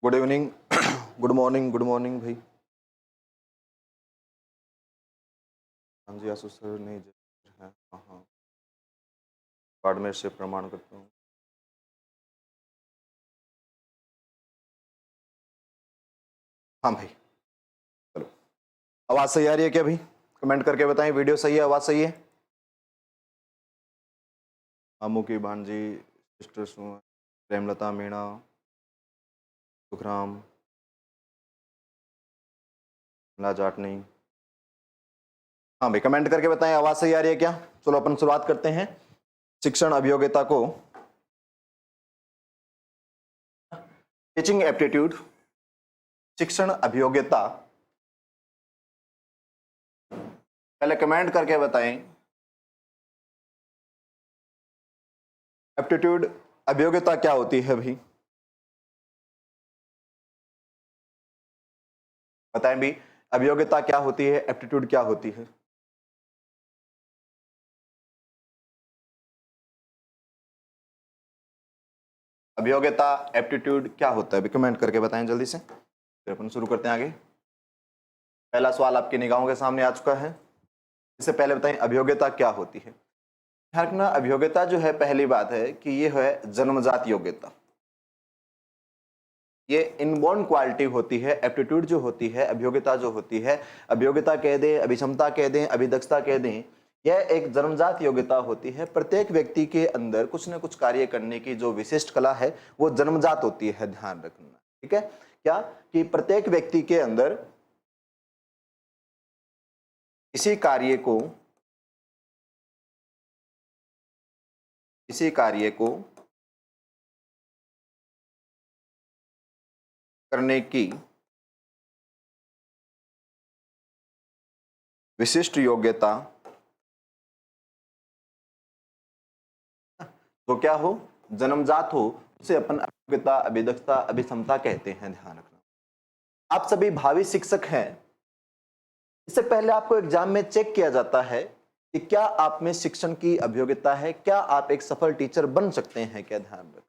Good evening. Good morning भाई। हाँ जी, आसू sir नहीं है। हाँ हाँ, बाड़मेर से प्रमाण करता हूँ। हाँ भाई, चलो। आवाज़ सही आ रही है क्या भाई? कमेंट करके बताएं, वीडियो सही है, आवाज़ सही है। मामू की भांजी, सिस्टर प्रेमलता, मीणा, सुखराम, ना जाट नहीं। हाँ भाई, कमेंट करके बताएं आवाज़ सही आ रही है क्या। चलो अपन शुरुआत करते हैं शिक्षण अभियोग्यता को। टीचिंग एप्टीट्यूड, शिक्षण अभियोग्यता। पहले कमेंट करके बताएं एप्टीट्यूड अभियोग्यता क्या होती है भाई। बताएं भी, अभियोग्यता क्या होती है, एप्टीट्यूड क्या होती है। अभियोग्यता एप्टीट्यूड क्या होता है, अभी कमेंट करके बताएं जल्दी से, फिर अपन शुरू करते हैं आगे। पहला सवाल आपकी निगाहों के सामने आ चुका है। इससे पहले बताएं अभियोग्यता क्या होती है। ध्यान रखना, अभियोग्यता जो है, पहली बात है कि ये है जन्मजात योग्यता। ये इनबॉर्न क्वालिटी होती है। एप्टीट्यूड जो होती है, अभियोग्यता जो होती है, अभियोग्यता कह दें, अभिक्षमता कह दें, अभिदक्षता कह दें, यह एक जन्मजात योग्यता होती है। प्रत्येक व्यक्ति के अंदर कुछ न कुछ कार्य करने की जो विशिष्ट कला है वो जन्मजात होती है। ध्यान रखना, ठीक है। क्या कि प्रत्येक व्यक्ति के अंदर इसी कार्य को करने की विशिष्ट योग्यता तो क्या हो, जन्मजात हो, उसे अपन अभियोग्यता, अभिदक्षता, अभिक्षमता कहते हैं। ध्यान रखना, आप सभी भावी शिक्षक हैं। इससे पहले आपको एग्जाम में चेक किया जाता है कि क्या आप में शिक्षण की अभियोग्यता है, क्या आप एक सफल टीचर बन सकते हैं क्या। ध्यान रखना,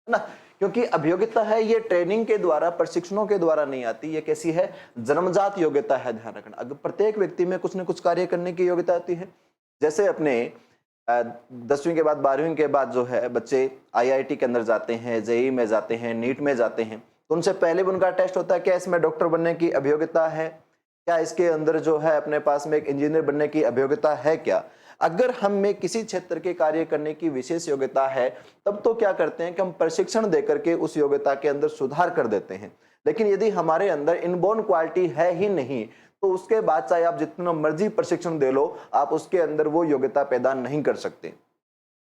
है ना, क्योंकि अभियोग्यता है ये ट्रेनिंग के द्वारा, प्रशिक्षणों के द्वारा नहीं आती। ये कैसी है, जन्मजात योग्यता है। ध्यान रखना, अगर प्रत्येक व्यक्ति में कुछ न कुछ कार्य करने की योग्यता होती है। जैसे अपने 10वीं के बाद 12वीं के बाद जो है बच्चे आईआईटी के अंदर जाते हैं, जेई में जाते हैं, नीट में जाते हैं, तो उनसे पहले भी उनका टेस्ट होता है क्या इसमें डॉक्टर बनने की अभियोग्यता है, क्या इसके अंदर जो है अपने पास में एक इंजीनियर बनने की अभियोग्यता है क्या। अगर हम में किसी क्षेत्र के कार्य करने की विशेष योग्यता है, तब तो क्या करते हैं कि हम प्रशिक्षण देकर के उस योग्यता के अंदर सुधार कर देते हैं। लेकिन यदि हमारे अंदर इनबॉर्न क्वालिटी है ही नहीं, तो उसके बाद चाहे आप जितना मर्जी प्रशिक्षण दे लो, आप उसके अंदर वो योग्यता पैदा नहीं कर सकते।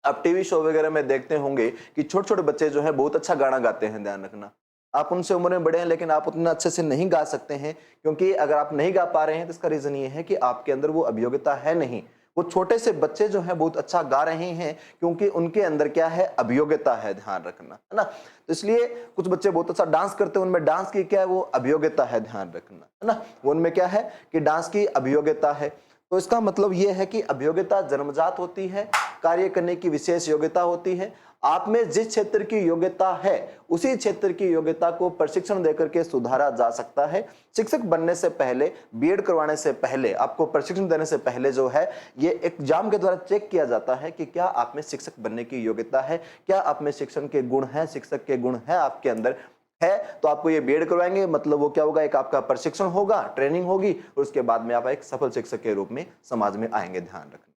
आप टीवी शो वगैरह में देखते होंगे कि छोटे छोटे बच्चे जो है बहुत अच्छा गाना गाते हैं। ध्यान रखना, आप उनसे उम्र में बड़े हैं लेकिन आप उतना अच्छे से नहीं गा सकते हैं, क्योंकि अगर आप नहीं गा पा रहे हैं तो इसका रीजन ये है कि आपके अंदर वो अभियोग्यता है नहीं। वो छोटे से बच्चे जो हैं बहुत अच्छा गा रहे हैं क्योंकि उनके अंदर क्या है, अभियोग्यता है। ध्यान रखना, है ना। तो इसलिए कुछ बच्चे बहुत अच्छा डांस करते हैं, उनमें डांस की क्या है, वो अभियोग्यता है। ध्यान रखना, है ना, वो उनमें क्या है कि डांस की अभियोग्यता है। तो इसका मतलब यह है कि अभियोग्यता जन्मजात होती है, कार्य करने की विशेष योग्यता होती है। आप में जिस क्षेत्र की योग्यता है, उसी क्षेत्र की योग्यता को प्रशिक्षण देकर के सुधारा जा सकता है। शिक्षक बनने से पहले, बीएड करवाने से पहले, आपको प्रशिक्षण देने से पहले जो है ये एग्जाम के द्वारा चेक किया जाता है कि क्या आप में शिक्षक बनने की योग्यता है, क्या आप में शिक्षण के गुण हैं, शिक्षक के गुण हैं आपके अंदर है, तो आपको ये बीएड करवाएंगे। मतलब वो क्या होगा, एक आपका प्रशिक्षण होगा, ट्रेनिंग होगी, और उसके बाद में आप एक सफल शिक्षक के रूप में समाज में आएंगे। ध्यान रखना।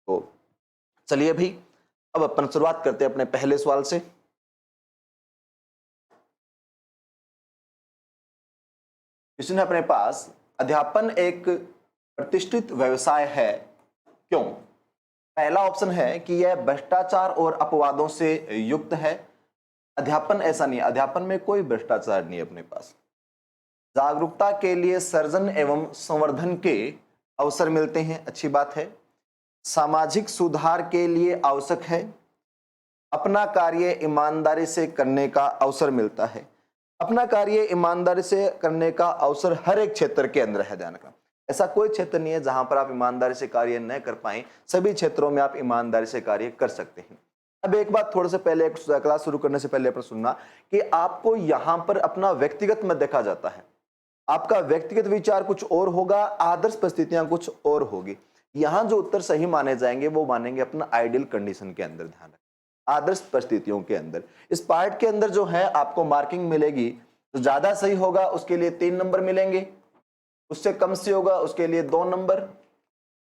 तो चलिए भी, अब अपन शुरुआत करते हैं अपने पहले सवाल से। क्वेश्चन है अपने पास, अध्यापन एक प्रतिष्ठित व्यवसाय है, क्यों। पहला ऑप्शन है कि यह भ्रष्टाचार और अपवादों से युक्त है। अध्यापन ऐसा नहीं, अध्यापन में कोई भ्रष्टाचार नहीं है अपने पास। जागरूकता के लिए सर्जन एवं संवर्धन के अवसर मिलते हैं, अच्छी बात है। सामाजिक सुधार के लिए आवश्यक है। अपना कार्य ईमानदारी से करने का अवसर मिलता है। अपना कार्य ईमानदारी से करने का अवसर हर एक क्षेत्र के अंदर है। ध्यान रखना, ऐसा कोई क्षेत्र नहीं है जहां पर आप ईमानदारी से कार्य न कर पाए, सभी क्षेत्रों में आप ईमानदारी से कार्य कर सकते हैं। अब एक बात थोड़े से पहले, क्लास शुरू करने से पहले अपना सुनना कि आपको यहां पर अपना व्यक्तिगत मत देखा जाता है। आपका व्यक्तिगत विचार कुछ और होगा, आदर्श परिस्थितियां कुछ और होगी। यहां जो उत्तर सही माने जाएंगे वो मानेंगे अपना आइडियल कंडीशन के अंदर, ध्यान रखें, आदर्श परिस्थितियों के अंदर। इस पार्ट के अंदर जो है आपको मार्किंग मिलेगी, तो ज्यादा सही होगा उसके लिए 3 नंबर मिलेंगे, उससे कम से होगा उसके लिए 2 नंबर,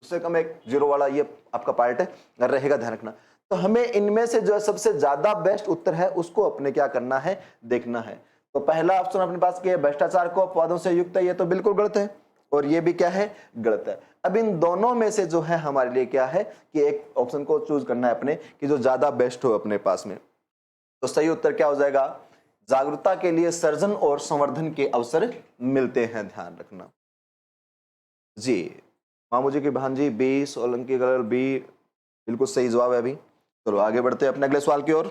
उससे कम एक 0 वाला ये आपका पार्ट है रहेगा, ध्यान रखना। तो हमें इनमें से जो सबसे ज्यादा बेस्ट उत्तर है उसको अपने क्या करना है, देखना है। तो पहला ऑप्शन अपने पास क्या है, भ्रष्टाचार को अपवादों से युक्त है, ये तो बिल्कुल गलत है, और ये भी क्या है, गलत है। अब इन दोनों में से जो है हमारे लिए क्या है कि एक ऑप्शन को चूज करना है अपने, कि जो ज्यादा बेस्ट हो अपने पास में। तो सही उत्तर क्या हो जाएगा, जागरूकता के लिए सर्जन और संवर्धन के अवसर मिलते हैं, ध्यान रखना जी। मामू जी की बहन जी बी, सोलंकी कलर बी, बिल्कुल सही जवाब है अभी। चलो आगे बढ़ते हैं अपने अगले सवाल की ओर।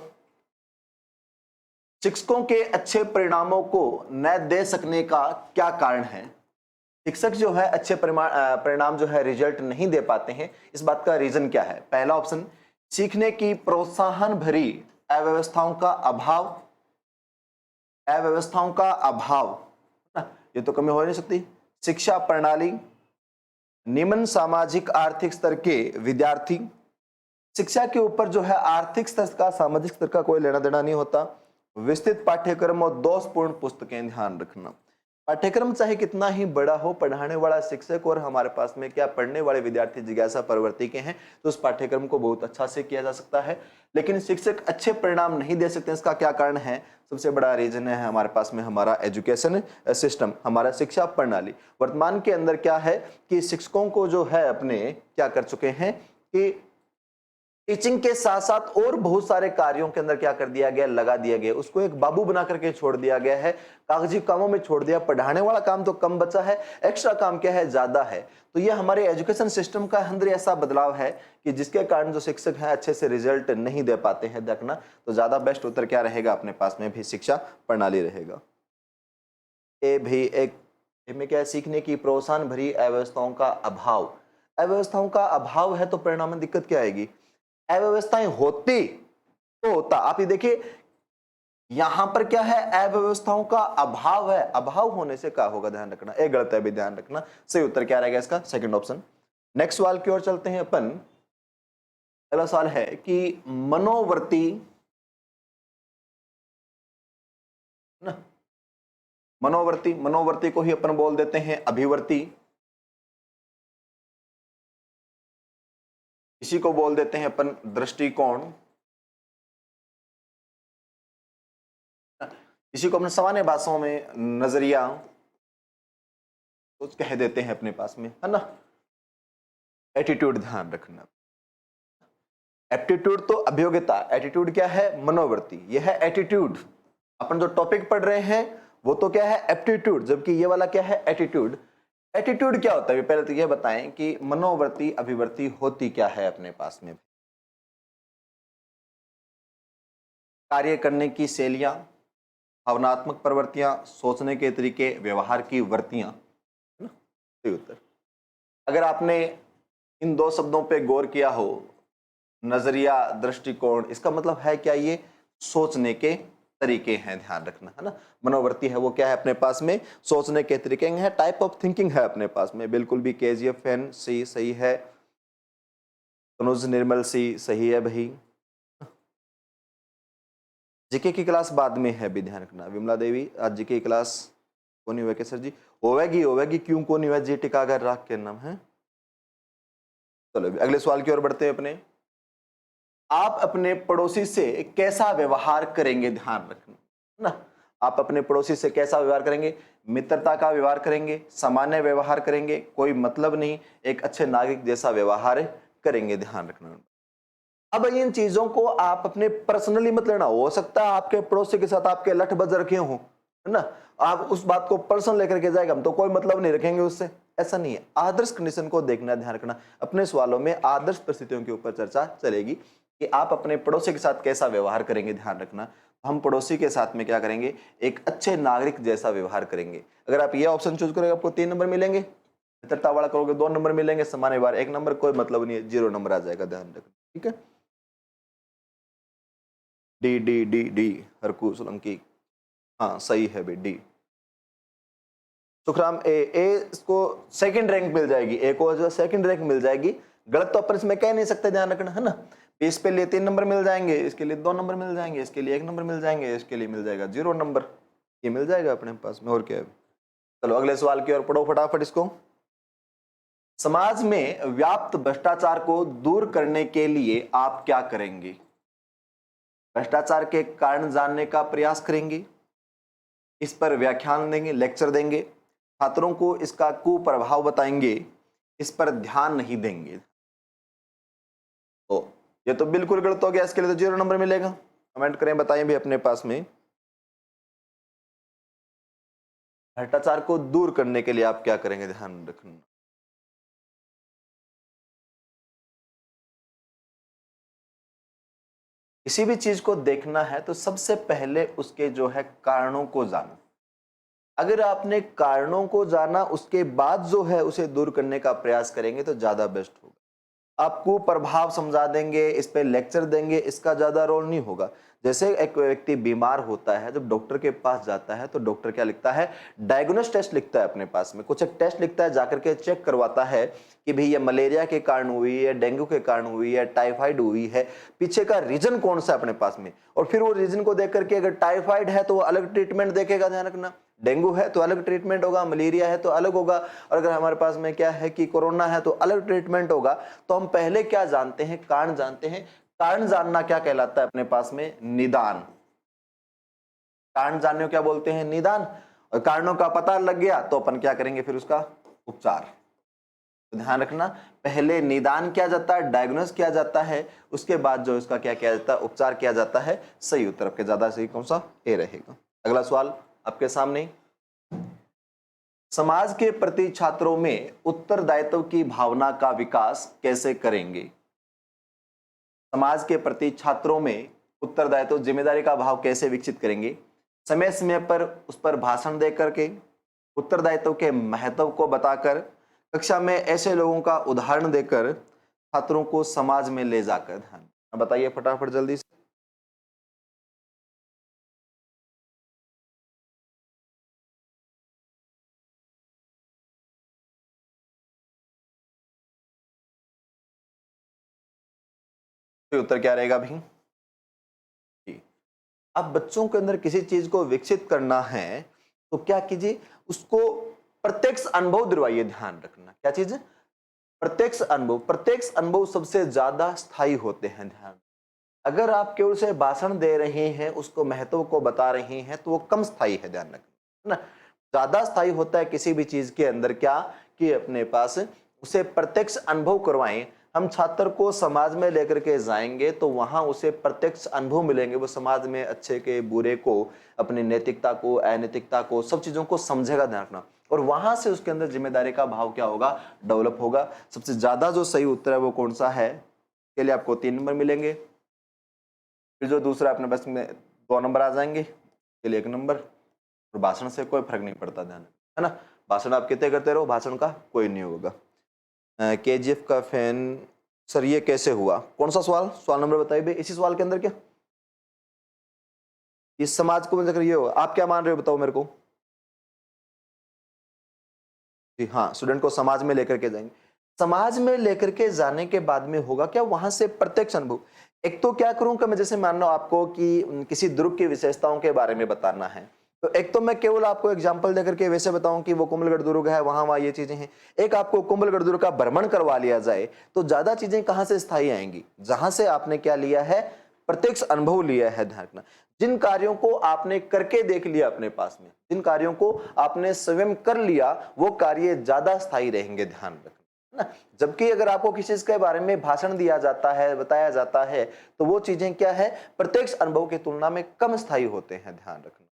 शिक्षकों के अच्छे परिणामों को न दे सकने का क्या कारण है? शिक्षक जो है अच्छे परिणाम जो है रिजल्ट नहीं दे पाते हैं, इस बात का रीजन क्या है? पहला ऑप्शन, सीखने की प्रोत्साहन भरी अव्यवस्थाओं का अभाव, अव्यवस्थाओं का अभाव, ये तो कमी हो नहीं सकती। शिक्षा प्रणाली, निम्न सामाजिक आर्थिक स्तर के विद्यार्थी, शिक्षा के ऊपर जो है आर्थिक स्तर का सामाजिक स्तर का कोई लेना देना नहीं होता, विस्तृत पाठ्यक्रम और दोषपूर्ण पुस्तकें, ध्यान रखना। पाठ्यक्रम चाहे कितना ही बड़ा हो, पढ़ाने वाला शिक्षक और हमारे पास में क्या पढ़ने वाले विद्यार्थी जिज्ञासा प्रवृत्ति के हैं, तो उस पाठ्यक्रम को बहुत अच्छा से किया जा सकता है। लेकिन शिक्षक अच्छे परिणाम नहीं दे सकते, इसका क्या कारण है? सबसे बड़ा रीजन है हमारे पास में हमारा एजुकेशन सिस्टम, हमारा शिक्षा प्रणाली। वर्तमान के अंदर क्या है कि शिक्षकों को जो है अपने क्या कर चुके हैं कि टीचिंग के साथ साथ और बहुत सारे कार्यों के अंदर क्या कर दिया गया, लगा दिया गया, उसको एक बाबू बना करके छोड़ दिया गया है, कागजी कामों में छोड़ दिया। पढ़ाने वाला काम तो कम बचा है, एक्स्ट्रा काम क्या है, ज्यादा है। तो ये हमारे एजुकेशन सिस्टम का अंदर ऐसा बदलाव है कि जिसके कारण जो शिक्षक हैं अच्छे से रिजल्ट नहीं दे पाते हैं, देखना। तो ज्यादा बेस्ट उत्तर क्या रहेगा अपने पास में भी, शिक्षा प्रणाली रहेगा। ए भी एक में क्या है, सीखने की प्रोत्साहन भरी अव्यवस्थाओं का अभाव। अव्यवस्थाओं का अभाव है तो परिणाम में दिक्कत क्या आएगी? अव्यवस्थाएं होती तो होता, आप ये देखिए यहां पर क्या है, अव्यवस्थाओं का अभाव है, अभाव होने से क्या होगा, ध्यान रखना। एक गलत है भी, ध्यान रखना। सही उत्तर क्या रहेगा इसका, सेकंड ऑप्शन। नेक्स्ट सवाल की ओर चलते हैं अपन। अगला सवाल है कि मनोवर्ती ना, मनोवर्ती, मनोवर्ती को ही अपन बोल देते हैं अभिवर्ती, इसी को बोल देते हैं अपन दृष्टिकोण, इसी को अपने सामान्य भाषाओं में नजरिया तो कह देते हैं अपने पास में, है ना। एटीट्यूड, ध्यान रखना। एप्टीट्यूड तो अभियोग्यता, एटीट्यूड क्या है, मनोवृत्ति, यह है एटीट्यूड। अपन जो टॉपिक पढ़ रहे हैं वो तो क्या है, एप्टीट्यूड, जबकि ये वाला क्या है, एटीट्यूड। एटीट्यूड क्या होता है, पहले तो ये बताएं कि मनोवृत्ति अभिवृत्ति होती क्या है अपने पास में। कार्य करने की शैलियां, भावनात्मक प्रवृत्तियां, सोचने के तरीके, व्यवहार की वृत्तियां, है ना। सही उत्तर। अगर आपने इन दो शब्दों पे गौर किया हो, नजरिया, दृष्टिकोण, इसका मतलब है क्या, ये सोचने के तरीके हैं, ध्यान रखना, है ना। मनोवृत्ति है वो क्या है अपने पास में, सोचने के तरीके हैं, टाइप ऑफ थिंकिंग है अपने पास में। बिल्कुल भी केजीएफ फैन सी सही है, तनुज निर्मल सी सही है भाई। जीके की क्लास बाद में है भी, ध्यान रखना। विमला देवी, आज जीके की क्लास कौन नहीं हुआ क्या सर जी? होवेगी, होवेगी, क्यों कौन नहीं हुआ जी, टिकागर राख के नाम है। चलो अगले सवाल की ओर बढ़ते हैं अपने। आप अपने पड़ोसी से कैसा व्यवहार करेंगे, ध्यान रखना, है ना। आप अपने पड़ोसी से कैसा व्यवहार करेंगे? मित्रता का व्यवहार करेंगे, सामान्य व्यवहार करेंगे, कोई मतलब नहीं, एक अच्छे नागरिक जैसा व्यवहार करेंगे, ध्यान रखना। अब इन चीजों को आप अपने पर्सनली मत लेना। हो सकता है आपके पड़ोसी के साथ आपके लठ बज रखे हों, है ना, आप उस बात को पर्सनल लेकर के जाएगा, हम तो कोई मतलब नहीं रखेंगे उससे, ऐसा नहीं है। आदर्श कंडीशन को देखना, ध्यान रखना। अपने सवालों में आदर्श परिस्थितियों के ऊपर चर्चा चलेगी कि आप अपने पड़ोसी के साथ कैसा व्यवहार करेंगे, ध्यान रखना। हम पड़ोसी के साथ में क्या करेंगे, एक अच्छे नागरिक जैसा व्यवहार करेंगे। अगर आप ये ऑप्शन चूज करोगे आपको 3 नंबर मिलेंगे, मित्रता वाला करोगे 2 नंबर मिलेंगे, सामान्य व्यवहार 1 नंबर, कोई मतलब नहीं है 0 नंबर आ जाएगा, ध्यान रखना, ठीक है। D D D D Harku Solanki, हाँ सही है भाई डी। सुखराम ए, इसको सेकंड रैंक मिल जाएगी, ए को जो सेकंड रैंक मिल जाएगी। गलत तो अपन इसमें कह नहीं सकते, ध्यान रखना है ना। इस पे लिए 3 नंबर मिल जाएंगे, इसके लिए 2 नंबर मिल जाएंगे, इसके लिए 1 नंबर मिल जाएंगे, इसके लिए मिल जाएगा 0 नंबर, ये मिल जाएगा अपने पास में, और क्या है। चलो अगले सवाल की ओर पढ़ो फटाफट इसको। समाज में व्याप्त भ्रष्टाचार को दूर करने के लिए आप क्या करेंगे? भ्रष्टाचार के कारण जानने का प्रयास करेंगे, इस पर व्याख्यान देंगे, लेक्चर देंगे, छात्रों को इसका कुप्रभाव बताएंगे, इस पर ध्यान नहीं देंगे। तो ये तो बिल्कुल गलत हो गया, इसके लिए तो 0 नंबर मिलेगा। कमेंट करें, बताएं भी अपने पास में। भ्रष्टाचार को दूर करने के लिए आप क्या करेंगे, ध्यान रखना। किसी भी चीज को देखना है तो सबसे पहले उसके जो है कारणों को जानो। अगर आपने कारणों को जाना, उसके बाद जो है उसे दूर करने का प्रयास करेंगे तो ज्यादा बेस्ट होगा। आपको प्रभाव समझा देंगे, इस पे लेक्चर देंगे, इसका ज्यादा रोल नहीं होगा। जैसे एक व्यक्ति बीमार होता है, जब डॉक्टर के पास जाता है तो डॉक्टर क्या लिखता है, डायग्नोस टेस्ट लिखता है अपने पास में, कुछ एक टेस्ट लिखता है, जाकर के चेक करवाता है कि भाई ये मलेरिया के कारण हुई है, डेंगू के कारण हुई है, टाइफाइड हुई है, पीछे का रीजन कौन सा है अपने पास में। और फिर वो रीजन को देख करके, अगर टाइफाइड है तो वो अलग ट्रीटमेंट देखेगा, ध्यान रखना। डेंगू है तो अलग ट्रीटमेंट होगा, मलेरिया है तो अलग होगा, और अगर हमारे पास में क्या है कि कोरोना है तो अलग ट्रीटमेंट होगा। तो हम पहले क्या जानते हैं, कारण जानते हैं। कारण जानना क्या कहलाता है अपने पास में, निदान। कारण जानने को क्या बोलते हैं, निदान। और कारणों का पता लग गया तो अपन क्या करेंगे, फिर उसका उपचार। तो ध्यान रखना, पहले निदान किया जाता है, डायग्नोस किया जाता है, उसके बाद जो इसका क्या किया जाता है, उपचार किया जाता है। सही उत्तर आपके ज्यादा सही कौन सा, ए रहेगा। अगला सवाल आपके सामने। समाज के प्रति छात्रों में उत्तरदायित्व की भावना का विकास कैसे करेंगे? समाज के प्रति छात्रों में उत्तरदायित्व, जिम्मेदारी का भाव कैसे विकसित करेंगे? समय समय पर उस पर भाषण दे करके, उत्तरदायित्व के महत्व को बताकर, कक्षा में ऐसे लोगों का उदाहरण देकर, छात्रों को समाज में ले जाकर। ध्यान बताइए फटाफट जल्दी से। उत्तर क्या रहेगा भाई? अब बच्चों के अंदर किसी चीज को विकसित करना है तो क्या कीजिए, उसको प्रत्यक्ष अनुभव दिलवाइए। ध्यान रखना, क्या चीज, प्रत्यक्ष अनुभव। प्रत्यक्ष अनुभव सबसे ज्यादा स्थायी होते हैं। ध्यान, अगर आप केवल से भाषण दे रहे हैं, उसको महत्व को बता रहे हैं, तो वो कम स्थायी है, ध्यान रखना, है ना। ज्यादा स्थायी होता है किसी भी चीज के अंदर क्या, कि अपने पास उसे प्रत्यक्ष अनुभव करवाएं। हम छात्र को समाज में लेकर के जाएंगे तो वहां उसे प्रत्यक्ष अनुभव मिलेंगे, वो समाज में अच्छे के बुरे को, अपनी नैतिकता को, अनैतिकता को, सब चीजों को समझेगा, ध्यान रखना। और वहां से उसके अंदर जिम्मेदारी का भाव क्या होगा, डेवलप होगा। सबसे ज्यादा जो सही उत्तर है वो कौन सा है, के लिए आपको 3 नंबर मिलेंगे। फिर जो दूसरा अपने बस में 2 नंबर आ जाएंगे, के लिए 1 नंबर। और भाषण से कोई फर्क नहीं पड़ता, ध्यान है ना। भाषण आप कितने करते रहो, भाषण का कोई नहीं होगा। केजीएफ का फैन सर ये कैसे हुआ, कौन सा सवाल, सवाल नंबर बताइए भाई। इसी सवाल के अंदर क्या, इस समाज को ये हो, आप क्या मान रहे हो बताओ मेरे को। जी हाँ, स्टूडेंट को समाज में लेकर के जाएंगे। समाज में लेकर के जाने के बाद में होगा क्या, वहां से प्रत्यक्ष अनुभव। एक तो क्या करूंगा मैं, जैसे मान लो आपको कि किसी द्रुग की विशेषताओं के बारे में बताना है, तो एक तो मैं केवल आपको एग्जांपल देकर के वैसे बताऊं कि वो कुंभलगढ़ दुर्ग है, वहां वहां ये चीजें हैं। एक आपको कुंभलगढ़ दुर्ग का भ्रमण करवा लिया जाए तो ज्यादा चीजें कहां से स्थायी आएंगी, जहां से आपने क्या लिया है, प्रत्यक्ष अनुभव लिया है। ध्यान रखना, जिन कार्यों को आपने करके देख लिया अपने पास में, जिन कार्यों को आपने स्वयं कर लिया, वो कार्य ज्यादा स्थायी रहेंगे, ध्यान रखना ना। जबकि अगर आपको किसी चीज के बारे में भाषण दिया जाता है, बताया जाता है, तो वो चीजें क्या है, प्रत्यक्ष अनुभव की तुलना में कम स्थायी होते हैं, ध्यान रखना।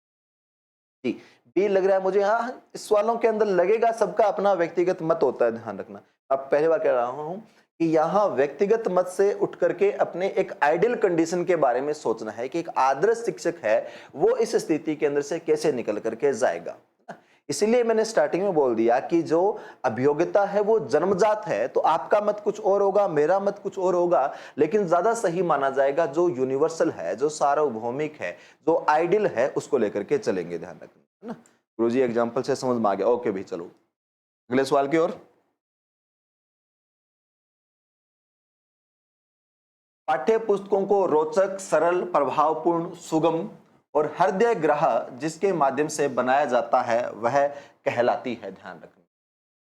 जी, बी लग रहा है मुझे। हाँ, इस सवालों के अंदर लगेगा, सबका अपना व्यक्तिगत मत होता है, ध्यान रखना। अब पहली बार कह रहा हूं कि यहाँ व्यक्तिगत मत से उठ करके अपने एक आइडियल कंडीशन के बारे में सोचना है कि एक आदर्श शिक्षक है वो इस स्थिति के अंदर से कैसे निकल करके जाएगा। इसीलिए मैंने स्टार्टिंग में बोल दिया कि जो अभियोग्यता है वो जन्मजात है, तो आपका मत कुछ और होगा, मेरा मत कुछ और होगा, लेकिन ज्यादा सही माना जाएगा जो यूनिवर्सल है, जो सार्वभौमिक है, जो आइडियल है, उसको लेकर के चलेंगे। ध्यान रखना, है ना। गुरुजी एग्जाम्पल से समझ में आ गया? ओके भाई, चलो अगले सवाल की ओर। पाठ्य पुस्तकों को रोचक, सरल, प्रभावपूर्ण, सुगम और हृदय ग्राह जिसके माध्यम से बनाया जाता है वह कहलाती है। ध्यान रखना,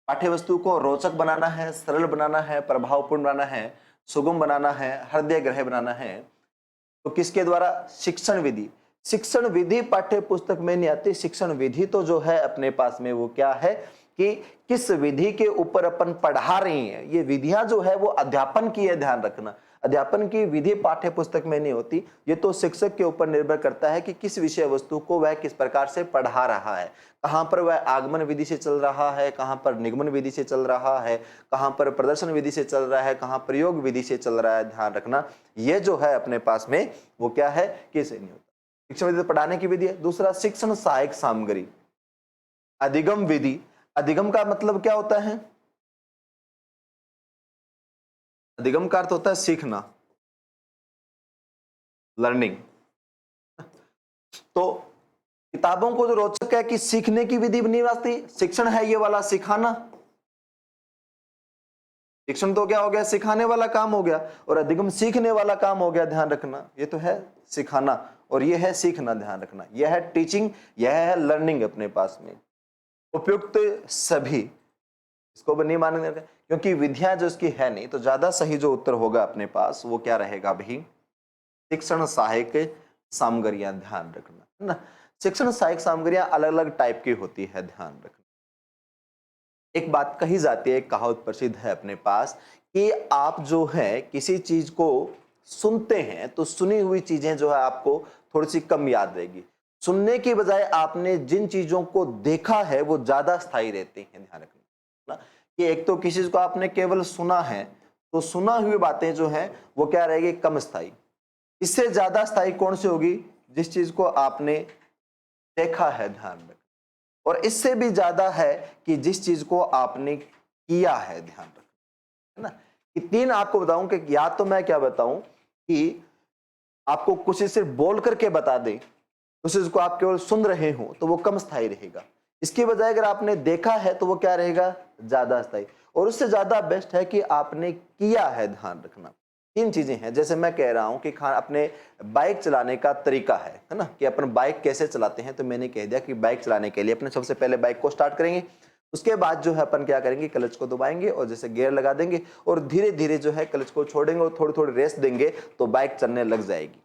पाठ्य वस्तु को रोचक बनाना है, सरल बनाना है, प्रभावपूर्ण बनाना है, सुगम बनाना है, हृदय ग्रह बनाना है, तो किसके द्वारा? शिक्षण विधि। शिक्षण विधि पाठ्य पुस्तक में नहीं आती। शिक्षण विधि तो जो है अपने पास में वो क्या है कि किस विधि के ऊपर अपन पढ़ा रहे हैं। ये विधियां जो है वो अध्यापन की है। ध्यान रखना, अध्यापन की विधि पाठ्य पुस्तक में नहीं होती। ये तो शिक्षक के ऊपर निर्भर करता है कि किस विषय वस्तु को वह किस प्रकार से पढ़ा रहा है, कहां पर वह आगमन विधि से चल रहा है, कहां पर निगमन विधि से चल रहा है, कहां पर प्रदर्शन विधि से चल रहा है, कहां प्रयोग विधि से चल रहा है। ध्यान रखना, ये जो है अपने पास में वो क्या है, किसे नहीं होता। शिक्षण विधि पढ़ाने की विधि है। दूसरा, शिक्षण सहायक सामग्री, अधिगम विधि। अधिगम का मतलब क्या होता है? अधिगम का अर्थ होता है सीखना, लर्निंग। तो किताबों को जो रोचक है कि सीखने की विधि नहीं आती, शिक्षण है ये वाला सिखाना। शिक्षण तो क्या हो गया, सिखाने वाला काम हो गया, और अधिगम सीखने वाला काम हो गया। ध्यान रखना, ये तो है सिखाना और ये है सीखना। ध्यान रखना, यह है टीचिंग, यह है लर्निंग अपने पास में। उपयुक्त सभी इसको नहीं मानेंगे क्योंकि विधियां जो इसकी है नहीं, तो ज्यादा सही जो उत्तर होगा अपने पास वो क्या रहेगा भाई? शिक्षण सहायक सामग्रियां। ध्यान रखना, है ना। शिक्षण सहायक सामग्रियां अलग अलग टाइप की होती है। ध्यान रखना, एक बात कही जाती है, एक कहावत प्रसिद्ध है अपने पास कि आप जो है किसी चीज को सुनते हैं तो सुनी हुई चीजें जो है आपको थोड़ी सी कम याद रहेगी। सुनने की बजाय आपने जिन चीजों को देखा है वो ज्यादा स्थायी रहते हैं। ध्यान रखना ना, कि एक तो किसी चीज को आपने केवल सुना है तो सुना हुई बातें जो है वो क्या रहेगी, कम स्थायी। इससे ज्यादा स्थायी कौन सी होगी? जिस चीज को आपने देखा है। ध्यान रखना, और इससे भी ज्यादा है कि जिस चीज को आपने किया है। ध्यान रखना, है ना। कि तीन आपको बताऊं कि या तो मैं क्या बताऊं कि आपको कुछ सिर्फ बोल करके बता दें, उस चीज को आप केवल सुन रहे हो तो वो कम स्थायी रहेगा। इसके बजाय अगर आपने देखा है तो वो क्या रहेगा, ज्यादा स्थायी। और उससे ज्यादा बेस्ट है कि आपने किया है। ध्यान रखना, तीन चीजें हैं। जैसे मैं कह रहा हूं कि अपने बाइक चलाने का तरीका है ना, कि अपन बाइक कैसे चलाते हैं। तो मैंने कह दिया कि बाइक चलाने के लिए अपने सबसे पहले बाइक को स्टार्ट करेंगे, उसके बाद जो है अपन क्या करेंगे, क्लच को दबाएंगे और जैसे गियर लगा देंगे और धीरे धीरे जो है क्लच को छोड़ेंगे और थोड़ी थोड़ी रेस देंगे तो बाइक चलने लग जाएगी।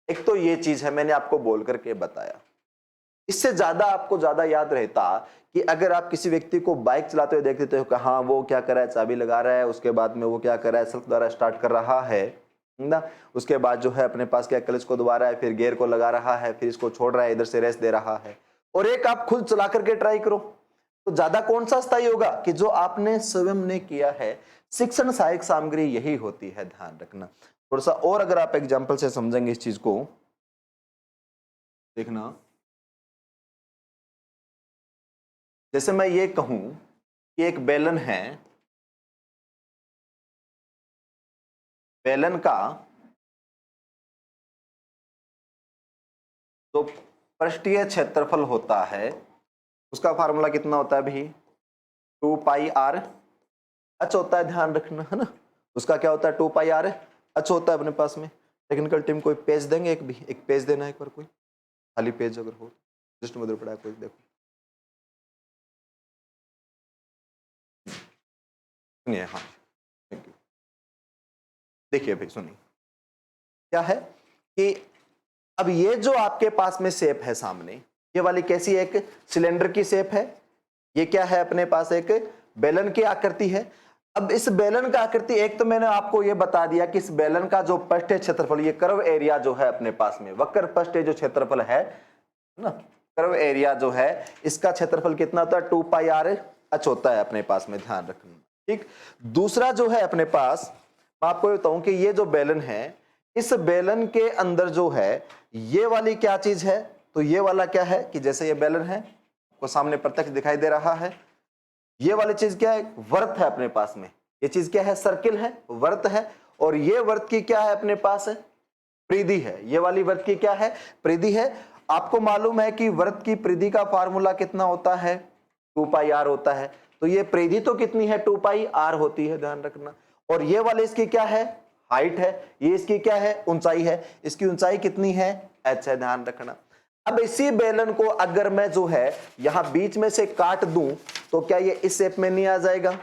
एक तो ये चीज है, मैंने आपको बोल करके बताया। इससे ज्यादा आपको ज्यादा याद रहता कि अगर आप किसी व्यक्ति को बाइक चलाते हुए देखते हो, हाँ वो क्या कर रहा है, चाबी लगा रहा है, उसके बाद में वो क्या कर रहा है, सेल्फ द्वारा स्टार्ट कर रहा है ना, उसके बाद जो है अपने पास क्या क्लच को दबा रहा है, फिर गियर को लगा रहा है, फिर इसको छोड़ रहा है, इधर से रेस दे रहा है। और एक आप खुद चला करके ट्राई करो तो ज्यादा कौन सा स्थायी होगा, कि जो आपने स्वयं ने किया है। शिक्षण सहायक सामग्री यही होती है। ध्यान रखना, थोड़ा सा और अगर आप एग्जाम्पल से समझेंगे इस चीज को, देखना। जैसे मैं ये कहूं कि एक बेलन है, बेलन का तो पृष्ठीय क्षेत्रफल होता है, उसका फार्मूला कितना होता है भाई, 2 पाई आर एच होता है। ध्यान रखना, है ना। उसका क्या होता है, 2 पाई आर एच होता है अपने पास में। टेक्निकल टीम कोई पेज देंगे, एक पेज देना, एक बार कोई खाली पेज अगर हो, जस्ट में पड़ा है कोई, देखो सुनिए। हाँ, थैंक यू। देखिए भाई, सुनिए क्या है कि अब ये जो आपके पास में शेप है सामने, ये वाली कैसी है, एक सिलेंडर की शेप है। ये क्या है अपने पास, एक बेलन की आकृति है। अब इस बेलन का आकृति, एक तो मैंने आपको ये बता दिया कि इस बेलन का जो पृष्ठीय क्षेत्रफल, ये कर्व एरिया जो है अपने पास में, वक्र पृष्ठीय जो क्षेत्रफल है ना, कर्व एरिया जो है, इसका क्षेत्रफल कितना होता है, 2 पाई आर एच होता है अपने पास में। ध्यान रखना, ठीक। दूसरा जो है अपने पास, मैं आपको बताऊं कि ये जो बेलन है, इस बेलन के अंदर जो है ये वाली क्या चीज है, तो ये वाला क्या है कि जैसे ये बेलन है, को सामने प्रत्यक्ष दिखाई दे रहा है। ये वाली चीज क्या है, वर्त है अपने पास में। ये चीज क्या है, सर्किल है, वर्त है। और ये वर्त की क्या है अपने पास है, परिधि है। ये वाली वर्त की क्या है, परिधि है। आपको मालूम है कि वर्त की परिधि का फार्मूला कितना होता है, 2 पाई आर होता है। तो ये परिधि तो कितनी है, 2 पाई आर होती है, ध्यान रखना। और ये वाले इसकी क्या है, हाइट है। ये इसकी क्या है, ऊंचाई है। इसकी ऊंचाई कितनी है, h है, ध्यान रखना। अब इसी बेलन को अगर मैं जो है यहां बीच में से काट दूं तो क्या ये इस शेप में नहीं आ जाएगा,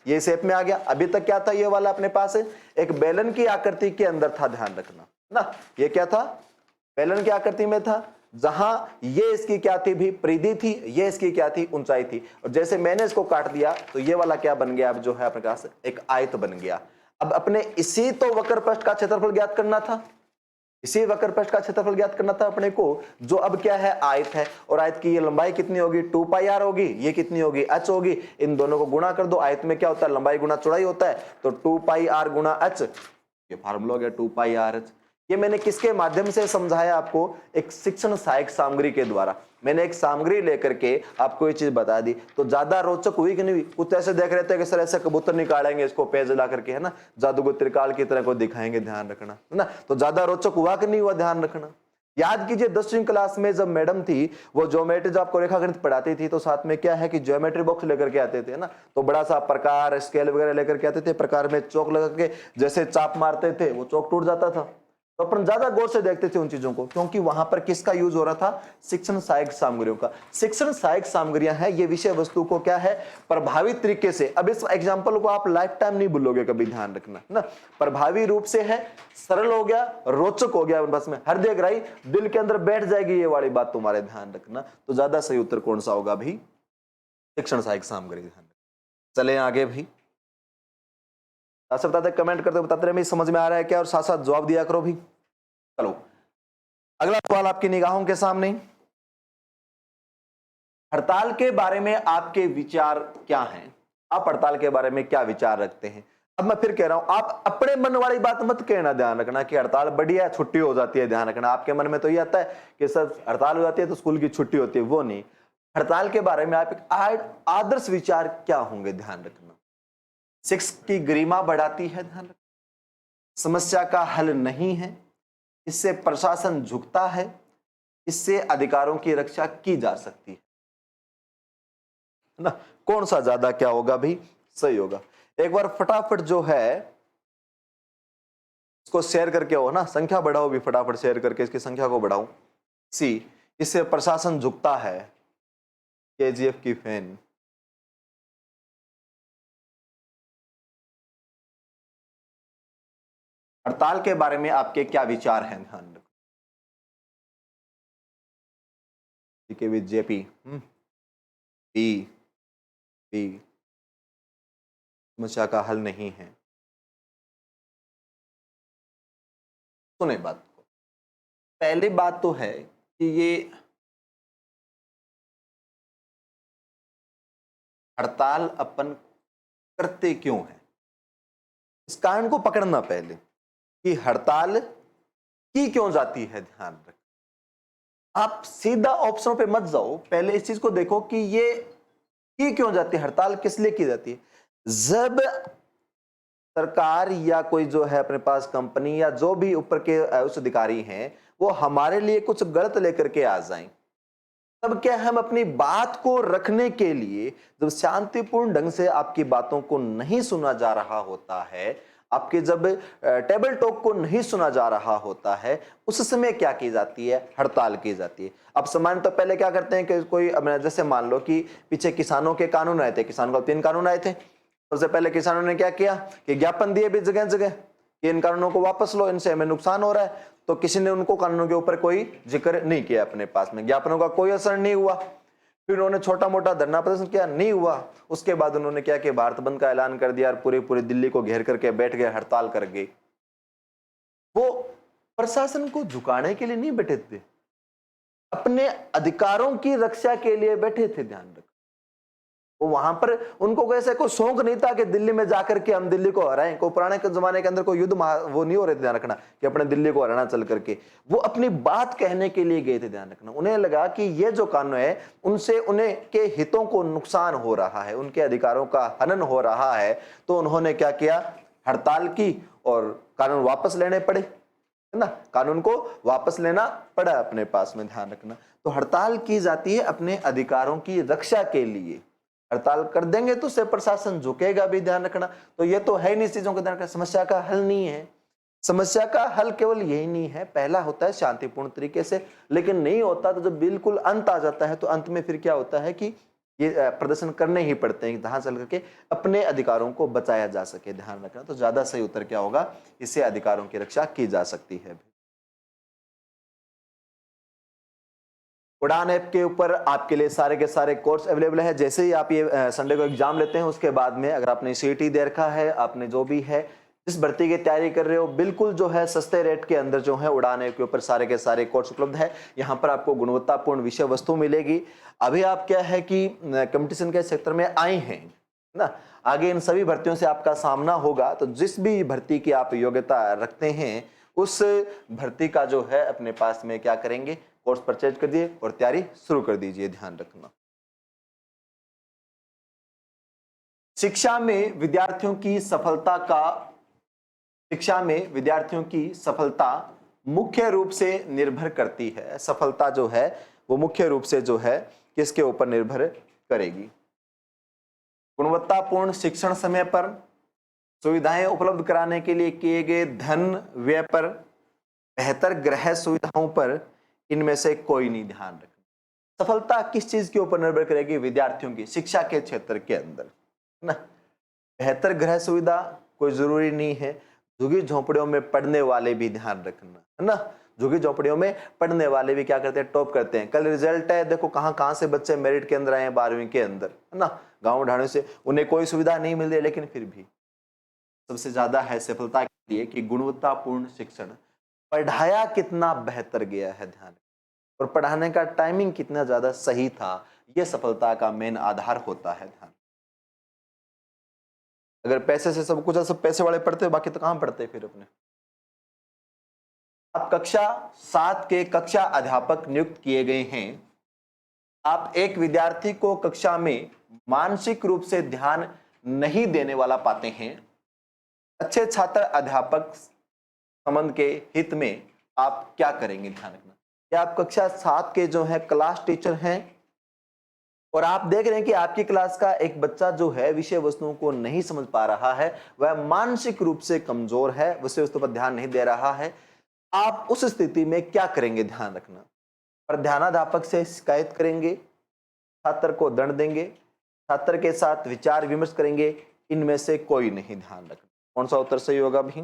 ये शेप में आ गया। अभी तक क्या था, ये वाला अपने पास है एक बेलन की आकृति के अंदर था, ध्यान रखना ना। ये क्या था, बेलन की आकृति में था, जहां ये इसकी क्या थी भी, परिधि थी, ये इसकी क्या थी, ऊंचाई थी। और जैसे मैंने इसको काट दिया तो ये वाला क्या बन गया, अब जो है अपने पास एक आयत बन गया। अब अपने इसी तो वक्र पृष्ठ का क्षेत्रफल ज्ञात करना था, इसी वक्र पृष्ठ का क्षेत्रफल ज्ञात करना था अपने को, जो अब क्या है, आयत है। और आयत की ये लंबाई कितनी होगी, 2 पाई आर होगी। ये कितनी होगी, h होगी। इन दोनों को गुणा कर दो। आयत में क्या होता है, लंबाई गुणा चौड़ाई होता है। तो 2 पाई आर गुणा h, ये फार्मूला हो गया 2 पाई आर h। ये मैंने किसके माध्यम से समझाया आपको, एक शिक्षण सहायक सामग्री के द्वारा। मैंने एक सामग्री लेकर के आपको ये चीज बता दी। तो ज्यादा रोचक हुई कि नहीं हुई। कुछ ऐसे देख रहे थे कि सर ऐसे कबूतर निकालेंगे, इसको पेज ला करके, है ना, जादूगर त्रिकाल की तरह को दिखाएंगे, ध्यान रखना, है ना। तो ज्यादा रोचक हुआ कि नहीं हुआ, ध्यान रखना। याद कीजिए 10वीं क्लास में जब मैडम थी वो ज्योमेट्री जो आपको रेखागणित पढ़ाती थी, तो साथ में क्या है कि ज्योमेट्री बॉक्स लेकर के आते थे ना। तो बड़ा सा प्रकार स्केल वगैरह लेकर के आते थे, प्रकार में चौक लगा के जैसे चाप मारते थे वो चौक टूट जाता था। तो अपन ज्यादा गौर से देखते थे उन चीजों को, क्योंकि वहां पर किसका यूज हो रहा था, शिक्षण सहायक सामग्रियों का। शिक्षण सहायक सामग्रियां हैं, ये विषय वस्तु को क्या है, प्रभावी तरीके से। अब इस एग्जांपल को आप लाइफ टाइम नहीं भूलोगे कभी, ध्यान रखना ना। प्रभावी रूप से है, सरल हो गया, रोचक हो गया, बस में हृदय ग्राही, दिल के अंदर बैठ जाएगी ये वाली बात, तुम्हारे ध्यान रखना। तो ज्यादा सही उत्तर कौन सा होगा भाई, शिक्षण सहायक सामग्री, ध्यान रखना। चले आगे भाई, बताते कमेंट करते बताते रहे समझ में आ रहा है क्या, और साथ साथ जवाब दिया करो भी। चलो अगला सवाल आपकी निगाहों के सामने, हड़ताल के बारे में आपके विचार क्या हैं, आप हड़ताल के बारे में क्या विचार रखते हैं। अब मैं फिर कह रहा हूं, आप अपने मन वाली बात मत कहना, ध्यान रखना कि हड़ताल बढ़िया है, छुट्टी हो जाती है, ध्यान रखना। आपके मन में तो ये आता है कि सर हड़ताल हो जाती है तो स्कूल की छुट्टी होती है, वो नहीं। हड़ताल के बारे में आप एक आदर्श विचार क्या होंगे, ध्यान रखना। शिक्षा की गरिमा बढ़ाती है, ध्यान रखना, समस्या का हल नहीं है, इससे प्रशासन झुकता है, इससे अधिकारों की रक्षा की जा सकती है ना। कौन सा ज्यादा क्या होगा भाई, सही होगा। एक बार फटाफट जो है इसको शेयर करके हो ना, संख्या बढ़ाओ भी, फटाफट शेयर करके इसकी संख्या को बढ़ाओ। सी, इससे प्रशासन झुकता है, केजीएफ की फैन। हड़ताल के बारे में आपके क्या विचार हैं, ध्यान रखो। के विद जेपी बी बी, समस्या का हल नहीं है। सुने बात को, पहली बात तो है कि ये हड़ताल अपन करते क्यों है, इस कारण को पकड़ना पहले कि हड़ताल की क्यों जाती है, ध्यान रख। आप सीधा ऑप्शनों पे मत जाओ, पहले इस चीज को देखो कि ये की क्यों जाती है, हड़ताल किस लिए की जाती है। जब सरकार या कोई जो है अपने पास कंपनी या जो भी ऊपर के उच्च अधिकारी हैं, वो हमारे लिए कुछ गलत लेकर के आ जाएं, तब क्या हम अपनी बात को रखने के लिए, जब शांतिपूर्ण ढंग से आपकी बातों को नहीं सुना जा रहा होता है, आपके जब टेबल टॉक को नहीं सुना जा रहा होता है, उस समय क्या की जाती है, हड़ताल की जाती है। अब सामान्य तो पहले क्या करते हैं कि कोई, जैसे मान लो कि पीछे किसानों के कानून आए थे, किसानों को 3 कानून आए थे। सबसे पहले किसानों ने क्या किया कि ज्ञापन दिए भी जगह जगह कि इन कानूनों को वापस लो, इनसे हमें नुकसान हो रहा है। तो किसी ने उनको कानूनों के ऊपर कोई जिक्र नहीं किया, अपने पास में ज्ञापनों का कोई असर नहीं हुआ। फिर उन्होंने छोटा मोटा धरना प्रदर्शन किया, नहीं हुआ। उसके बाद उन्होंने क्या कि भारत बंद का ऐलान कर दिया और पूरी दिल्ली को घेर करके बैठ गए, हड़ताल कर गए। वो प्रशासन को झुकाने के लिए नहीं बैठे थे, अपने अधिकारों की रक्षा के लिए बैठे थे, ध्यान रख। वो वहां पर उनको कैसे कोई शौक नहीं था कि दिल्ली में जाकर के हम दिल्ली को हराएं। को पुराने के जमाने के अंदर कोई युद्ध वो नहीं हो रहे थे, ध्यान रखना, कि अपने दिल्ली को हराना चल करके। वो अपनी बात कहने के लिए गए थे, ध्यान रखना। उन्हें लगा कि ये जो कानून है उनसे उन्हें के हितों को नुकसान हो रहा है, उनके अधिकारों का हनन हो रहा है। तो उन्होंने क्या किया, हड़ताल की और कानून वापस लेने पड़े, है ना। कानून को वापस लेना पड़ा अपने पास में, ध्यान रखना। तो हड़ताल की जाती है अपने अधिकारों की रक्षा के लिए। हड़ताल कर देंगे तो उससे प्रशासन झुकेगा भी, ध्यान रखना। तो ये तो है नहीं चीजों का ध्यान रखना, समस्या का हल नहीं है। समस्या का हल केवल यही नहीं है, पहला होता है शांतिपूर्ण तरीके से, लेकिन नहीं होता तो जब बिल्कुल अंत आ जाता है तो अंत में फिर क्या होता है कि ये प्रदर्शन करने ही पड़ते हैं, जहां चल करके अपने अधिकारों को बचाया जा सके, ध्यान रखना। तो ज्यादा सही उत्तर क्या होगा, इससे अधिकारों की रक्षा की जा सकती है। उड़ान ऐप के ऊपर आपके लिए सारे के सारे कोर्स अवेलेबल है। जैसे ही आप ये संडे को एग्जाम लेते हैं, उसके बाद में अगर आपने सीईटी दे रखा है, आपने जो भी है जिस भर्ती की तैयारी कर रहे हो, बिल्कुल जो है सस्ते रेट के अंदर जो है उड़ान ऐप के ऊपर सारे के सारे कोर्स उपलब्ध है। यहाँ पर आपको गुणवत्तापूर्ण विषय वस्तु मिलेगी। अभी आप क्या है कि कंपटीशन के सेक्टर में आए हैं ना, आगे इन सभी भर्तियों से आपका सामना होगा। तो जिस भी भर्ती की आप योग्यता रखते हैं, उस भर्ती का जो है अपने पास में क्या करेंगे, कोर्स परचेज कर दिए और तैयारी शुरू कर दीजिए, ध्यान रखना। शिक्षा में विद्यार्थियों की सफलता का शिक्षा में विद्यार्थियों की सफलता मुख्य रूप से निर्भर करती है। सफलता जो है वो मुख्य रूप से जो है किसके ऊपर निर्भर करेगी, गुणवत्तापूर्ण शिक्षण समय पर, सुविधाएं उपलब्ध कराने के लिए किए गए धन व्यय पर, बेहतर गृह सुविधाओं पर, इनमें से कोई नहीं, ध्यान रखना। सफलता किस चीज के ऊपर निर्भर करेगी, विद्यार्थियों की शिक्षा के क्षेत्र के अंदर, है ना। बेहतर गृह सुविधा कोई जरूरी नहीं है, झुग्गी झोंपड़ियों में पढ़ने वाले भी, ध्यान रखना, है ना। झुग्गी झोंपड़ियों में पढ़ने वाले भी क्या करते हैं, टॉप करते हैं। कल रिजल्ट है, देखो कहां कहां से बच्चे मेरिट के अंदर आए हैं 12वीं के अंदर, है ना। गांव ढाणों से उन्हें कोई सुविधा नहीं मिल रही, लेकिन फिर भी सबसे ज्यादा है सफलता के लिए कि गुणवत्तापूर्ण शिक्षण, पढ़ाया कितना बेहतर गया है, ध्यान, और पढ़ाने का टाइमिंग कितना ज्यादा सही था, यह सफलता का मेन आधार होता है, ध्यान। अगर पैसे से सब कुछ, सब पैसे वाले पढ़ते, बाकी तो कहां पढ़ते फिर अपने। आप कक्षा 7 के कक्षा अध्यापक नियुक्त किए गए हैं। आप एक विद्यार्थी को कक्षा में मानसिक रूप से ध्यान नहीं देने वाला पाते हैं। अच्छे छात्र अध्यापक संबंध के हित में आप क्या करेंगे, ध्यान रखना। क्या आप कक्षा 7 के जो है क्लास टीचर हैं और आप देख रहे हैं कि आपकी क्लास का एक बच्चा जो है विषय वस्तुओं को नहीं समझ पा रहा है, वह मानसिक रूप से कमजोर है, विषय वस्तु पर ध्यान नहीं दे रहा है, आप उस स्थिति में क्या करेंगे, ध्यान रखना। प्रधानाध्यापक से शिकायत करेंगे, छात्र को दंड देंगे, छात्र के साथ विचार विमर्श करेंगे, इनमें से कोई नहीं, ध्यान रखना। कौन सा उत्तर सही होगा भी,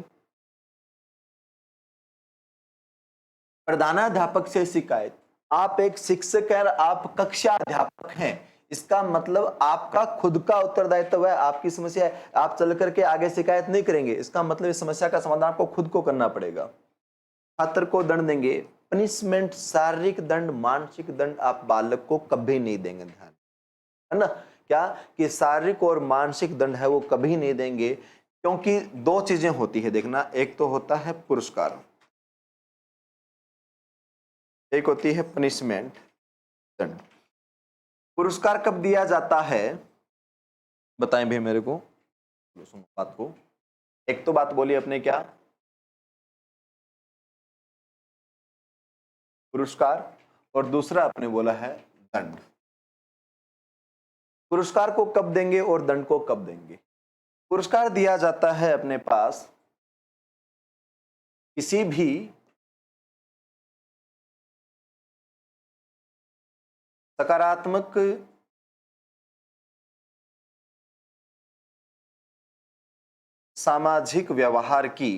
प्रधानाध्यापक से शिकायत। आप एक शिक्षक हैं, आप कक्षा अध्यापक हैं, इसका मतलब आपका खुद का उत्तरदायित्व है, आपकी समस्या है, आप चल करके आगे शिकायत नहीं करेंगे, इसका मतलब इस समस्या का समाधान आपको खुद को करना पड़ेगा। छात्र को दंड देंगे, पनिशमेंट, शारीरिक दंड, मानसिक दंड आप बालक को कभी नहीं देंगे, ध्यान, है ना। क्या कि शारीरिक और मानसिक दंड है वो कभी नहीं देंगे, क्योंकि दो चीजें होती है, देखना, एक तो होता है पुरस्कार, एक होती है पनिशमेंट, दंड। पुरस्कार कब दिया जाता है, बताएं भाई मेरे को, सुनो बात को। एक तो बात बोली अपने क्या, पुरस्कार, और दूसरा आपने बोला है दंड। पुरस्कार को कब देंगे और दंड को कब देंगे। पुरस्कार दिया जाता है अपने पास किसी भी सकारात्मक सामाजिक व्यवहार की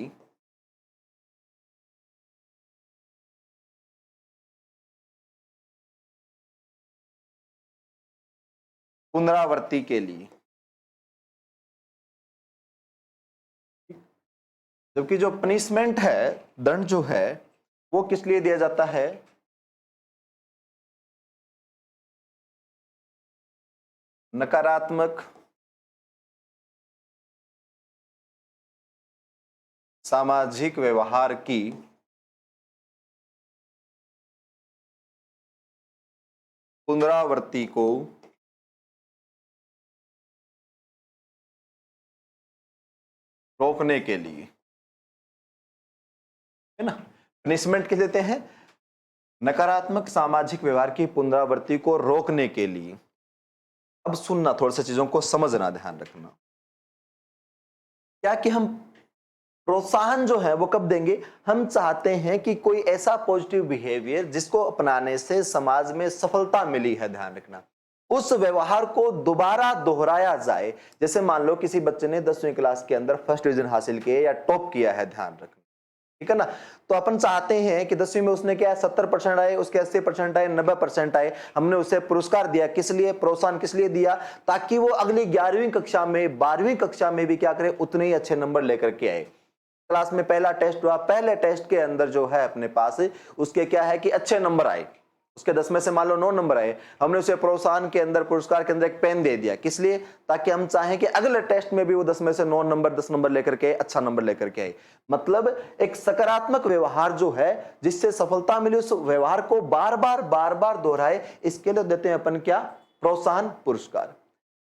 पुनरावृत्ति के लिए, जबकि जो पनिशमेंट है, दंड जो है, वो किस लिए दिया जाता है, नकारात्मक सामाजिक व्यवहार की पुनरावृत्ति को रोकने के लिए, है ना, पनिशमेंट किस देते हैं? नकारात्मक सामाजिक व्यवहार की पुनरावृत्ति को रोकने के लिए। अब सुनना, थोड़ा सा चीजों को समझना, ध्यान रखना। क्या कि हम प्रोत्साहन जो है वो कब देंगे? हम चाहते हैं कि कोई ऐसा पॉजिटिव बिहेवियर जिसको अपनाने से समाज में सफलता मिली है, ध्यान रखना, उस व्यवहार को दोबारा दोहराया जाए। जैसे मान लो किसी बच्चे ने 10वीं क्लास के अंदर फर्स्ट डिवीजन हासिल किया या टॉप किया है, ध्यान रखना, ठीक है ना, तो अपन चाहते हैं कि 10वीं में उसने क्या 70% आए, उसके 80% आए, 90% आए, हमने उसे पुरस्कार दिया। किस लिए? प्रोत्साहन किस लिए दिया? ताकि वो अगली 11वीं कक्षा में, 12वीं कक्षा में भी क्या करे, उतने ही अच्छे नंबर लेकर के आए। क्लास में पहला टेस्ट हुआ, पहले टेस्ट के अंदर जो है अपने पास उसके क्या है कि अच्छे नंबर आए, उसके 10 में से मान लो 9 नंबर आए, हमने उसे प्रोत्साहन के अंदर, पुरस्कार के अंदर एक पेन दे दिया। किस लिए? ताकि हम चाहें कि अगले टेस्ट में भी वो 10 में से 9 नंबर, 10 नंबर लेकर के, अच्छा नंबर लेकर के आए। मतलब एक सकारात्मक व्यवहार जो है जिससे सफलता मिली, उस व्यवहार को बार बार दोहराए, इसके लिए देते हैं अपन क्या? प्रोत्साहन, पुरस्कार।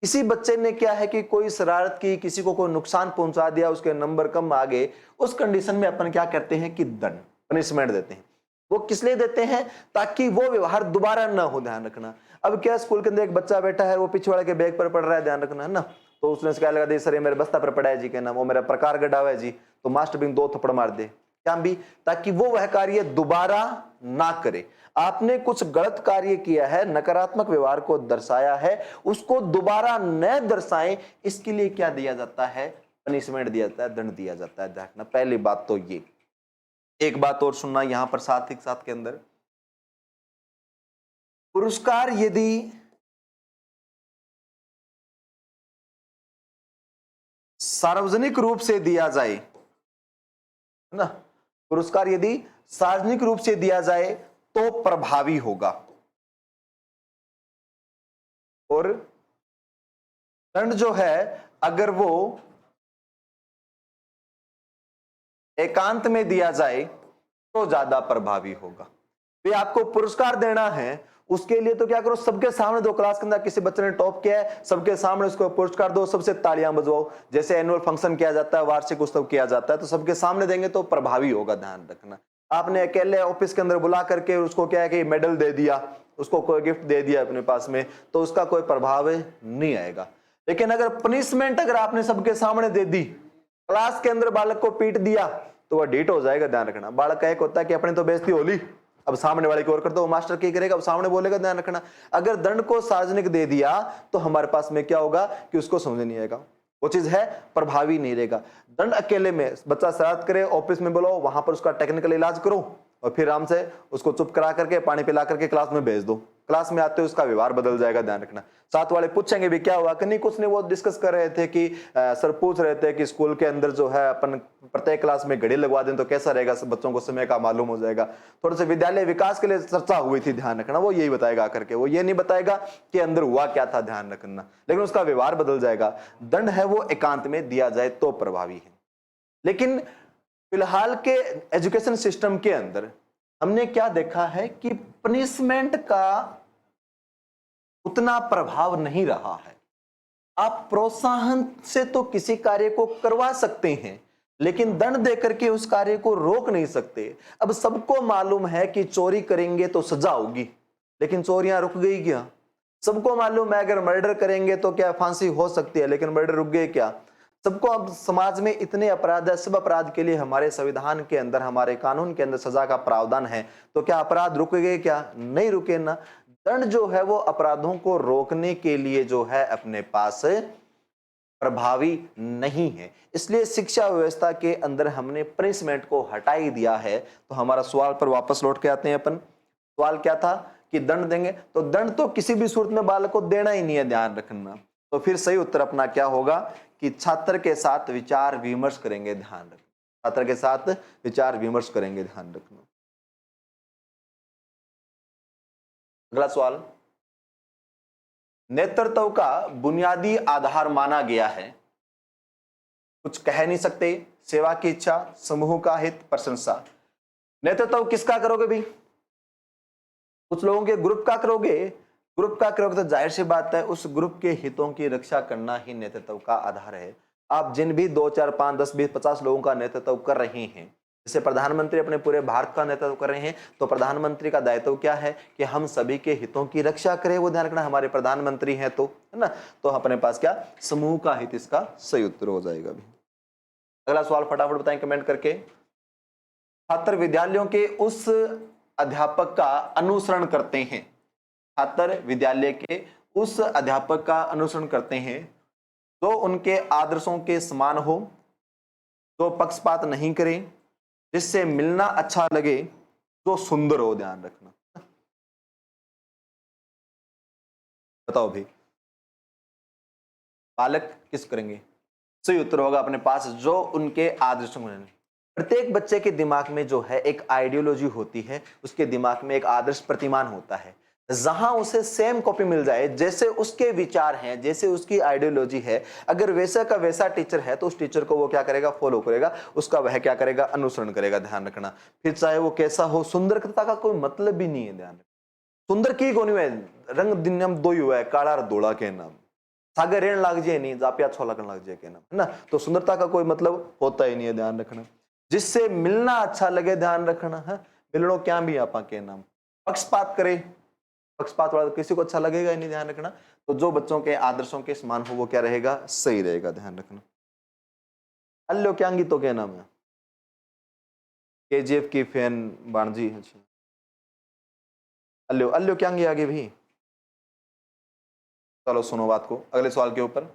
किसी बच्चे ने क्या है कि कोई शरारत की, किसी को कोई नुकसान पहुंचा दिया, उसके नंबर कम आ गए, उस कंडीशन में अपन क्या करते हैं कि दंड, पनिशमेंट देते हैं। वो किस लिए देते हैं? ताकि वो व्यवहार दोबारा ना हो, ध्यान रखना। अब क्या, स्कूल के अंदर एक बच्चा बैठा है, वो पीछे वाले के बैग पर पड़ रहा है, ध्यान रखना, है ना, तो उसने क्या लगा दी, सर ये मेरे बस्ता पर पड़ा है जी, कहना वो मेरा प्रकार गड्ढा हुआ है जी, तो मास्टर भी 2 थप्पड़ मार दे, क्या भी, ताकि वो वह कार्य दोबारा ना करे। आपने कुछ गलत कार्य किया है, नकारात्मक व्यवहार को दर्शाया है, उसको दोबारा न दर्शाएं, इसके लिए क्या दिया जाता है? पनिशमेंट दिया जाता है, दंड दिया जाता है। देखना, पहली बात तो ये। एक बात और सुनना यहां पर साथ ही साथ के अंदर, पुरस्कार यदि सार्वजनिक रूप से दिया जाए, है ना, पुरस्कार यदि सार्वजनिक रूप से दिया जाए तो प्रभावी होगा, और दंड जो है अगर वो एकांत में दिया जाए तो ज्यादा प्रभावी होगा। भी आपको पुरस्कार देना है, उसके लिए तो क्या करो, सबके सामने दो। क्लास के अंदर किसी बच्चे ने टॉप किया है, सबके सामने उसको पुरस्कार दो, सबसे तालियां बजवाओ। जैसे एनुअल फंक्शन किया जाता है, वार्षिक उत्सव किया जाता है, तो सबके सामने देंगे तो प्रभावी होगा, ध्यान रखना। आपने अकेले ऑफिस के अंदर बुला करके उसको क्या है कि मेडल दे दिया, उसको कोई गिफ्ट दे दिया अपने पास में, तो उसका कोई प्रभाव नहीं आएगा। लेकिन अगर पनिशमेंट अगर आपने सबके सामने दे दी, क्लास के अंदर बालक को पीट दिया, तो वह डीट हो जाएगा, ध्यान रखना। बालक का एक होता है कि अपने तो बेइज्जती होली, अब सामने वाले की ओर कर दो, मास्टर क्या करेगा, अब सामने बोलेगा, ध्यान रखना। अगर दंड को सार्वजनिक दे दिया तो हमारे पास में क्या होगा कि उसको समझ नहीं आएगा, वो चीज है प्रभावी नहीं रहेगा। दंड अकेले में, बच्चा शरारत करे, ऑफिस में बोलो, वहां पर उसका टेक्निकल इलाज करो, और फिर आराम से उसको चुप करा करके पानी पिला करके क्लास में भेज दो। क्लास में आते उसका व्यवहार बदल जाएगा, ध्यान रखना। साथ वाले पूछेंगे भी क्या हुआ कि नहीं कुछ नहीं, वो डिस्कस कर रहे थे कि सर पूछ रहे थे कि स्कूल के अंदर जो है अपन प्रत्येक क्लास में घड़ी लगवा दें तो कैसा रहेगा, सब बच्चों को समय का मालूम हो जाएगा। थोड़े से विद्यालय विकास के लिए चर्चा हुई थी, ध्यान रखना। वो यही बताएगा करके, वो ये नहीं बताएगा कि अंदर हुआ क्या था, ध्यान रखना, लेकिन उसका व्यवहार बदल जाएगा। दंड है वो एकांत में दिया जाए तो प्रभावी है। लेकिन फिलहाल के एजुकेशन सिस्टम के अंदर हमने क्या देखा है कि पनिशमेंट का उतना प्रभाव नहीं रहा है। आप प्रोत्साहन से तो किसी कार्य को करवा सकते हैं, लेकिन दंड देकर के उस कार्य को रोक नहीं सकते। अब सबको मालूम है कि चोरी करेंगे तो सजा होगी, लेकिन चोरियां रुक गई क्या? सबको मालूम है अगर मर्डर करेंगे तो क्या फांसी हो सकती है, लेकिन मर्डर रुक गए क्या? सबको अब समाज में इतने अपराध है, सब अपराध के लिए हमारे संविधान के अंदर, हमारे कानून के अंदर सजा का प्रावधान है, तो क्या अपराध रुक गए क्या? नहीं रुके ना। दंड जो है वो अपराधों को रोकने के लिए जो है अपने पास प्रभावी नहीं है। इसलिए शिक्षा व्यवस्था के अंदर हमने पनिशमेंट को हटा ही दिया है। तो हमारा सवाल पर वापस लौट के आते हैं अपन। सवाल क्या था कि दंड देंगे, तो दंड तो किसी भी सूरत में बालक को देना ही नहीं है, ध्यान रखना। तो फिर सही उत्तर अपना क्या होगा कि छात्र के साथ विचार विमर्श करेंगे, ध्यान रखना। छात्र के साथ विचार विमर्श करेंगे, ध्यान रखना। अगला सवाल, नेतृत्व का बुनियादी आधार माना गया है। कुछ कह नहीं सकते, सेवा की इच्छा, समूह का हित, प्रशंसा। नेतृत्व किसका करोगे भाई? कुछ लोगों के ग्रुप का करोगे। ग्रुप का करोगे तो जाहिर सी बात है उस ग्रुप के हितों की रक्षा करना ही नेतृत्व का आधार है। आप जिन भी 2, 4, 5, 10, 20, 50 लोगों का नेतृत्व कर रहे हैं, जैसे प्रधानमंत्री अपने पूरे भारत का नेतृत्व कर रहे हैं, तो प्रधानमंत्री का दायित्व क्या है कि हम सभी के हितों की रक्षा करें। वो ध्यान रखना, हमारे प्रधानमंत्री हैं तो, है ना, तो अपने पास क्या समूह का हित इसका सही उत्तर हो जाएगा भी। अगला सवाल फटाफट बताएं कमेंट करके। छात्र विद्यालयों के उस अध्यापक का अनुसरण करते हैं। छात्र विद्यालय के उस अध्यापक का अनुसरण करते हैं जो उनके आदर्शों के समान हो, जो पक्षपात नहीं करे, जिससे मिलना अच्छा लगे, जो सुंदर हो। ध्यान रखना। बताओ भाई, बालक किस करेंगे? सही उत्तर होगा अपने पास जो उनके आदर्शों में। प्रत्येक बच्चे के दिमाग में जो है एक आइडियोलॉजी होती है, उसके दिमाग में एक आदर्श प्रतिमान होता है। जहां उसे सेम कॉपी मिल जाए, जैसे उसके विचार हैं, जैसे उसकी आइडियोलॉजी है, अगर वैसा का वैसा टीचर है तो उस टीचर को वो क्या करेगा? फॉलो करेगा, उसका वह क्या करेगा? अनुसरण करेगा। ध्यान रखना। फिर चाहे वो कैसा हो, सुंदरता का कोई मतलब भी नहीं है। ध्यान रखना। सुंदर की कोनी है, रंग दिन दो ही हुआ है, काला और धोला के नाम सागर रेण लाग जाए नहीं, जापिया छो लगन लग जाए के नाम, है ना। तो सुंदरता का कोई मतलब होता ही नहीं है। ध्यान रखना। जिससे मिलना अच्छा लगे। ध्यान रखना है, मिलनो क्या भी आपा के नाम। पक्षपात करे, पक्षपात वाला किसी को अच्छा लगेगा ही नहीं। ध्यान रखना। तो जो बच्चों के आदर्शों के समान हो वो क्या रहेगा? सही रहेगा। ध्यान रखना। अल्लो क्यांगी तो क्या नाम है? केजीएफ की फैन बाणजी। अच्छा, अल्लो अल्लो क्यांगी आगे भी। चलो सुनो बात को अगले सवाल के ऊपर।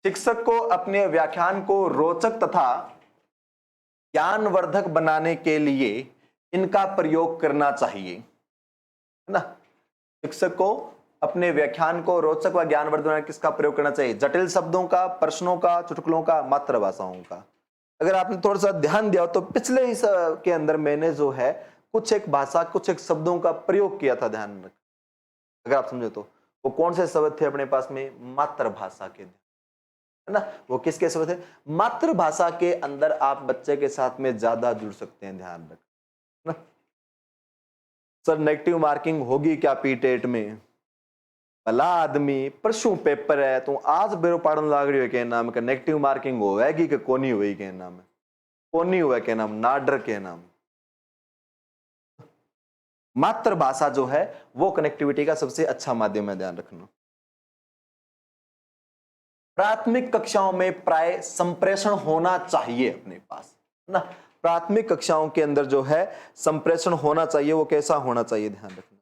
शिक्षक को अपने व्याख्यान को रोचक तथा ज्ञानवर्धक बनाने के लिए इनका प्रयोग करना चाहिए, है ना। शिक्षक को अपने व्याख्यान को रोचक व ज्ञानवर्धक बनाने किसका प्रयोग करना चाहिए? जटिल शब्दों का, प्रश्नों का, चुटकुलों का, मातृभाषाओं का। अगर आपने थोड़ा सा ध्यान दिया तो पिछले ही के अंदर मैंने जो है कुछ एक भाषा, कुछ एक शब्दों का प्रयोग किया था। ध्यान रख, अगर आप समझे तो वो कौन से शब्द थे अपने पास में? मातृभाषा के, है ना। वो किसके शब्द थे? मातृभाषा के अंदर आप बच्चे के साथ में ज्यादा जुड़ सकते हैं। ध्यान रख ना। सर नेगेटिव मार्किंग होगी क्या पीटेट में? भला आदमी परसों पेपर है तो आज बेरो पढ़न लाग रही है के नाम का नेगेटिव मार्किंग होएगी कि कोनी हुई के नाम है? कोनी हुआ के नाम, ना डर के नाम। मातृभाषा जो है वो कनेक्टिविटी का सबसे अच्छा माध्यम है। ध्यान रखना। प्राथमिक कक्षाओं में प्राय संप्रेषण होना चाहिए अपने पास, है ना। प्राथमिक कक्षाओं के अंदर जो है संप्रेषण होना चाहिए, वो कैसा होना चाहिए? ध्यान रखना।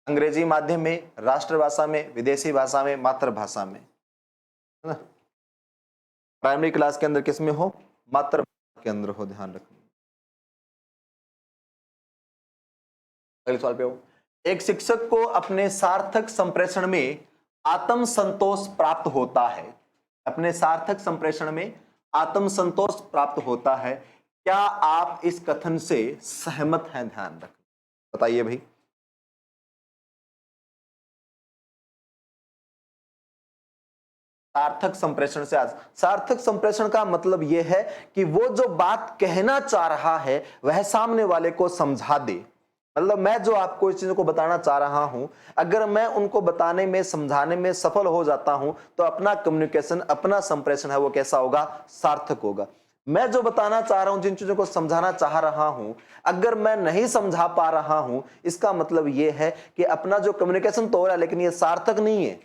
अंग्रेजी माध्यम में, राष्ट्रभाषा में, विदेशी भाषा में, मातृभाषा में, है ना। प्राइमरी क्लास के अंदर किस में हो? मातृभाषा के अंदर हो। ध्यान रखना। अगले सवाल पे हो। एक शिक्षक को अपने सार्थक संप्रेषण में आत्म संतोष प्राप्त होता है। अपने सार्थक संप्रेषण में आत्म संतोष प्राप्त होता है। क्या आप इस कथन से सहमत हैं? ध्यान रखें, बताइए भाई। सार्थक संप्रेषण से आज सार्थक संप्रेषण का मतलब यह है कि वो जो बात कहना चाह रहा है वह सामने वाले को समझा दे। मतलब मैं जो आपको इस चीज को बताना चाह रहा हूं, अगर मैं उनको बताने में, समझाने में सफल हो जाता हूं तो अपना कम्युनिकेशन, अपना संप्रेषण है वो कैसा होगा? सार्थक होगा। मैं जो बताना चाह रहा हूं, जिन चीजों को समझाना चाह रहा हूं, अगर मैं नहीं समझा पा रहा हूं, इसका मतलब यह है कि अपना जो कम्युनिकेशन तो हो रहा है लेकिन ये सार्थक नहीं है।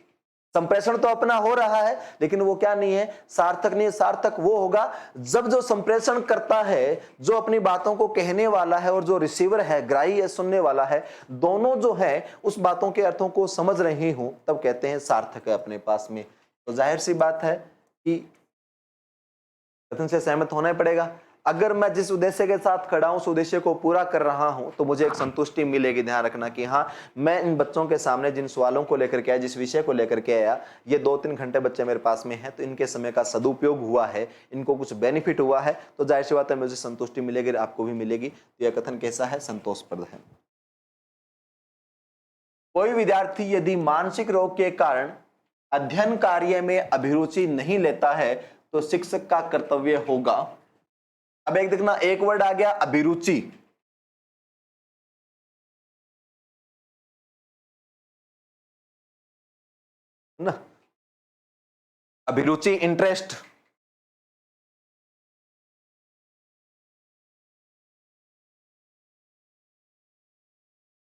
संप्रेषण तो अपना हो रहा है लेकिन वो क्या नहीं है? सार्थक नहीं है। सार्थक वो होगा जब जो संप्रेषण करता है, जो अपनी बातों को कहने वाला है, और जो रिसीवर है, ग्राही है, सुनने वाला है, दोनों जो है उस बातों के अर्थों को समझ रहे हो, तब कहते हैं सार्थक है अपने पास में। तो जाहिर सी बात है कि कथन से सहमत होना ही पड़ेगा। अगर मैं जिस उद्देश्य के साथ खड़ा हूं उस उद्देश्य को पूरा कर रहा हूं तो मुझे एक संतुष्टि मिलेगी। ध्यान रखना कि हाँ, मैं इन बच्चों के सामने जिन सवालों को लेकर के आया, जिस विषय को लेकर के आया, ये 2-3 घंटे बच्चे मेरे पास में हैं, तो इनके समय का सदुपयोग हुआ है, इनको कुछ बेनिफिट हुआ है, तो जाहिर सी बात है मुझे संतुष्टि मिलेगी, आपको भी मिलेगी। तो यह कथन कैसा है? संतोषप्रद है। कोई विद्यार्थी यदि मानसिक रोग के कारण अध्ययन कार्य में अभिरुचि नहीं लेता है तो शिक्षक का कर्तव्य होगा। अब एक देखना, एक वर्ड आ गया अभिरुचि। ना, अभिरुचि, इंटरेस्ट।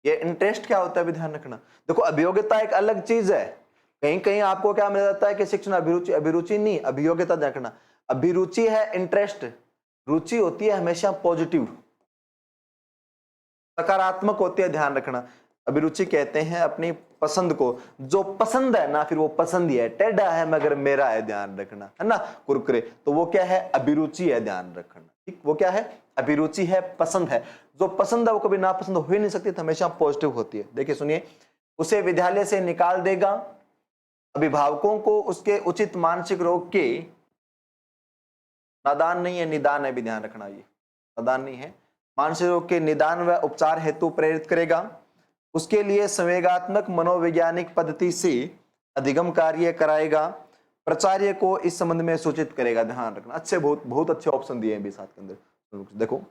ये इंटरेस्ट क्या होता है भी ध्यान रखना। देखो, अभियोग्यता एक अलग चीज है। कहीं कहीं आपको क्या मिल जाता है कि शिक्षण अभिरुचि, अभिरुचि नहीं, अभियोग्यता देखना। अभिरुचि है इंटरेस्ट, रुचि होती है हमेशा पॉजिटिव, सकारात्मक होती है। ध्यान रखना, अभिरुचि कहते हैं अपनी पसंद को, जो पसंद है ना फिर वो पसंद ही है, टेढ़ा है मगर मेरा है, ध्यान रखना, है ना, कुरकुरे, तो वो क्या है? अभिरुचि है, ध्यान रखना। ठीक, वो क्या है? अभिरुचि है, पसंद है। जो पसंद है वो कभी नापसंद हो ही नहीं सकती, तो हमेशा पॉजिटिव होती है। देखिए सुनिए, उसे विद्यालय से निकाल देगा, अभिभावकों को उसके उचित मानसिक रोग के, नादान नहीं है, निदान है भी, ध्यान रखना, ये नादान नहीं है, मानसिक रोग के निदान व उपचार हेतु प्रेरित करेगा, उसके लिए संवेगात्मक मनोवैज्ञानिक पद्धति से अधिगम कार्य कराएगा, प्राचार्य को इस संबंध में सूचित करेगा। ध्यान रखना, अच्छे, बहुत बहुत अच्छे ऑप्शन दिए हैं भी साथ के अंदर। देखो,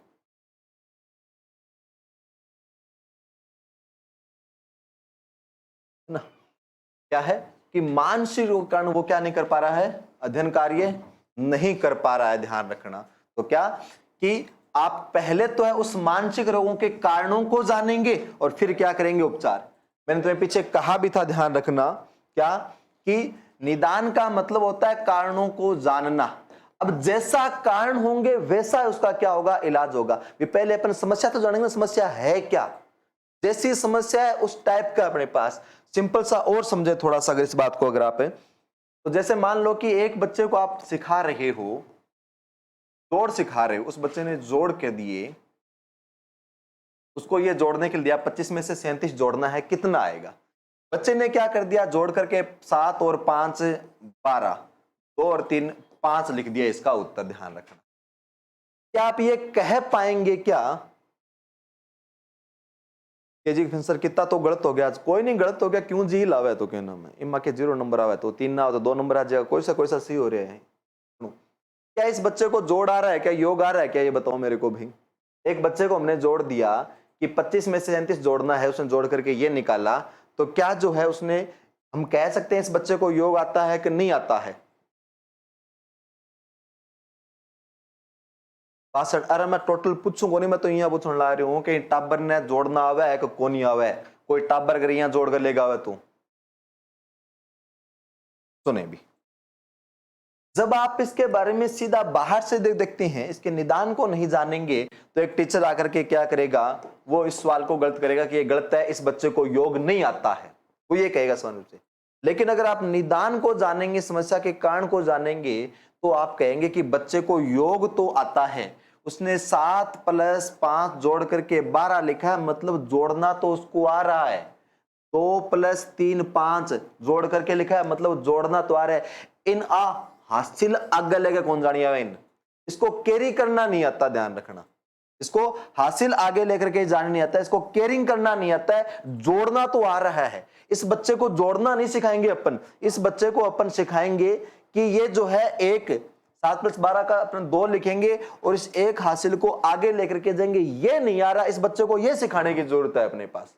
ना क्या है कि मानसिक रोग कारण वो क्या नहीं कर पा रहा है? अध्ययन कार्य नहीं कर पा रहा है। ध्यान रखना, तो क्या कि आप पहले तो है उस मानसिक रोगों के कारणों को जानेंगे और फिर क्या करेंगे? उपचार। मैंने तुम्हें पीछे कहा भी था, ध्यान रखना, क्या कि निदान का मतलब होता है कारणों को जानना। अब जैसा कारण होंगे वैसा उसका क्या होगा? इलाज होगा। पहले अपन समस्या तो जानेंगे, समस्या है क्या, जैसी समस्या है उस टाइप का अपने पास। सिंपल सा और समझे थोड़ा सा अगर इस बात को, अगर आप है तो जैसे मान लो कि एक बच्चे को आप सिखा रहे हो, जोड़ सिखा रहे हो, उस बच्चे ने जोड़ के दिए, उसको ये जोड़ने के लिए दिया 25 में से 37 जोड़ना है, कितना आएगा? बच्चे ने क्या कर दिया? जोड़ करके 7 और 5 12, 2 और 3 5 लिख दिया इसका उत्तर। ध्यान रखना, क्या आप ये कह पाएंगे क्या कि जी सर कितना तो गलत हो गया? आज कोई नहीं गलत हो गया, क्यों जी लावे तो कहना मैं इमा के 0 नंबर आवे तो 3 ना हो तो 2 नंबर आ जाएगा, कोई सा सही हो रहा है? क्या इस बच्चे को जोड़ आ रहा है? क्या योग आ रहा है? क्या ये बताओ मेरे को भी। एक बच्चे को हमने जोड़ दिया कि 25 में से 37 जोड़ना है, उसने जोड़ करके ये निकाला, तो क्या जो है उसने, हम कह सकते हैं इस बच्चे को योग आता है कि नहीं आता है? 62। अरे मैं टोटल पूछूंगा नहीं, मैं तो यहाँ पूछने ला रही हूँ कि टाबर ने जोड़ना आवे है कि कौन नहीं आवे है? कोई टाबर अगर यहाँ जोड़ कर लेगा आवे तो सुने भी। जब आप इसके बारे में सीधा बाहर से देखते हैं, इसके निदान को नहीं जानेंगे, तो एक टीचर आकर के क्या करेगा? वो इस सवाल को गलत करेगा कि ये गलत है, इस बच्चे को योग नहीं आता है, वो ये कहेगा सवाल रूप से। लेकिन अगर आप निदान को जानेंगे, समस्या के कारण को जानेंगे, तो आप कहेंगे कि बच्चे को योग तो आता है, उसने 7 + 5 जोड़ करके 12 लिखा है, मतलब जोड़ना तो उसको आ रहा है। 2 + 3 5 जोड़ करके लिखा है, मतलब जोड़ना तो आ रहा है। इन हासिल आगे लेके कौन जानी है? इन इसको कैरी करना नहीं आता, ध्यान रखना, इसको हासिल आगे लेकर के जाना नहीं आता, इसको कैरिंग करना नहीं आता है, जोड़ना तो आ रहा है। इस बच्चे को जोड़ना नहीं सिखाएंगे अपन, इस बच्चे को अपन सिखाएंगे कि ये जो है एक 7 + 12 का अपन 2 लिखेंगे और इस एक हासिल को आगे लेकर के जाएंगे। ये नहीं आ रहा, इस बच्चे को ये सिखाने की जरूरत है अपने पास।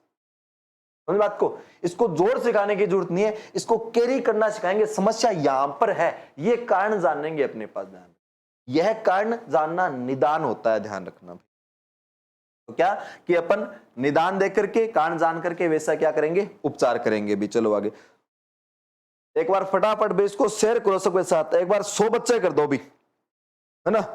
समझ बात को, इसको जोड़ सिखाने की जरूरत नहीं है, इसको कैरी करना सिखाएंगे। समस्या यहां पर है, ये कारण जानेंगे अपने पास। ध्यान, यह कारण जानना निदान होता है, ध्यान रखना। तो क्या कि अपन निदान देख करके, कारण जान करके वैसा क्या करेंगे? उपचार करेंगे भी। चलो आगे, एक बार फटाफट भी इसको शेयर करो सबके साथ, एक बार 100 बच्चे कर दो भी, है ना, है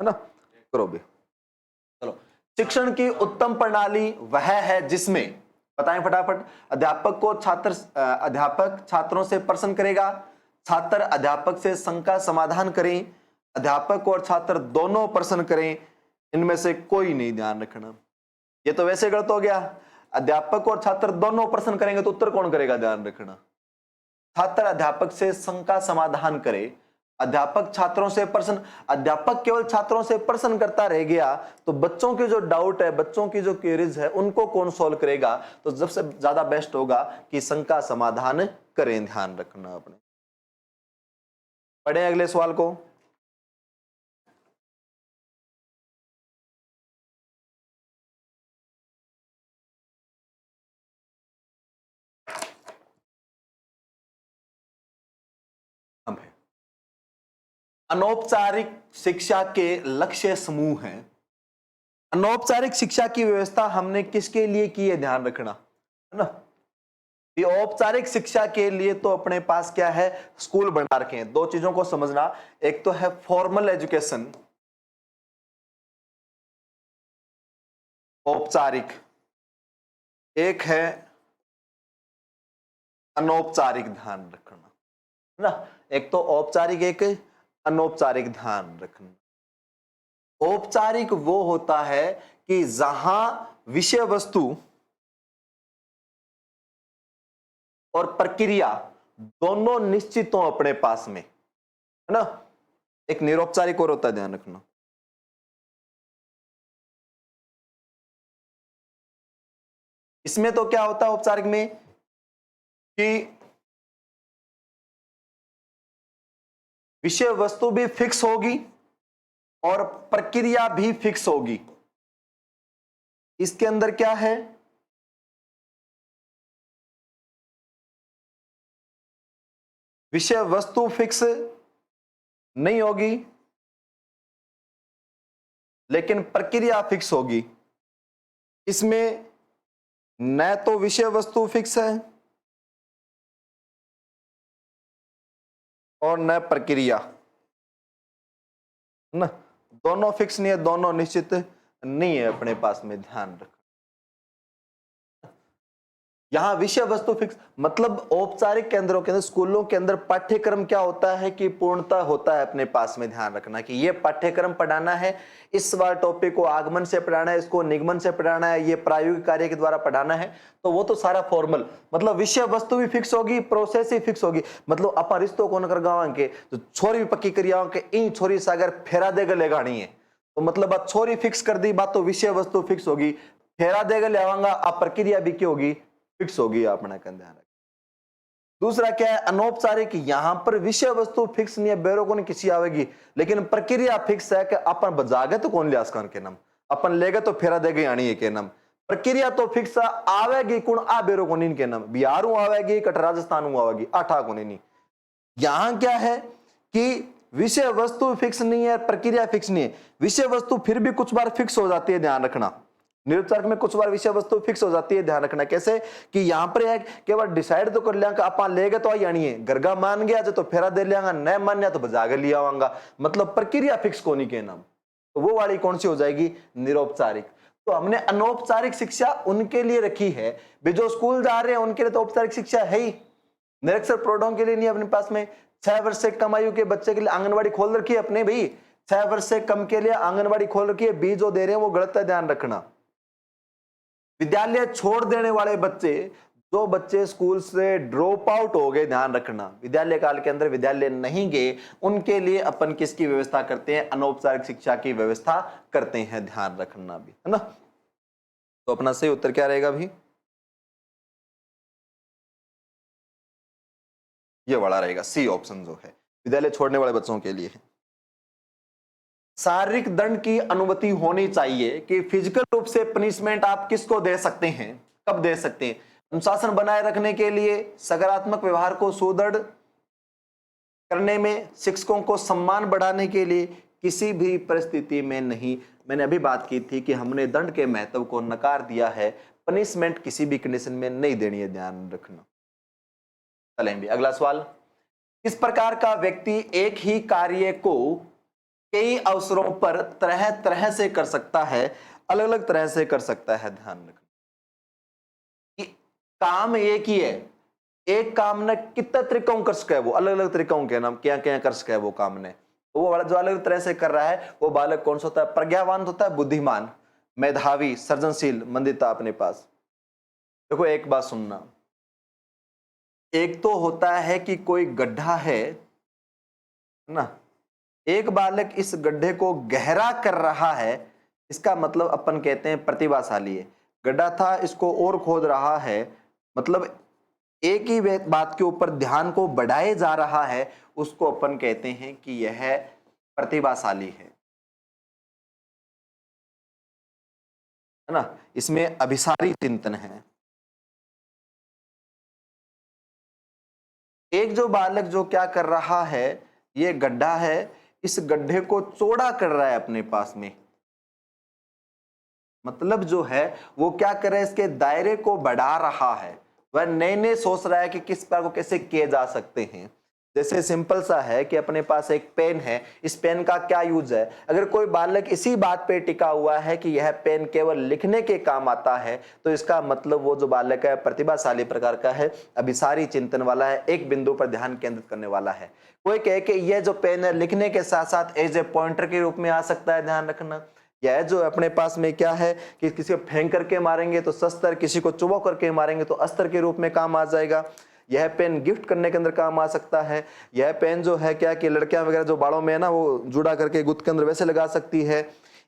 ना, करो भी। चलो, शिक्षण की उत्तम प्रणाली वह है जिसमें, बताएं फटाफट, अध्यापक छात्रों से प्रश्न करेगा, छात्र अध्यापक से शंका समाधान करें, अध्यापक और छात्र दोनों प्रश्न करें, इनमें से कोई नहीं, ध्यान रखना। ये तो वैसे गलत हो गया। अध्यापक और छात्र दोनों प्रश्न करेंगे तो उत्तर कौन करेगा, ध्यान रखना। छात्र अध्यापक से शंका समाधान करे, अध्यापक छात्रों से प्रश्न, अध्यापक केवल छात्रों से प्रश्न करता रह गया तो बच्चों के जो डाउट है, बच्चों की जो क्वेरीज है, उनको कौन सॉल्व करेगा। तो सबसे ज्यादा बेस्ट होगा कि शंका समाधान करें, ध्यान रखना। अपने पढ़े अगले सवाल को। अनौपचारिक शिक्षा के लक्ष्य समूह हैं। अनौपचारिक शिक्षा की व्यवस्था हमने किसके लिए की है, ध्यान रखना, है ना। ये औपचारिक शिक्षा के लिए तो अपने पास क्या है, स्कूल बना रखे हैं। दो चीजों को समझना, एक तो है फॉर्मल एजुकेशन, औपचारिक, एक है अनौपचारिक, ध्यान रखना, है ना। एक तो औपचारिक, एक अनौपचारिक, ध्यान रखना। औपचारिक वो होता है कि जहां विषय वस्तु और प्रक्रिया दोनों निश्चित हो अपने पास में, है ना। एक निरौपचारिक और होता है, ध्यान रखना। इसमें तो क्या होता है औपचारिक में कि विषय वस्तु भी फिक्स होगी और प्रक्रिया भी फिक्स होगी। इसके अंदर क्या है, विषय वस्तु फिक्स नहीं होगी लेकिन प्रक्रिया फिक्स होगी। इसमें न तो विषय वस्तु फिक्स है और न प्रक्रिया, ना, दोनों फिक्स नहीं है, दोनों निश्चित नहीं है अपने पास में, ध्यान रख। यहां विषय वस्तु फिक्स मतलब औपचारिक केंद्रों के अंदर, स्कूलों के अंदर पाठ्यक्रम क्या होता है कि पूर्णता होता है अपने पास में, ध्यान रखना कि ये पाठ्यक्रम पढ़ाना है, इस बार टॉपिक को आगमन से पढ़ाना है, इसको निगमन से पढ़ाना है, ये प्रायोगिक कार्य के द्वारा पढ़ाना है। तो वो तो सारा फॉर्मल, मतलब विषय वस्तु भी फिक्स होगी, प्रोसेस ही फिक्स होगी। मतलब अपन रिश्तों को नकर गाँव के तो छोरी भी पक्की करिया के इन छोरी से अगर फेरा देगा लेगानी है तो मतलब बात छोरी फिक्स कर दी, बात तो विषय वस्तु फिक्स होगी, फेरा देगा ले आवांगा, आप प्रक्रिया भी क्या होगी, फिक्स होगी। आपने ध्यान रखें। दूसरा क्या है, अनौपचारिक, यहां पर विषय वस्तु फिक्स नहीं है, बेरो को नहीं किसी आवेगी, लेकिन प्रक्रिया फिक्स है कि अपन बजागे तो कौन लियास के नाम, अपन लेगे तो फेरा देगे यानी के नाम। प्रक्रिया तो फिक्स आवेगी कौन, आ बेरो को नहीं के नाम, बिहार आवेगी, कट राजस्थान आवेगी, आठा को नहीं। यहां क्या है कि विषय वस्तु फिक्स नहीं है, प्रक्रिया फिक्स नहीं है। विषय वस्तु फिर भी कुछ बार फिक्स हो जाती है, ध्यान रखना। निरुपचारक में कुछ बार विषय वस्तु फिक्स हो जाती है, ध्यान रखना। कैसे कि यहां पर है केवल डिसाइड तो कर लिया कि आप लेगे तो आई आनी है, गरगा मान गया जो तो फेरा दे लिया, न मान्या तो बजाकर लिया आऊंगा, मतलब प्रक्रिया फिक्स को नहीं के नाम। तो वो वाली कौन सी हो जाएगी, निरौपचारिक। तो हमने अनौपचारिक शिक्षा उनके लिए रखी है भी जो स्कूल जा रहे हैं, उनके लिए तो औपचारिक शिक्षा है ही। निरक्षर प्रौढ़ों के लिए नहीं, अपने पास में 6 वर्ष से कम आयु के बच्चे के लिए आंगनबाड़ी खोल रखी है अपने, भाई 6 वर्ष से कम के लिए आंगनबाड़ी खोल रखी है। बी जो दे रहे हैं वो गलत है, ध्यान रखना। विद्यालय छोड़ देने वाले बच्चे, जो बच्चे स्कूल से ड्रॉप आउट हो गए, ध्यान रखना, विद्यालय काल के अंदर विद्यालय नहीं गए, उनके लिए अपन किसकी व्यवस्था करते हैं, अनौपचारिक शिक्षा की व्यवस्था करते हैं, ध्यान रखना भी, है ना। तो अपना सही उत्तर क्या रहेगा भी, ये वाला रहेगा, सी ऑप्शन जो है, विद्यालय छोड़ने वाले बच्चों के लिए है। शारीरिक दंड की अनुमति होनी चाहिए कि फिजिकल रूप से पनिशमेंट आप किसको दे सकते हैं, कब दे सकते हैं। अनुशासन बनाए रखने के लिए, सकारात्मक व्यवहार को सुदृढ़ करने में, शिक्षकों को सम्मान बढ़ाने के लिए, किसी भी परिस्थिति में नहीं। मैंने अभी बात की थी कि हमने दंड के महत्व को नकार दिया है, पनिशमेंट किसी भी कंडीशन में नहीं देनी है, ध्यान रखना। चलेंगे अगला सवाल, किस प्रकार का व्यक्ति एक ही कार्य को कई अवसरों पर तरह तरह से कर सकता है, अलग अलग तरह से कर सकता है, ध्यान रखना। काम एक ही है, एक काम ने कितने तरीकों कर सके, वो अलग अलग तरीकों के नाम क्या क्या कर सके वो काम ने। वो बालक जो अलग तरह से कर रहा है, वो बालक कौन सा होता है? प्रज्ञावान होता है, बुद्धिमान, मेधावी, सृजनशील, मंदिता अपने पास। देखो एक बात सुनना, एक तो होता है कि कोई गड्ढा है ना, एक बालक इस गड्ढे को गहरा कर रहा है, इसका मतलब अपन कहते हैं प्रतिभाशाली है। गड्ढा था, इसको और खोद रहा है, मतलब एक ही बात के ऊपर ध्यान को बढ़ाए जा रहा है, उसको अपन कहते हैं कि यह प्रतिभाशाली है ना। इसमें अभिसारी चिंतन है। एक जो बालक जो क्या कर रहा है, ये गड्ढा है, इस गड्ढे को चौड़ा कर रहा है अपने पास में, मतलब जो है वो क्या कर रहा है, इसके दायरे को बढ़ा रहा है, वह नए नए सोच रहा है कि किस प्रकार को कैसे किए जा सकते हैं। जैसे सिंपल सा है कि अपने पास एक पेन है, इस पेन का क्या यूज है। अगर कोई बालक इसी बात पे टिका हुआ है कि यह पेन केवल लिखने के काम आता है, तो इसका मतलब वो जो बालक है प्रतिभाशाली प्रकार का है, अभिसारी चिंतन वाला है, एक बिंदु पर ध्यान केंद्रित करने वाला है। कोई कहे कि यह जो पेन है लिखने के साथ साथ एज ए पॉइंटर के रूप में आ सकता है, ध्यान रखना। यह जो अपने पास में क्या है कि किसी को फेंक करके मारेंगे तो शस्त्र, किसी को चुबो करके मारेंगे तो अस्त्र के रूप में काम आ जाएगा। यह पेन गिफ्ट करने के अंदर काम आ सकता है। यह पेन जो है क्या कि लड़कियां वगैरह जो बालों में है ना, वो जुड़ा करके गुत्त के अंदर वैसे लगा सकती है।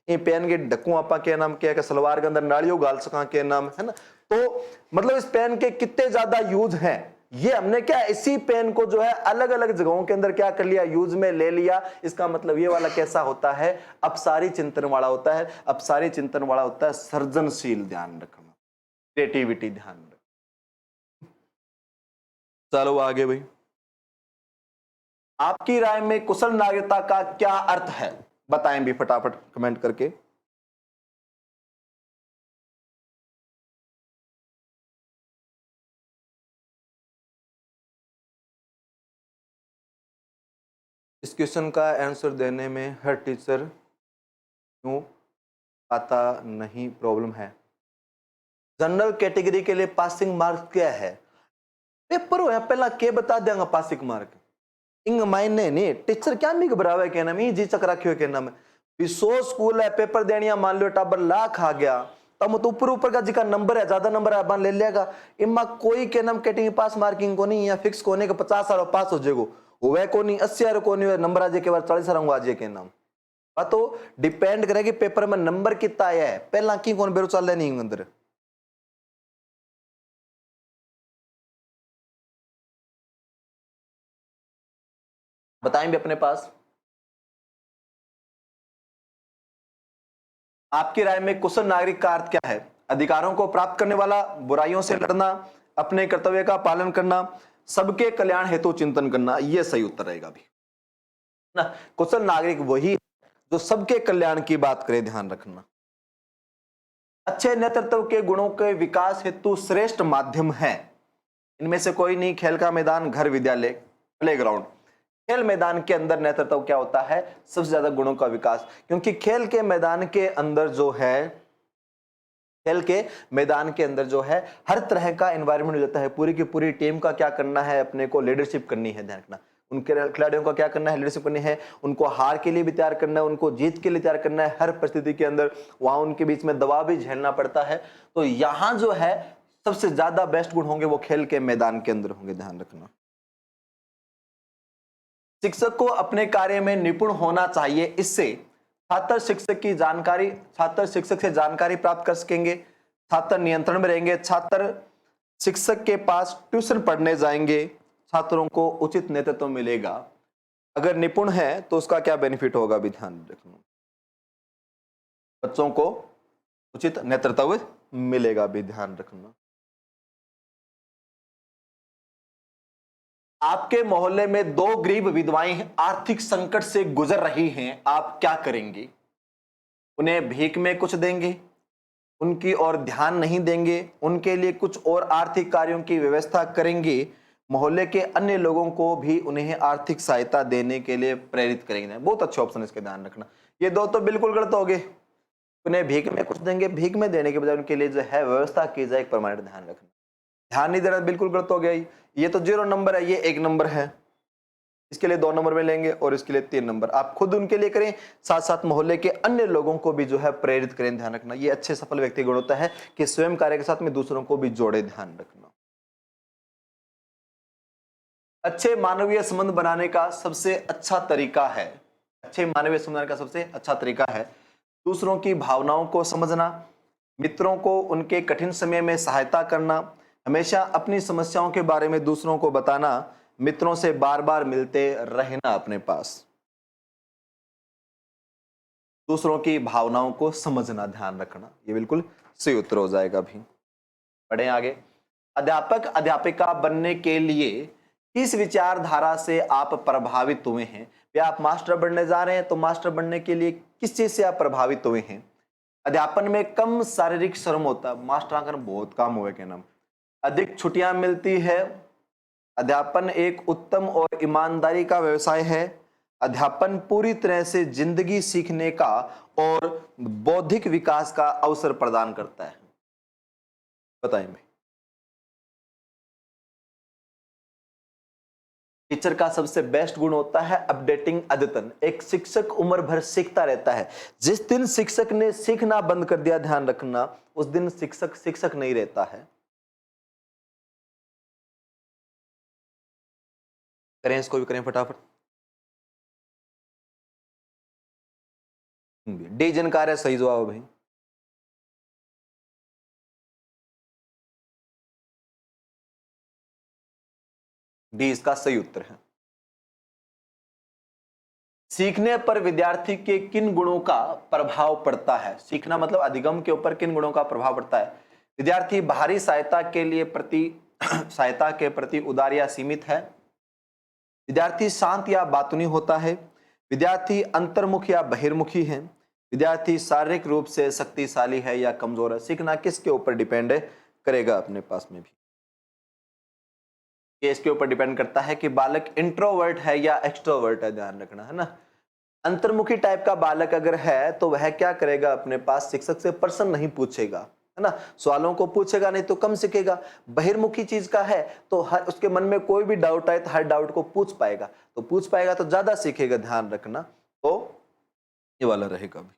ये पेन के ढक्कू आपा के नाम क्या है, सलवार के अंदर नाड़ियों गाल सका के नाम है ना। तो मतलब इस पेन के कितने ज्यादा यूज हैं, ये हमने क्या इसी पेन को जो है अलग अलग जगहों के अंदर क्या कर लिया, यूज में ले लिया। इसका मतलब ये वाला कैसा होता है, अपसारी चिंतन वाला होता है। अपसारी चिंतन वाला होता है सृजनशील, ध्यान रखना, क्रिएटिविटी ध्यान रखना। चलो आगे भाई, आपकी राय में कुशल नागरिकता का क्या अर्थ है, बताएं भी फटाफट कमेंट करके। इस क्वेश्चन का आंसर देने में हर टीचर क्यों आता नहीं प्रॉब्लम है। जनरल कैटेगरी के लिए पासिंग मार्क क्या है, पेपर हो या पहला के बता देंगे पासिंग मार्क। इंग मायने नहीं, टीचर क्या नहीं घबरावे के नाम, जी चक रखियो के नाम। 100 स्कूल है, पेपर देनिया मान लो टाबर लाख आ गया, तब तो ऊपर ऊपर का जिका नंबर है, ज्यादा नंबर है ले लेगा। इमा कोई के नाम कैटेगरी पास मार्किंग को नहीं, या फिक्स कोने के 50 साल पास हो जाएगो, वह को नहीं 80 को नहीं, नंबर आज के बाद 40 आ जाए के नाम। तो डिपेंड करेगी पेपर में नंबर कितना आया है, पहला की कौन बेरो चल नहीं अंदर। बताएं भी अपने पास। आपकी राय में कुशल नागरिक का अर्थ क्या है? अधिकारों को प्राप्त करने वाला, बुराइयों से लड़ना, अपने कर्तव्य का पालन करना, सबके कल्याण हेतु चिंतन करना, यह सही उत्तर रहेगा भी ना। कुशल नागरिक वही जो सबके कल्याण की बात करे, ध्यान रखना। अच्छे नेतृत्व के गुणों के विकास हेतु श्रेष्ठ माध्यम है, इनमें से कोई नहीं। खेल का मैदान, घर, विद्यालय, प्लेग्राउंड। खेल मैदान के अंदर नेतृत्व क्या होता है, सबसे ज्यादा गुणों का विकास, क्योंकि खेल के मैदान के अंदर जो है, खेल के मैदान के अंदर जो है हर तरह का एनवायरनमेंट हो जाता है। पूरी की पूरी टीम का क्या करना है, अपने को लीडरशिप करनी है, ध्यान रखना। उनके खिलाड़ियों का क्या करना है, लीडरशिप करनी है। उनको हार के लिए भी तैयार करना है, उनको जीत के लिए तैयार करना है। हर परिस्थिति के अंदर वहां उनके बीच में दबाव भी झेलना पड़ता है। तो यहां जो है सबसे ज्यादा बेस्ट गुण होंगे वो खेल के मैदान के अंदर होंगे, ध्यान रखना। शिक्षक को अपने कार्य में निपुण होना चाहिए, इससे छात्र शिक्षक से जानकारी प्राप्त कर सकेंगे, छात्र नियंत्रण में रहेंगे, छात्र शिक्षक के पास ट्यूशन पढ़ने जाएंगे, छात्रों को उचित नेतृत्व मिलेगा। अगर निपुण है तो उसका क्या बेनिफिट होगा भी ध्यान रखना, बच्चों को उचित नेतृत्व मिलेगा भी ध्यान रखना। आपके मोहल्ले में 2 गरीब विधवाएं आर्थिक संकट से गुजर रही हैं, आप क्या करेंगे? उन्हें भीख में कुछ देंगे, उनकी ओर ध्यान नहीं देंगे, उनके लिए कुछ और आर्थिक कार्यों की व्यवस्था करेंगे, मोहल्ले के अन्य लोगों को भी उन्हें आर्थिक सहायता देने के लिए प्रेरित करेंगे। बहुत अच्छे ऑप्शन, इसके ध्यान रखना। ये 2 तो बिल्कुल गलत हो गए। उन्हें भीख में कुछ देंगे, भीख में देने के बजाय उनके लिए जो है व्यवस्था की जाए, एक परमानेंट, ध्यान रखना। ध्यान नहीं दे रहा, बिल्कुल गलत हो गया। ये तो 0 नंबर है, ये 1 नंबर है। इसके लिए 2 नंबर में लेंगे और इसके लिए 3 नंबर। आप खुद उनके लिए करें, साथ साथ मोहल्ले के अन्य लोगों को भी जो है प्रेरित करें। ध्यान रखना, ये अच्छे सफल व्यक्ति गुण होता है कि स्वयं कार्य के साथ में दूसरों को भी जोड़े। ध्यान रखना, अच्छे मानवीय संबंध बनाने का सबसे अच्छा तरीका है, अच्छे मानवीय संबंध बनाने का सबसे अच्छा तरीका है दूसरों की भावनाओं को समझना, मित्रों को उनके कठिन समय में सहायता करना, हमेशा अपनी समस्याओं के बारे में दूसरों को बताना, मित्रों से बार बार मिलते रहना अपने पास, दूसरों की भावनाओं को समझना। ध्यान रखना, ये बिल्कुल सही उत्तर हो जाएगा। भी पढ़ें आगे। अध्यापक अध्यापिका बनने के लिए किस विचारधारा से आप प्रभावित हुए हैं? या आप मास्टर बनने जा रहे हैं तो मास्टर बनने के लिए किस चीज से आप प्रभावित हुए हैं? अध्यापन में कम शारीरिक श्रम होता है, मास्टर आकर बहुत काम हुए के नाम, अधिक छुट्टियां मिलती है, अध्यापन एक उत्तम और ईमानदारी का व्यवसाय है, अध्यापन पूरी तरह से जिंदगी सीखने का और बौद्धिक विकास का अवसर प्रदान करता है। बताइए भाई। टीचर का सबसे बेस्ट गुण होता है अपडेटिंग अद्यतन। एक शिक्षक उम्र भर सीखता रहता है। जिस दिन शिक्षक ने सीखना बंद कर दिया, ध्यान रखना, उस दिन शिक्षक शिक्षक नहीं रहता है। करें, इसको भी करें फटाफट। डी जनकार है सही जवाब भाई। डी इसका सही उत्तर है। सीखने पर विद्यार्थी के किन गुणों का प्रभाव पड़ता है? सीखना मतलब अधिगम के ऊपर किन गुणों का प्रभाव पड़ता है? विद्यार्थी बाहरी सहायता के प्रति उदार या सीमित है, विद्यार्थी शांत या बातूनी होता है, विद्यार्थी अंतर्मुख या बहिर्मुखी है, विद्यार्थी शारीरिक रूप से शक्तिशाली है या कमजोर है। सीखना किसके ऊपर डिपेंड करेगा? अपने पास में भी ये इसके ऊपर डिपेंड करता है कि बालक इंट्रोवर्ट है या एक्सट्रोवर्ट है। ध्यान रखना है ना। अंतर्मुखी टाइप का बालक अगर है तो वह क्या करेगा? अपने पास शिक्षक से प्रश्न नहीं पूछेगा, है ना, सवालों को पूछेगा नहीं तो कम सीखेगा। बहिर्मुखी चीज का है तो हर उसके मन में कोई भी डाउट आए तो हर डाउट को पूछ पाएगा, तो ज्यादा सीखेगा। ध्यान रखना, तो ये वाला रहेगा भी।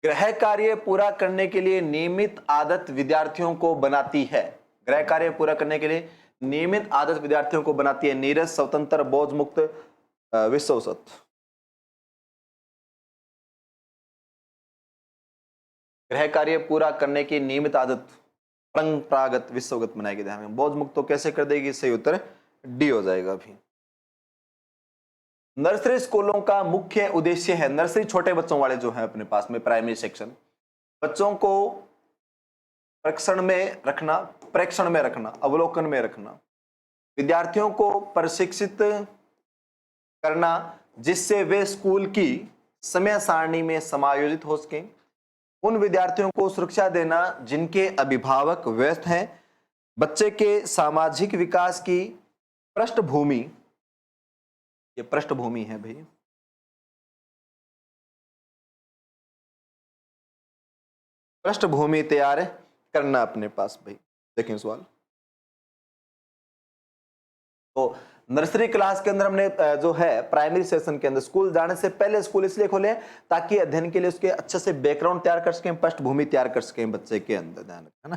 गृह कार्य पूरा करने के लिए नियमित आदत विद्यार्थियों को बनाती है। गृह कार्य पूरा करने के लिए नियमित आदत विद्यार्थियों को बनाती है। नीरज, स्वतंत्र, बोझ मुक्त, विश्वसत। गृह कार्य पूरा करने की नियमित आदत परंपरागत विश्वगत बनाएगी। ध्यान में, बोझ मुक्त तो कैसे कर देगी? सही उत्तर डी हो जाएगा भी। नर्सरी स्कूलों का मुख्य उद्देश्य है, नर्सरी छोटे बच्चों वाले जो है अपने पास में प्राइमरी सेक्शन, बच्चों को प्रेक्षण में रखना, अवलोकन में रखना, विद्यार्थियों को प्रशिक्षित करना जिससे वे स्कूल की समय सारणी में समायोजित हो सकें, उन विद्यार्थियों को सुरक्षा देना जिनके अभिभावक व्यस्त हैं, बच्चे के सामाजिक विकास की पृष्ठभूमि, ये पृष्ठभूमि है भाई, पृष्ठभूमि तैयार करना अपने पास भाई। देखें सवाल, तो नर्सरी क्लास के अंदर हमने जो है प्राइमरी सेशन के अंदर स्कूल जाने से पहले स्कूल इसलिए खोले ताकि अध्ययन के लिए उसके अच्छे से बैकग्राउंड तैयार कर सकें, पृष्ठभूमि तैयार कर सकें बच्चे के अंदर। ध्यान रखना,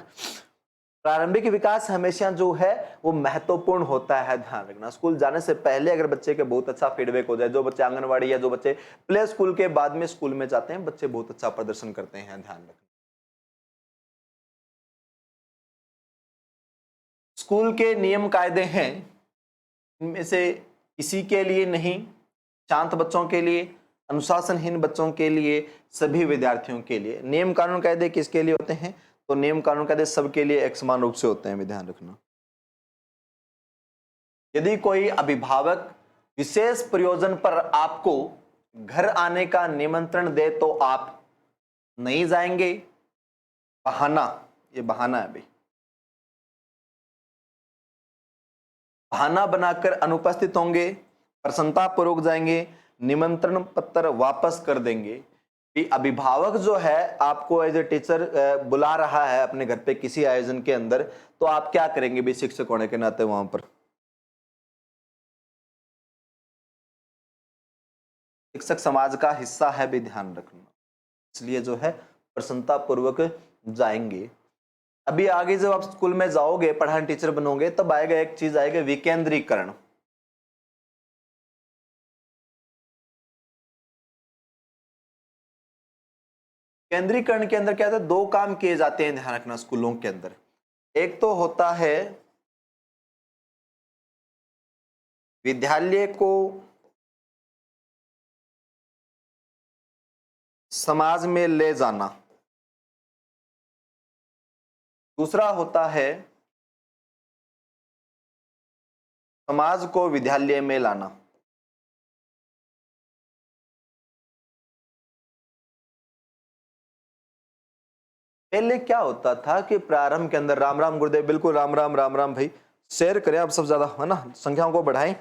प्रारंभिक विकास हमेशा जो है वो महत्वपूर्ण होता है। ध्यान रखना, स्कूल जाने से पहले अगर बच्चे के बहुत अच्छा फीडबैक हो जाए, जो बच्चे आंगनवाड़ी या जो बच्चे प्ले स्कूल के बाद में स्कूल में जाते हैं, बच्चे बहुत अच्छा प्रदर्शन करते हैं। ध्यान रखना, स्कूल के नियम कायदे हैं, इनमें से किसी के लिए नहीं, शांत बच्चों के लिए, अनुशासनहीन बच्चों के लिए, सभी विद्यार्थियों के लिए। नियम कानून कायदे किसके लिए होते हैं? तो नियम कानून कायदे सबके लिए एक समान रूप से होते हैं। ध्यान रखना, यदि कोई अभिभावक विशेष प्रयोजन पर आपको घर आने का निमंत्रण दे तो आप नहीं जाएंगे। बहाना, ये बहाना है भाई, बहाना बनाकर अनुपस्थित होंगे, प्रसन्नता पूर्वक जाएंगे, निमंत्रण पत्र वापस कर देंगे। कि अभिभावक जो है आपको एज ए टीचर बुला रहा है अपने घर पे किसी आयोजन के अंदर, तो आप क्या करेंगे भी शिक्षक होने के नाते वहां पर? शिक्षक समाज का हिस्सा है भी ध्यान रखना, इसलिए जो है प्रसन्नता पूर्वक जाएंगे। अभी आगे जब आप स्कूल में जाओगे, पढ़ाने टीचर बनोगे, तब आएगा एक चीज आएगा विकेंद्रीकरण। केंद्रीकरण के अंदर क्या होता है, दो काम किए जाते हैं, ध्यान रखना स्कूलों के अंदर। एक तो होता है विद्यालय को समाज में ले जाना, दूसरा होता है समाज को विद्यालय में लाना। पहले क्या होता था कि प्रारंभ के अंदर, राम राम गुरुदेव, बिल्कुल राम राम राम राम भाई, शेयर करें आप सब ज्यादा, है ना, संख्याओं को बढ़ाएं,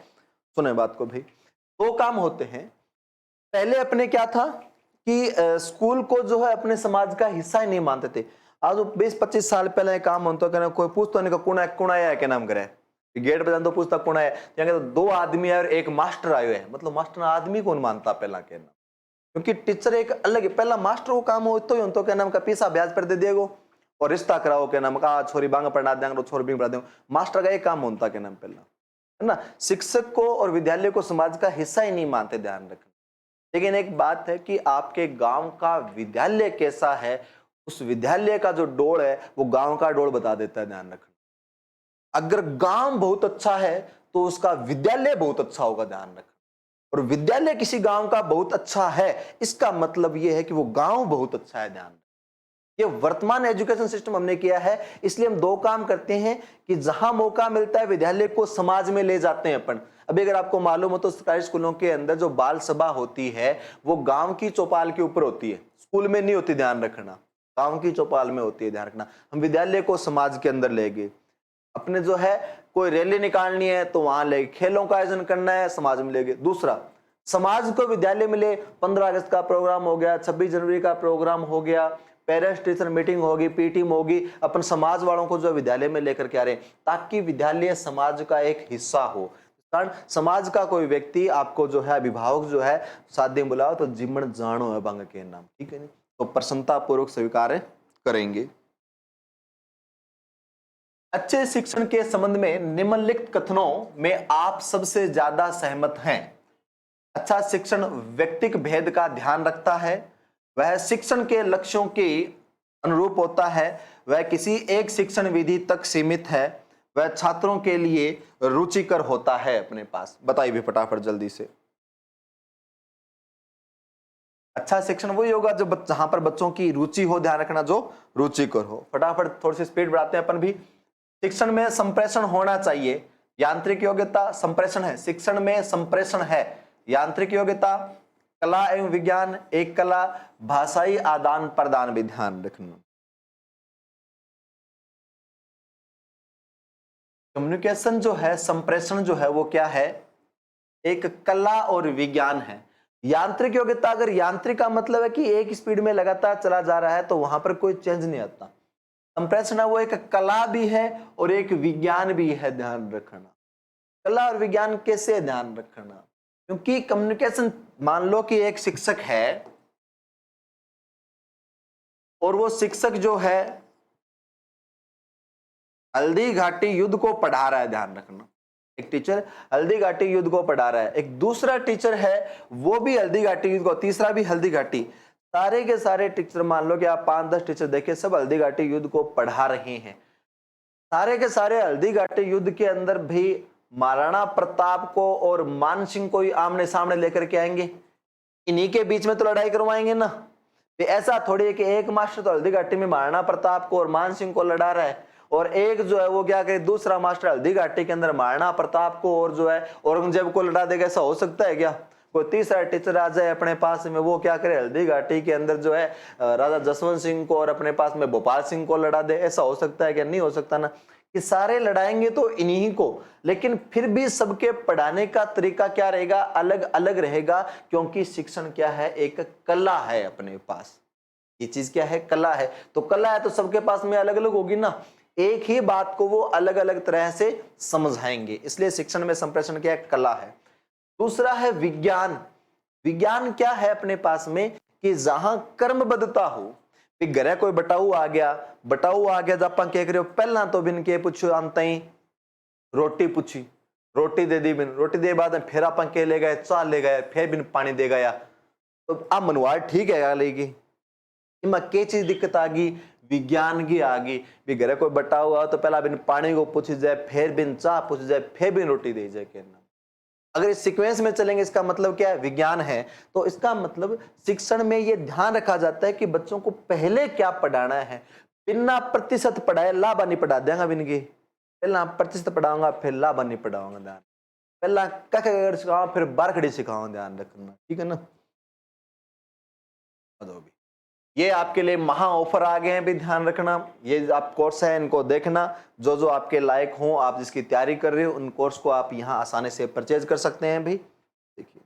सुने बात को भाई। दो काम होते हैं, पहले अपने क्या था कि स्कूल को जो है अपने समाज का हिस्सा ही नहीं मानते थे। आज 20-25 साल पहले काम होता है, कोई पूछता नहीं कुण कुण आया क्या नाम करे, गेट पे तो पूछता कुण आया, तो दो आदमी और एक मास्टर आयो है, मतलब मास्टर आदमी कौन मानता पहला के नाम, क्योंकि टीचर एक अलग है। पहला मास्टर को काम हो तो क्या नाम का पैसा ब्याज पर दे देगो और रिश्ता कराओ क्या नाम का, छोरी बांग पढ़ा देंगे, छोरी बिंग पढ़ा देंगे, मास्टर का एक काम होता क्या नाम पहला, है ना। शिक्षक को और विद्यालय को समाज का हिस्सा ही नहीं मानते, ध्यान रखना। लेकिन एक बात है कि आपके गांव का विद्यालय कैसा है, उस विद्यालय का जो डोल है वो गांव का डोल बता देता है, ध्यान रखना। अगर गांव बहुत अच्छा है तो उसका विद्यालय बहुत अच्छा होगा, ध्यान रखना। और विद्यालय किसी गांव का बहुत अच्छा है, इसका मतलब यह है कि वो गांव बहुत अच्छा है, ध्यान। ये वर्तमान एजुकेशन सिस्टम हमने किया है, इसलिए हम दो काम करते हैं कि जहां मौका मिलता है विद्यालय को समाज में ले जाते हैं अपन। अभी अगर आपको मालूम हो तो सरकारी स्कूलों के अंदर जो बाल सभा होती है वो गांव की चौपाल के ऊपर होती है, स्कूल में नहीं होती, ध्यान रखना, गांव की चौपाल में होती है, ध्यान रखना। हम विद्यालय को समाज के अंदर ले गए, अपने जो है कोई रैली निकालनी है तो वहां ले, खेलों का आयोजन करना है समाज में ले गए। दूसरा, समाज को विद्यालय में ले, 15 अगस्त का प्रोग्राम हो गया, 26 जनवरी का प्रोग्राम हो गया, पेरेंट्स टीचर मीटिंग होगी, पीटीएम होगी, अपन समाज वालों को जो विद्यालय में लेकर के आ रहे हैं, ताकि विद्यालय समाज का एक हिस्सा हो। कारण समाज का कोई व्यक्ति आपको जो है अभिभावक जो है शादी बुलाओ तो जिमन जानो है बंग के नाम, ठीक है नहीं, तो प्रसन्नता पूर्वक स्वीकार करेंगे। अच्छे शिक्षण के संबंध में निम्नलिखित कथनों में आप सबसे ज्यादा सहमत हैं। अच्छा शिक्षण व्यक्तिक भेद का ध्यान रखता है, वह शिक्षण के लक्ष्यों के अनुरूप होता है, वह किसी एक शिक्षण विधि तक सीमित है, वह छात्रों के लिए रुचिकर होता है अपने पास। बताइए भी फटाफट जल्दी से। अच्छा शिक्षण वही होगा जो जहां पर बच्चों की रुचि हो, ध्यान रखना, जो रुचिकर हो। फटाफट थोड़ी सी स्पीड बढ़ाते हैं अपन भी। शिक्षण में संप्रेषण होना चाहिए, यांत्रिक योग्यता संप्रेषण है, शिक्षण में संप्रेषण है, यांत्रिक योग्यता, कला एवं विज्ञान एक कला, भाषाई आदान प्रदान भी ध्यान रखना। कम्युनिकेशन जो है, संप्रेषण जो है वो क्या है, एक कला और विज्ञान है। यांत्रिक योग्यता, अगर यांत्रिक का मतलब है कि एक स्पीड में लगातार चला जा रहा है तो वहां पर कोई चेंज नहीं आता। संप्रेषण वो एक कला भी है और एक विज्ञान भी है, ध्यान रखना। कला और विज्ञान कैसे, ध्यान रखना, क्योंकि कम्युनिकेशन, मान लो कि एक शिक्षक है और वो शिक्षक जो है हल्दी घाटी युद्ध को पढ़ा रहा है, ध्यान रखना। एक टीचर हल्दी घाटी युद्ध को पढ़ा रहा है, एक दूसरा टीचर है वो भी हल्दी घाटी युद्ध को, तीसरा भी हल्दी घाटी, सारे के सारे टीचर, मान लो कि आप 5-10 टीचर देखे, सब हल्दी घाटी युद्ध को पढ़ा रहे हैं। सारे के सारे हल्दी घाटी युद्ध के अंदर भी महाराणा प्रताप को और मान सिंह को ही आमने सामने लेकर के आएंगे, इन्हीं के बीच में तो लड़ाई करवाएंगे ना। तो ऐसा थोड़ी है कि एक मास्टर तो हल्दी घाटी में महाराणा प्रताप को और मान सिंह को लड़ा रहा है और एक जो है वो क्या करे, दूसरा मास्टर हल्दी घाटी के अंदर महाराणा प्रताप को और जो है औरंगजेब को लड़ा देगा। ऐसा हो सकता है क्या? कोई तीसरा टीचर आ जाए अपने पास में, वो क्या करे, हल्दी घाटी के अंदर जो है राजा जसवंत सिंह को और अपने पास में भोपाल सिंह को लड़ा दे। ऐसा हो सकता है क्या? नहीं हो सकता ना, कि सारे लड़ाएंगे तो इन्हीं को, लेकिन फिर भी सबके पढ़ाने का तरीका क्या रहेगा, अलग अलग रहेगा, क्योंकि शिक्षण क्या है, एक कला है अपने पास। ये चीज क्या है, कला है। तो कला है तो सबके पास में अलग अलग होगी ना, एक ही बात को वो अलग अलग तरह से समझाएंगे। इसलिए शिक्षण में संप्रेषण क्या है, कला है। दूसरा है विज्ञान। विज्ञान क्या है अपने पास में कि जहां कर्मबद्धता हो, घरे कोई बटाऊ आ गया जब आप कह रहे हो पहला तो बिन के पूछो आमता ही रोटी पूछी, रोटी दे दी बिन, रोटी दे बाद में फिर आप के ले गए चाल ले गए, फिर बिन पानी दे गया, तो आप मनवार ठीक है लेगी इमा के चीज दिक्कत आ गई, विज्ञान की आ गई। भी घरे कोई बटाऊ हुआ तो पहला बिन पानी को पूछी जाए, फिर बिन चाह पूछी जाए, फिर बिन रोटी दे जाए कहना। अगर इस सीक्वेंस में चलेंगे इसका मतलब क्या है, विज्ञान है, तो इसका मतलब शिक्षण में यह ध्यान रखा जाता है कि बच्चों को पहले क्या पढ़ाना है। बिना प्रतिशत पढ़ाए लाभ नहीं पढ़ा देगा बिन की, पहला प्रतिशत पढ़ाऊंगा फिर लाभ नहीं पढ़ाऊंगा, ध्यान पहला कख सिखाऊंगा फिर बारखड़ी सिखाऊंगा, ध्यान रखना, ठीक है ना। ये आपके लिए महा ऑफर आ गए हैं, भी ध्यान रखना। ये आप कोर्स है इनको देखना, जो जो आपके लायक हो, आप जिसकी तैयारी कर रहे हो उन कोर्स को आप यहां आसानी से परचेज कर सकते हैं भी। देखिए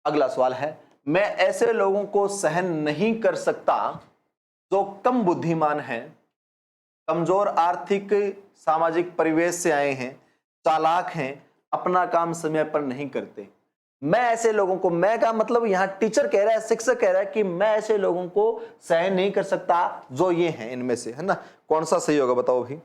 अगला सवाल है, मैं ऐसे लोगों को सहन नहीं कर सकता जो कम बुद्धिमान हैं, कमजोर आर्थिक सामाजिक परिवेश से आए हैं, चालाक हैं, अपना काम समय पर नहीं करते। मैं ऐसे लोगों को, मैं का मतलब यहां टीचर कह रहा है, शिक्षक कह रहा है कि मैं ऐसे लोगों को सहन नहीं कर सकता जो ये हैं इनमें से, है ना। कौन सा सही होगा बताओ भी।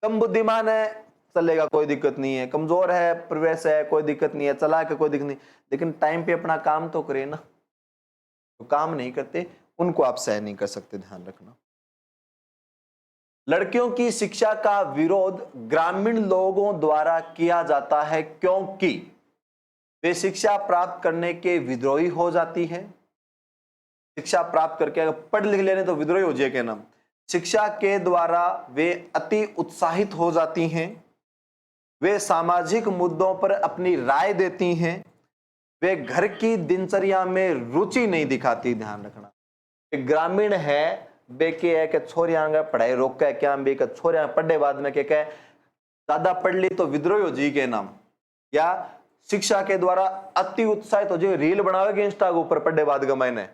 कम बुद्धिमान है चलेगा, कोई दिक्कत नहीं है, कमजोर है प्रवेश है कोई दिक्कत नहीं है, चालाक है कोई दिक्कत नहीं, लेकिन टाइम पे अपना काम तो करे ना, तो काम नहीं करते उनको आप सहन नहीं कर सकते, ध्यान रखना। लड़कियों की शिक्षा का विरोध ग्रामीण लोगों द्वारा किया जाता है क्योंकि वे शिक्षा प्राप्त करने के विद्रोही हो जाती है। शिक्षा प्राप्त करके अगर पढ़ लिख लेने तो विद्रोही हो जाए क्या नाम। शिक्षा के द्वारा वे अति उत्साहित हो जाती हैं, वे सामाजिक मुद्दों पर अपनी राय देती हैं, वे घर की दिनचर्या में रुचि नहीं दिखाती, ध्यान रखना। ग्रामीण है बेके है कि छोरियां पढ़ाई रोक के क्या बे के छोरियां पढ़े बाद में के ज्यादा पढ़ ली तो विद्रोही हो जी के नाम, या शिक्षा के द्वारा अति उत्साहित हो जो रील बनावेगी इंस्टा के ऊपर पढ़े बाद का मैंने,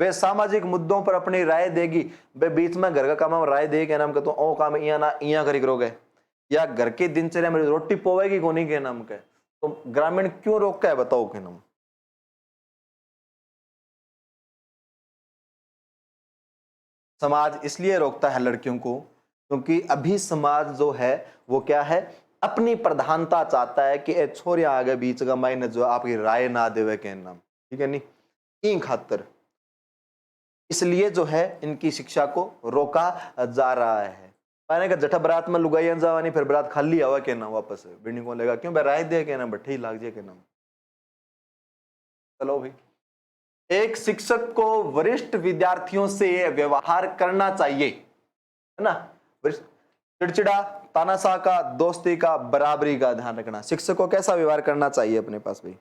वे सामाजिक मुद्दों पर अपनी राय देगी, वे बीच में घर का काम राय दे के नाम के तो ओ काम इया ना इया करी करोगे, या घर की दिनचर्या में रोटी पोवेगी कोनी के नाम के, तो ग्रामीण क्यों रोक है बताओ के नाम। समाज इसलिए रोकता है लड़कियों को क्योंकि अभी समाज जो है वो क्या है, अपनी प्रधानता चाहता है कि छोरिया आगे बीच का मायने जो आपकी राय ना देवे के नाम, ठीक है नहीं, इन खातर इसलिए जो है इनकी शिक्षा को रोका जा रहा है। मैंने कहा जठा बरात में लुगाई जावानी फिर बरात खाली आवा के नाम वापस बिल्डिंग को लेगा क्यों राय दे के नाम बट्ठी लाग जाए के नाम। चलो भाई, एक शिक्षक को वरिष्ठ विद्यार्थियों से व्यवहार करना चाहिए, है ना, चिड़चिड़ा तानाशाह का, दोस्ती का, बराबरी का, ध्यान रखना। शिक्षक को कैसा व्यवहार करना चाहिए अपने पास भाई,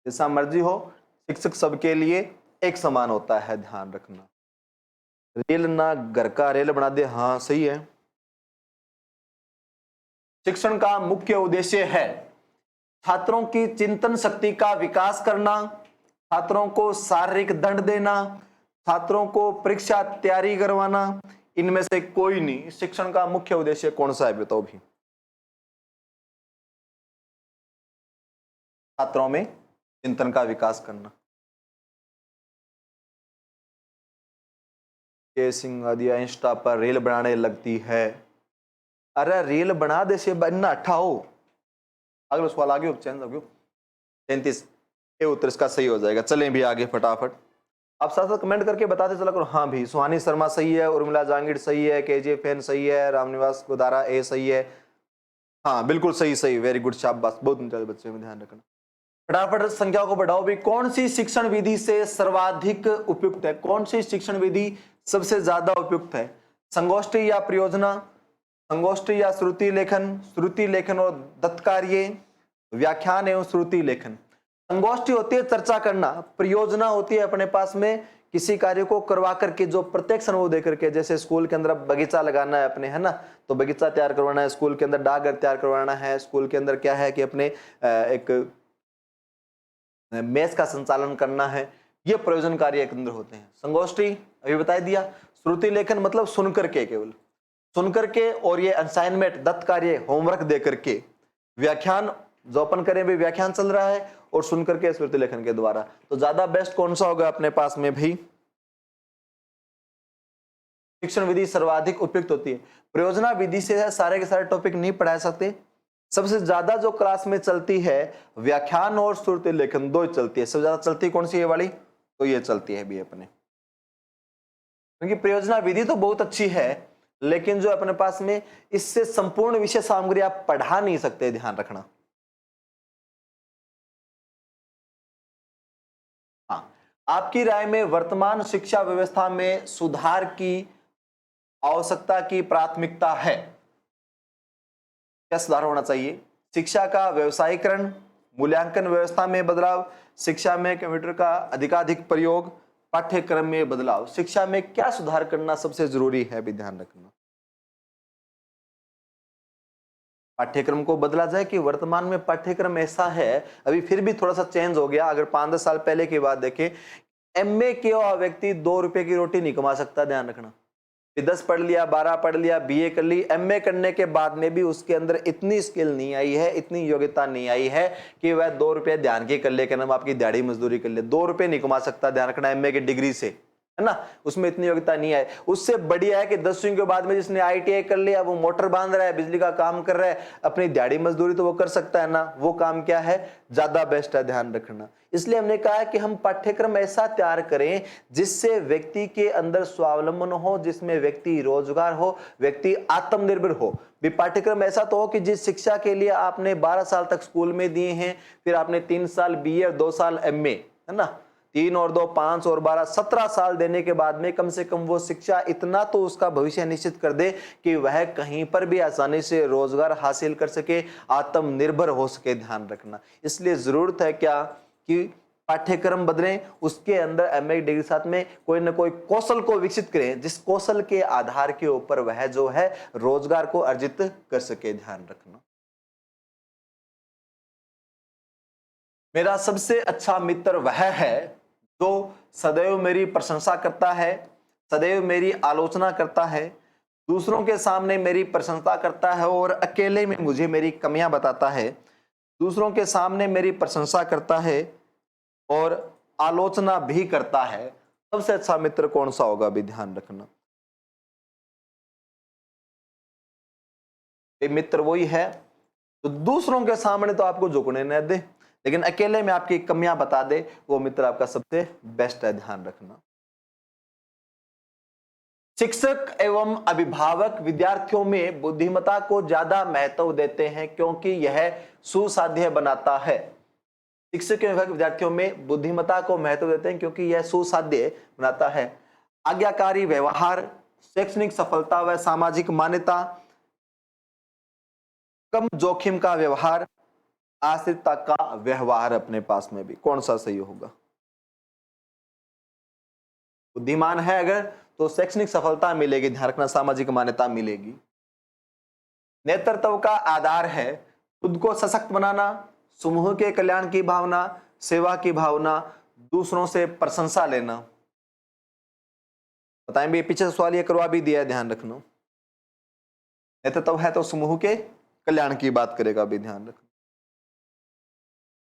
जैसा मर्जी हो, शिक्षक सबके लिए एक समान होता है, ध्यान रखना। रेल ना घर का रेल बना दे, हाँ सही है। शिक्षण का मुख्य उद्देश्य है छात्रों की चिंतन शक्ति का विकास करना, छात्रों को शारीरिक दंड देना, छात्रों को परीक्षा तैयारी करवाना, इनमें से कोई नहीं। शिक्षण का मुख्य उद्देश्य कौन सा है बताओ भी। छात्रों में चिंतन का विकास करना। के सिंह आदि इंस्टा पर रील बनाने लगती है, अरे रील बना दे से बनना अट्ठा हो। अगला सवाल आगे चेंज हो गयो 33, ये उत्तर इसका सही हो जाएगा। चलें भी आगे फटाफट, आप साथ साथ कमेंट करके बताते चला करो। हाँ भी, सुहानी शर्मा सही है, उर्मिला जहांगीर सही है, केजे फैन सही है, रामनिवास गोदारा ए सही है, हाँ बिल्कुल सही, सही, वेरी गुड, शाबाश, बहुत बच्चे में ध्यान रखना। फटाफट संख्या को बढ़ाओ भी। कौन सी शिक्षण विधि से सर्वाधिक उपयुक्त है, कौन सी शिक्षण विधि सबसे ज्यादा उपयुक्त है, संगोष्ठी या परियोजना, संगोष्ठी या श्रुति लेखन और दत्तकार्य, व्याख्यान एवं श्रुति लेखन। संगोष्ठी होती है चर्चा करना, परियोजना होती है अपने पास में किसी कार्य को करवा करके जो प्रत्यक्ष अनुभव दे करके, जैसे स्कूल के अंदर बगीचा लगाना है अपने, है ना, तो बगीचा तैयार करवाना है, स्कूल के अंदर डाकघर तैयार करवाना है, स्कूल के अंदर क्या है कि अपने एक मेस का संचालन करना है, ये प्रयोजन कार्य के अंदर होते हैं। संगोष्ठी अभी बता दिया। श्रुति लेखन मतलब सुन करके केवल, सुन करके और ये असाइनमेंट, दत्त कार्य, होमवर्क दे करके, व्याख्यान जो अपन करें भी व्याख्यान चल रहा है और सुन करके स्मृति लेखन के द्वारा, तो ज्यादा बेस्ट कौन सा होगा अपने पास में भाई? शिक्षण विधि सर्वाधिक उपयुक्त होती है। प्रयोजना विधि से सारे के सारे टॉपिक नहीं पढ़ा सकते। सबसे ज्यादा जो क्लास में चलती है व्याख्यान और स्मृति लेखन, दो ही चलती है। सबसे ज्यादा चलती कौन सी है वाली? तो ये चलती है भी अपने, क्योंकि प्रयोजना विधि तो बहुत अच्छी है, लेकिन जो अपने पास में इससे संपूर्ण विषय सामग्री आप पढ़ा नहीं सकते, ध्यान रखना। हाँ, आपकी राय में वर्तमान शिक्षा व्यवस्था में सुधार की आवश्यकता की प्राथमिकता है? क्या सुधार होना चाहिए? शिक्षा का व्यवसायीकरण, मूल्यांकन व्यवस्था में बदलाव, शिक्षा में कंप्यूटर का अधिकाधिक प्रयोग, पाठ्यक्रम में बदलाव। शिक्षा में क्या सुधार करना सबसे जरूरी है, भी ध्यान रखना। पाठ्यक्रम को बदला जाए कि वर्तमान में पाठ्यक्रम ऐसा है, अभी फिर भी थोड़ा सा चेंज हो गया। अगर 5-10 साल पहले की बात देखें, एमए किया व्यक्ति 2 रुपए की रोटी नहीं कमा सकता, ध्यान रखना। 10 पढ़ लिया, 12 पढ़ लिया, बीए कर ली, एमए करने के बाद में भी उसके अंदर इतनी स्किल नहीं आई है, इतनी योग्यता नहीं आई है कि वह 2 रुपए ध्यान के कर ले, क्या नाम आपकी दिहाड़ी मजदूरी कर ले। 2 रुपए नहीं कमा सकता, ध्यान रखना, एमए की डिग्री से, है ना, उसमें इतनी योग्यता नहीं है। उससे बढ़िया है कि 10वीं के बाद में जिसने आईटीआई कर लिया, वो मोटर बांध रहा है, बिजली का काम कर रहा है, अपनी दिहाड़ी मजदूरी तो वो कर सकता है ना, वो काम क्या है, ज्यादा बेस्ट है, ध्यान रखना। इसलिए हमने कहा है कि हम पाठ्यक्रम ऐसा तैयार करें जिससे व्यक्ति के अंदर स्वावलंबन हो, जिसमें व्यक्ति रोजगार हो, व्यक्ति आत्मनिर्भर हो। भी पाठ्यक्रम ऐसा तो हो कि जिस शिक्षा के लिए आपने 12 साल तक स्कूल में दिए हैं, फिर आपने 3 साल बीए और 2 साल एमए, है ना, 3 और 2 5 और 12 17 साल देने के बाद में कम से कम वो शिक्षा इतना तो उसका भविष्य निश्चित कर दे कि वह कहीं पर भी आसानी से रोजगार हासिल कर सके, आत्मनिर्भर हो सके, ध्यान रखना। इसलिए जरूरत है क्या कि पाठ्यक्रम बदलें, उसके अंदर एमए डिग्री साथ में कोई ना कोई कौशल को विकसित करें, जिस कौशल के आधार के ऊपर वह जो है रोजगार को अर्जित कर सके, ध्यान रखना। मेरा सबसे अच्छा मित्र वह है जो सदैव मेरी प्रशंसा करता है, सदैव मेरी आलोचना करता है, दूसरों के सामने मेरी प्रशंसा करता है और अकेले में मुझे मेरी कमियां बताता है। दूसरों के सामने मेरी प्रशंसा करता है और आलोचना भी करता है। सबसे अच्छा मित्र कौन सा होगा, भी ध्यान रखना। ये मित्र वही है तो दूसरों के सामने तो आपको झुकने न दे, लेकिन अकेले में आपकी कमियां बता दे, वो मित्र आपका सबसे बेस्ट है, ध्यान रखना। शिक्षक एवं अभिभावक विद्यार्थियों में बुद्धिमत्ता को ज्यादा महत्व देते हैं क्योंकि यह सुसाध्य बनाता है। शिक्षक एवं विद्यार्थियों में बुद्धिमत्ता को महत्व देते हैं क्योंकि यह सुसाध्य बनाता है। आज्ञाकारी व्यवहार, शैक्षणिक सफलता व सामाजिक मान्यता, कम जोखिम का व्यवहार, आश्रितता का व्यवहार अपने पास में भी कौन सा सही होगा? बुद्धिमान है अगर तो शैक्षणिक सफलता मिलेगी, ध्यान रखना, सामाजिक मान्यता मिलेगी। नेतृत्व का आधार है खुद को सशक्त बनाना, समूह के कल्याण की भावना, सेवा की भावना, दूसरों से प्रशंसा लेना। बताएं भी, पीछे सवाल ये करवा भी दिया है, ध्यान रखना। नेतृत्व है तो समूह के कल्याण की बात करेगा, भी ध्यान रखना।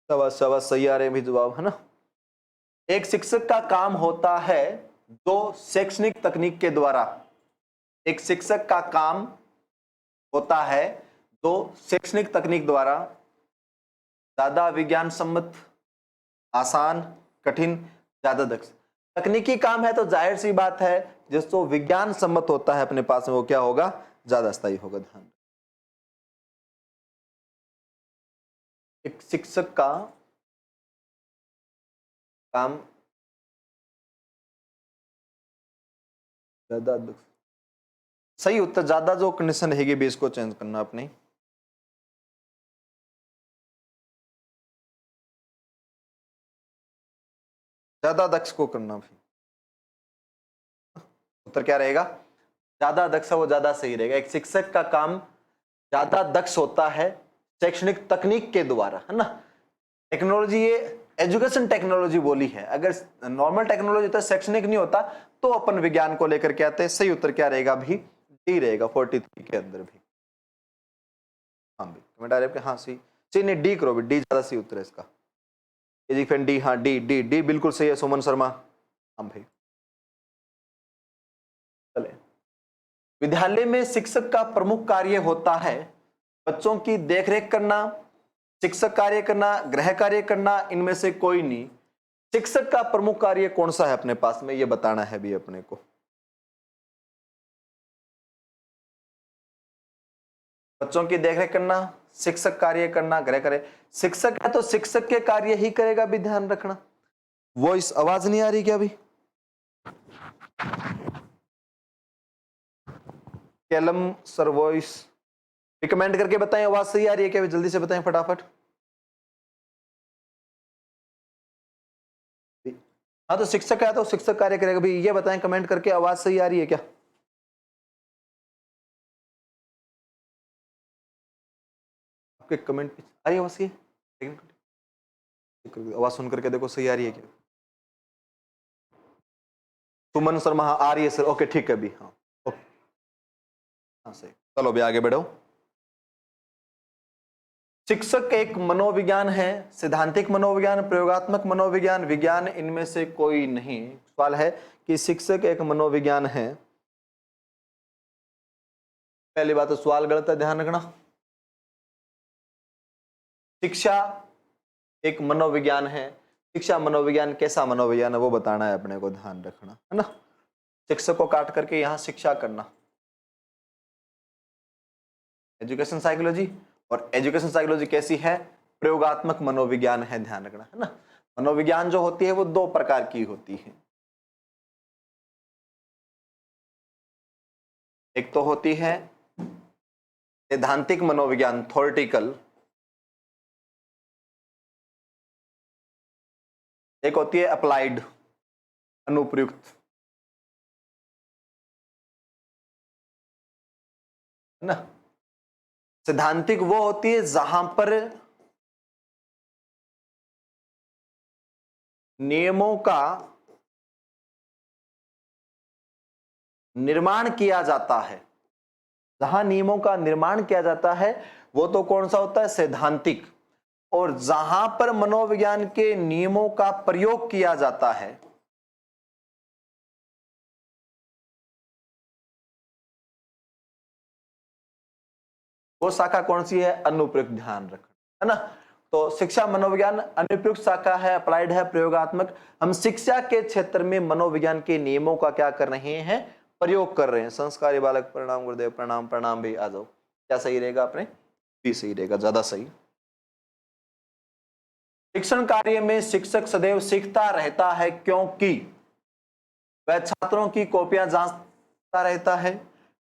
शाबाश सही आ रहे भी जवाब, है ना। एक शिक्षक का काम होता है जो शैक्षणिक तकनीक के द्वारा, एक शिक्षक का काम होता है जो शैक्षणिक तकनीक द्वारा ज्यादा विज्ञान सम्मत, आसान, कठिन, ज्यादा दक्ष। तकनीकी काम है तो जाहिर सी बात है जिसको विज्ञान सम्मत होता है अपने पास में, वो क्या होगा, ज्यादा स्थायी होगा, ध्यान। एक शिक्षक का काम ज्यादा दक्ष, सही उत्तर, ज्यादा जो कंडीशन रहेगी भी इसको चेंज करना अपनी। ज्यादा दक्ष को करना भी, उत्तर क्या रहेगा, ज्यादा दक्ष, वो ज्यादा सही रहेगा। एक शिक्षक का काम ज्यादा दक्ष होता है शैक्षणिक तकनीक के द्वारा, है ना। टेक्नोलॉजी, ये एजुकेशन टेक्नोलॉजी बोली है, अगर नॉर्मल टेक्नोलॉजी होता है, शैक्षणिक नहीं होता, तो अपन विज्ञान को लेकर के आते हैं। सही उत्तर क्या रहेगा भी, डी रहेगा 43 के अंदर भी। हाँ भाई कमेंट आ रहा है आपके, हाँ सी सी नहीं डी करो, डी ज्यादा सही उत्तर है इसका। ये जी फैन डी, हाँ डी डी डी बिल्कुल सही है सुमन शर्मा। हाँ भाई चले। विद्यालय में शिक्षक का प्रमुख कार्य होता है बच्चों की देखरेख करना, शिक्षक कार्य करना, गृह कार्य करना, इनमें से कोई नहीं। शिक्षक का प्रमुख कार्य कौन सा है अपने पास में, ये बताना है भी अपने को। बच्चों की देखरेख करना, शिक्षक कार्य करना, गृह कार्य। शिक्षक है तो शिक्षक के कार्य ही करेगा भी, ध्यान रखना। वॉइस आवाज नहीं आ रही क्या अभी? कैलम सर वॉइस कमेंट करके बताएं आवाज सही आ रही है क्या, जल्दी से बताएं फटाफट। हाँ तो शिक्षक है तो शिक्षक कार्य करेगा भी, ये बताएं कमेंट करके आवाज सही आ रही है क्या। आपके कमेंट आ रही है आवाज सही है? आवाज सुन करके देखो सही आ रही है क्या। सुमन शर्मा हाँ आ रही है सर, ओके ठीक है अभी, हाँ ओके हाँ सही। चलो अभी आगे बढ़ो। शिक्षक एक मनोविज्ञान है, सिद्धांतिक मनोविज्ञान, प्रयोगात्मक मनोविज्ञान, विज्ञान, इनमें से कोई नहीं। सवाल है कि शिक्षक एक मनोविज्ञान है। पहली बात तो सवाल गलत है, ध्यान रखना। शिक्षा एक मनोविज्ञान है, शिक्षा मनोविज्ञान कैसा मनोविज्ञान है वो बताना है अपने को, ध्यान रखना है ना। शिक्षक को काट करके यहां शिक्षा करना, एजुकेशन साइकोलॉजी। और एजुकेशन साइकोलॉजी कैसी है, प्रयोगात्मक मनोविज्ञान है, ध्यान रखना है ना। मनोविज्ञान जो होती है वो दो प्रकार की होती है, एक तो होती है सैद्धांतिक मनोविज्ञान थ्योरेटिकल, एक होती है अप्लाइड अनुप्रयुक्त, है ना। सैद्धांतिक वो होती है जहां पर नियमों का निर्माण किया जाता है, जहां नियमों का निर्माण किया जाता है वो तो कौन सा होता है, सैद्धांतिक। और जहां पर मनोविज्ञान के नियमों का प्रयोग किया जाता है वो शाखा कौन सी है, अनुप्रयुक्त, ध्यान रखना है ना। तो शिक्षा मनोविज्ञान अनुप्रयुक्त शाखा है, अप्लाइड है, प्रयोगात्मक। हम शिक्षा के क्षेत्र में मनोविज्ञान के नियमों का क्या कर रहे हैं, प्रयोग कर रहे हैं। संस्कारी बालक प्रणाम गुरुदेव, प्रणाम प्रणाम भी आ जाओ। क्या सही रहेगा अपने, भी सही रहेगा, ज्यादा सही। शिक्षण कार्य में शिक्षक सदैव सीखता रहता है क्योंकि वह छात्रों की कॉपियां जांचता रहता है,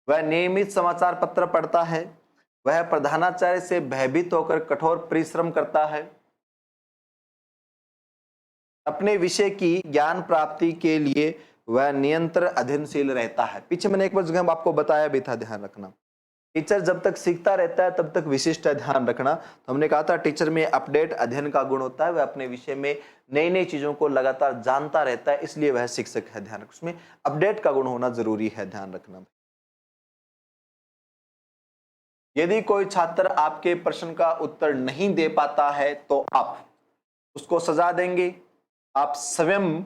वह नियमित समाचार पत्र पढ़ता है, वह प्रधानाचार्य से भयभीत होकर कठोर परिश्रम करता है, अपने विषय की ज्ञान प्राप्ति के लिए वह निरंतर अध्ययनशील रहता है। पीछे मैंने एक बार जगह आपको बताया भी था, ध्यान रखना। टीचर जब तक सीखता रहता है तब तक विशिष्ट है, ध्यान रखना। तो हमने कहा था टीचर में अपडेट अध्ययन का गुण होता है, वह अपने विषय में नई नई चीजों को लगातार जानता रहता है, इसलिए वह शिक्षक है, ध्यान रखना। उसमें अपडेट का गुण होना जरूरी है, ध्यान रखना। यदि कोई छात्र आपके प्रश्न का उत्तर नहीं दे पाता है तो आप उसको सजा देंगे, आप स्वयं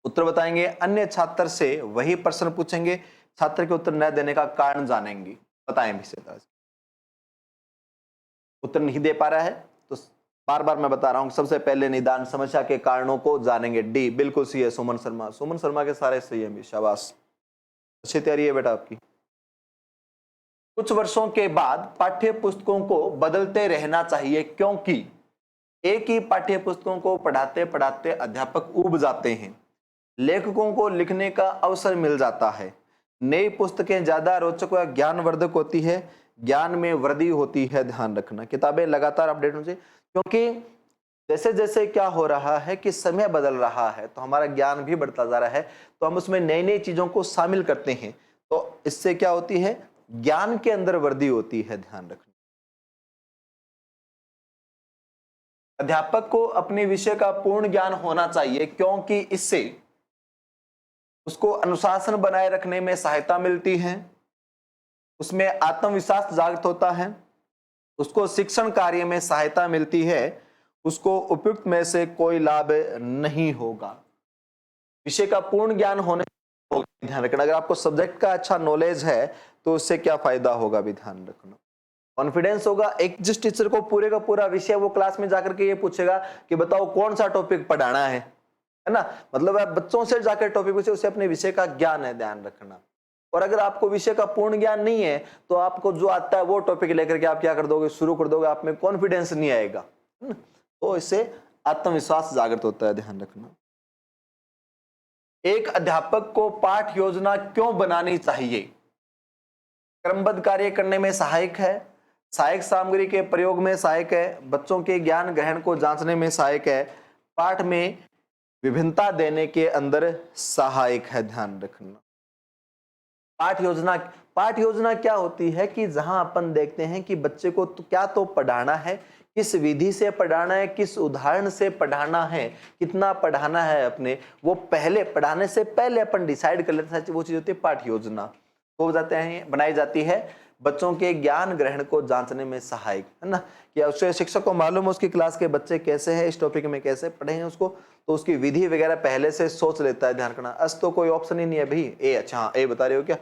उत्तर बताएंगे, अन्य छात्र से वही प्रश्न पूछेंगे, छात्र के उत्तर न देने का कारण जानेंगे। बताएं भी से उत्तर नहीं दे पा रहा है तो बार बार मैं बता रहा हूं, सबसे पहले निदान समस्या के कारणों को जानेंगे। डी बिल्कुल सही है सुमन शर्मा, सुमन शर्मा के सारे सही है, शाबाश, अच्छी तैयारी है बेटा आपकी। कुछ वर्षों के बाद पाठ्य पुस्तकों को बदलते रहना चाहिए क्योंकि एक ही पाठ्य पुस्तकों को पढ़ाते पढ़ाते अध्यापक ऊब जाते हैं, लेखकों को लिखने का अवसर मिल जाता है, नई पुस्तकें ज्यादा रोचक व ज्ञानवर्धक होती है, ज्ञान में वृद्धि होती है, ध्यान रखना। किताबें लगातार अपडेट होनी चाहिए क्योंकि जैसे जैसे क्या हो रहा है कि समय बदल रहा है तो हमारा ज्ञान भी बढ़ता जा रहा है, तो हम उसमें नई नई चीजों को शामिल करते हैं, तो इससे क्या होती है, ज्ञान के अंदर वृद्धि होती है, ध्यान रखना। अध्यापक को अपने विषय का पूर्ण ज्ञान होना चाहिए क्योंकि इससे उसको अनुशासन बनाए रखने में सहायता मिलती है, उसमें आत्मविश्वास जागृत होता है, उसको शिक्षण कार्य में सहायता मिलती है, उसको उपयुक्त में से कोई लाभ नहीं होगा। विषय का पूर्ण ज्ञान होने ध्यान रखना, अगर आपको सब्जेक्ट का अच्छा नॉलेज है तो उससे क्या फायदा होगा भी ध्यान रखना। कॉन्फिडेंस होगा, एक जिस टीचर को पूरे का पूरा विषय वो क्लास में जाकर के ये पूछेगा कि बताओ कौन सा टॉपिक पढ़ाना है ना, मतलब आप बच्चों से जाकर टॉपिक पूछे, उसे अपने विषय का ज्ञान है, ध्यान रखना। और अगर आपको विषय का पूर्ण ज्ञान नहीं है तो आपको जो आता है वो टॉपिक लेकर के आप क्या कर दोगे, शुरू कर दोगे, आप में कॉन्फिडेंस नहीं आएगा, है ना? तो इससे आत्मविश्वास जागृत होता है, ध्यान रखना। एक अध्यापक को पाठ योजना क्यों बनानी चाहिए? क्रमबद्ध कार्य करने में सहायक है, सहायक सामग्री के प्रयोग में सहायक है, बच्चों के ज्ञान ग्रहण को जांचने में सहायक है, पाठ में विभिन्नता देने के अंदर सहायक है, ध्यान रखना। पाठ योजना क्या होती है कि जहां अपन देखते हैं कि बच्चे को क्या तो पढ़ाना है, किस विधि से पढ़ाना है, किस उदाहरण से पढ़ाना है, कितना पढ़ाना है, अपने वो पहले पढ़ाने से पहले अपन डिसाइड कर लेते हैं, वो चीज होती है पाठ योजना। तो बनाई जाती है बच्चों के ज्ञान ग्रहण को जांचने में सहायक, है ना, कि उससे शिक्षक को मालूम है उसकी क्लास के बच्चे कैसे हैं, इस टॉपिक में कैसे पढ़े हैं उसको, तो उसकी विधि वगैरह पहले से सोच लेता है, ध्यान रखना। अस तो कोई ऑप्शन ही नहीं है भाई, ए अच्छा हाँ ए बता रहे हो क्या,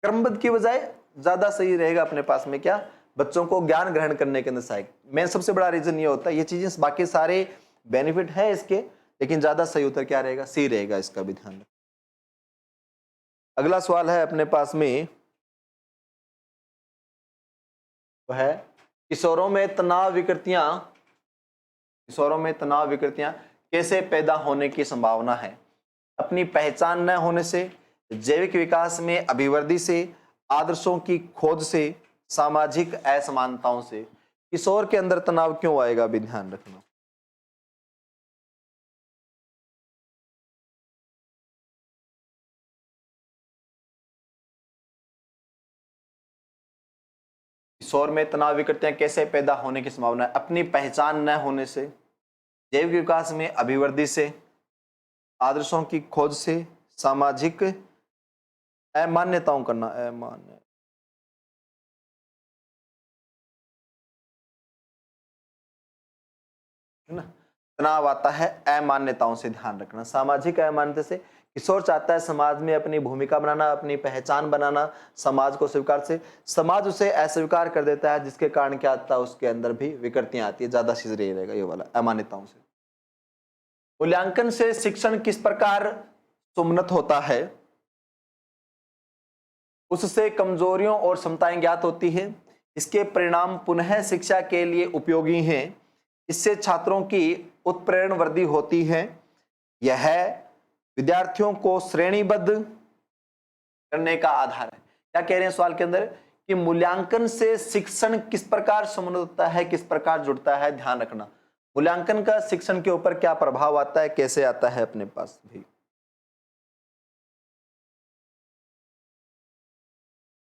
क्रमबद्ध की बजाय ज्यादा सही रहेगा अपने पास में क्या, बच्चों को ज्ञान ग्रहण करने के अंदर सहायक। मेन सबसे बड़ा रीजन ये होता है, ये चीजें बाकी सारे बेनिफिट है इसके, लेकिन ज्यादा सही उत्तर क्या रहेगा, सी रहेगा, इसका भी ध्यान रखें। अगला सवाल है अपने पास में, वो है किशोरों में तनाव विकृतियां कैसे पैदा होने की संभावना है? अपनी पहचान न होने से, जैविक विकास में अभिवृद्धि से, आदर्शों की खोज से, सामाजिक असमानताओं से। किशोर के अंदर तनाव क्यों आएगा भी ध्यान रखना। किशोर में तनाव विकृतियां कैसे पैदा होने की संभावना है? अपनी पहचान न होने से, जैविक विकास में अभिवृद्धि से, आदर्शों की खोज से, सामाजिक अमान्यताओं करना, अमान्य है ना, तनाव आता है अमान्यताओं से, ध्यान रखना। सामाजिक अमान्यता से किशोर चाहता है समाज में अपनी भूमिका बनाना, अपनी पहचान बनाना, समाज को स्वीकार से, समाज उसे अस्वीकार कर देता है, जिसके कारण क्या आता है उसके अंदर भी विकृतियां आती है, ज्यादा चीज रहेगा ये वाला अमान्यताओं से। मूल्यांकन से शिक्षण किस प्रकार सुमनत होता है? उससे कमजोरियों और क्षमताएं ज्ञात होती है, इसके परिणाम पुनः शिक्षा के लिए उपयोगी हैं, इससे छात्रों की उत्प्रेरण वृद्धि होती है, यह विद्यार्थियों को श्रेणीबद्ध करने का आधार है। क्या कह रहे हैं सवाल के अंदर कि मूल्यांकन से शिक्षण किस प्रकार संबंध होता है, किस प्रकार जुड़ता है, ध्यान रखना। मूल्यांकन का शिक्षण के ऊपर क्या प्रभाव आता है, कैसे आता है अपने पास भी।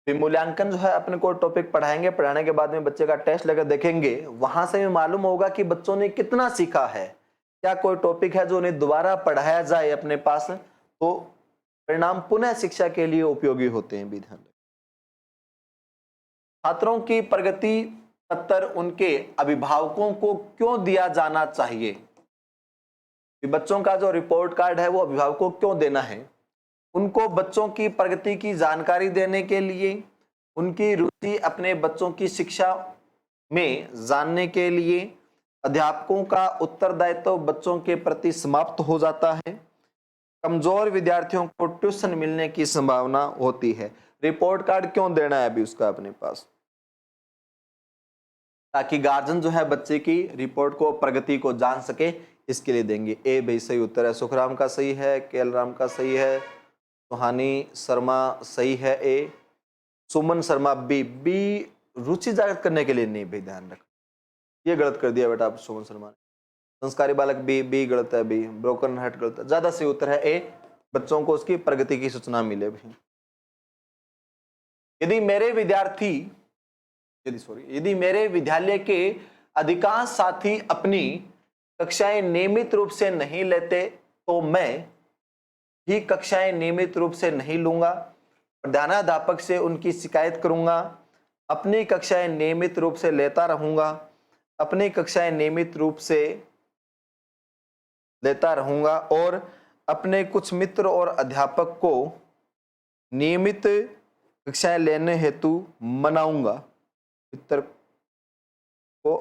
मूल्यांकन जो है अपने को टॉपिक पढ़ाएंगे, पढ़ाने के बाद में बच्चे का टेस्ट लेकर देखेंगे, वहां से भी मालूम होगा कि बच्चों ने कितना सीखा है। क्या कोई टॉपिक है जो उन्हें दोबारा पढ़ाया जाए अपने पास, तो परिणाम पुनः शिक्षा के लिए उपयोगी होते हैं भी ध्यान। छात्रों की प्रगति पत्र उनके अभिभावकों को क्यों दिया जाना चाहिए? बच्चों का जो रिपोर्ट कार्ड है वो अभिभावकों को क्यों देना है? उनको बच्चों की प्रगति की जानकारी देने के लिए, उनकी रुचि अपने बच्चों की शिक्षा में जानने के लिए। अध्यापकों का उत्तरदायित्व बच्चों के प्रति समाप्त हो जाता है। कमजोर विद्यार्थियों को ट्यूशन मिलने की संभावना होती है। रिपोर्ट कार्ड क्यों देना है अभी उसका अपने पास? ताकि गार्जियन जो है बच्चे की रिपोर्ट को, प्रगति को जान सके, इसके लिए देंगे। ए भाई सही उत्तर है, सुखराम का सही है, केएल राम का सही है, सुहानी शर्मा सही है ए, सुमन शर्मा बी। बी रुचि जागृत करने के लिए नहीं भाई, ध्यान रख, ये गलत कर दिया बेटा आप सुमन शर्मा ने। संस्कारी बालक बी, बी गलत है, बी ब्रोकन हार्ट गलत है। ज्यादा सही उत्तर है ए, बच्चों को उसकी प्रगति की सूचना मिले भाई। यदि मेरे विद्यालय के अधिकांश साथी अपनी कक्षाएं नियमित रूप से नहीं लेते तो मैं भी कक्षाएं नियमित रूप से नहीं लूंगा। प्रधानाध्यापक से उनकी शिकायत करूंगा, अपनी कक्षाएं नियमित रूप से लेता रहूंगा, अपनी कक्षाएं नियमित रूप से लेता रहूंगा और अपने कुछ मित्र और अध्यापक को नियमित कक्षाएं लेने हेतु मनाऊंगा। मित्र को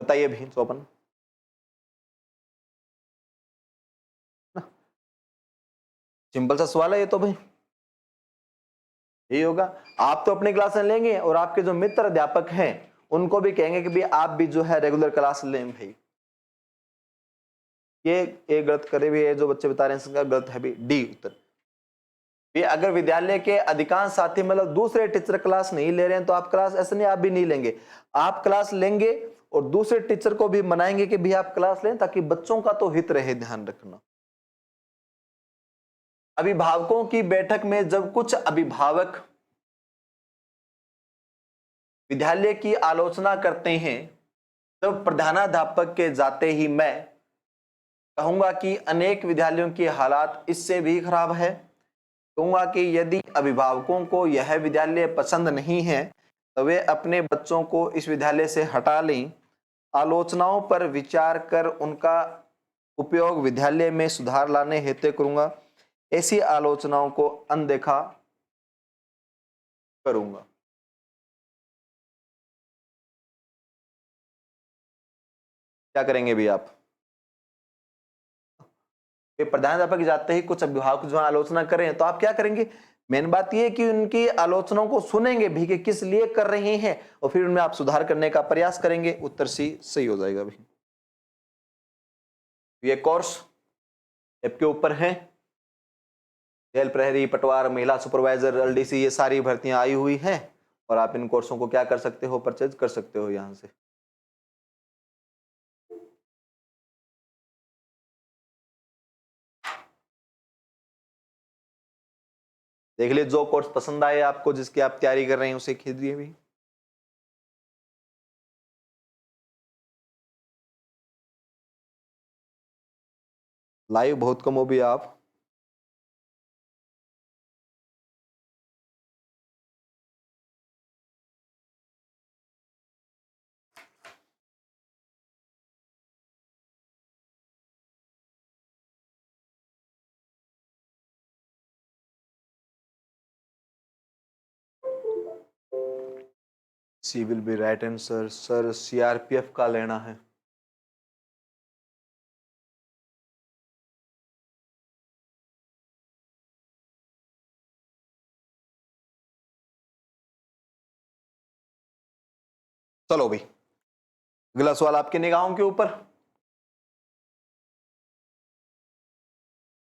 बताइए भी सोपन, सिंपल सा सवाल है ये तो भाई, यही होगा। आप तो अपनी क्लास में लेंगे और आपके जो मित्र अध्यापक हैं उनको भी कहेंगे कि भाई आप भी जो है रेगुलर क्लास लें भाई। ये गलत करे भी है जो बच्चे बता रहे हैं, इसका गलत है भी, डी उत्तर। ये अगर विद्यालय के अधिकांश साथी मतलब दूसरे टीचर क्लास नहीं ले रहे हैं तो आप क्लास ऐसे नहीं, आप भी नहीं लेंगे, आप क्लास लेंगे और दूसरे टीचर को भी मनाएंगे कि भी आप क्लास लें ताकि बच्चों का तो हित रहे। ध्यान रखना, अभिभावकों की बैठक में जब कुछ अभिभावक विद्यालय की आलोचना करते हैं तब प्रधानाध्यापक के जाते ही मैं कहूंगा कि अनेक विद्यालयों के हालात इससे भी खराब है। कहूंगा कि यदि अभिभावकों को यह विद्यालय पसंद नहीं है तो वे अपने बच्चों को इस विद्यालय से हटा लें। आलोचनाओं पर विचार कर उनका उपयोग विद्यालय में सुधार लाने हेतु करूंगा। ऐसी आलोचनाओं को अनदेखा करूंगा। क्या करेंगे भी आप? प्रधानाध्यापक जाते ही कुछ अभिभावक जो आलोचना करें तो आप क्या करेंगे? मेन बात यह कि उनकी आलोचनाओं को सुनेंगे भी कि किस लिए कर रहे हैं और फिर उनमें आप सुधार करने का प्रयास करेंगे। उत्तर सी सही हो जाएगा भी। ये कोर्स आपके ऊपर है, जेल प्रहरी, पटवार, महिला सुपरवाइजर, एलडीसी, ये सारी भर्तियां आई हुई हैं और आप इन कोर्सों को क्या कर सकते हो? परचेज कर सकते हो यहां से। देख लीजिए जो कोर्स पसंद आए आपको, जिसकी आप तैयारी कर रहे हैं उसे खरीदिए भी। लाइव बहुत कम हो भी आप। C will be right answer. Sir CRPF का लेना है। चलो भाई अगला सवाल आपकी निगाहों के ऊपर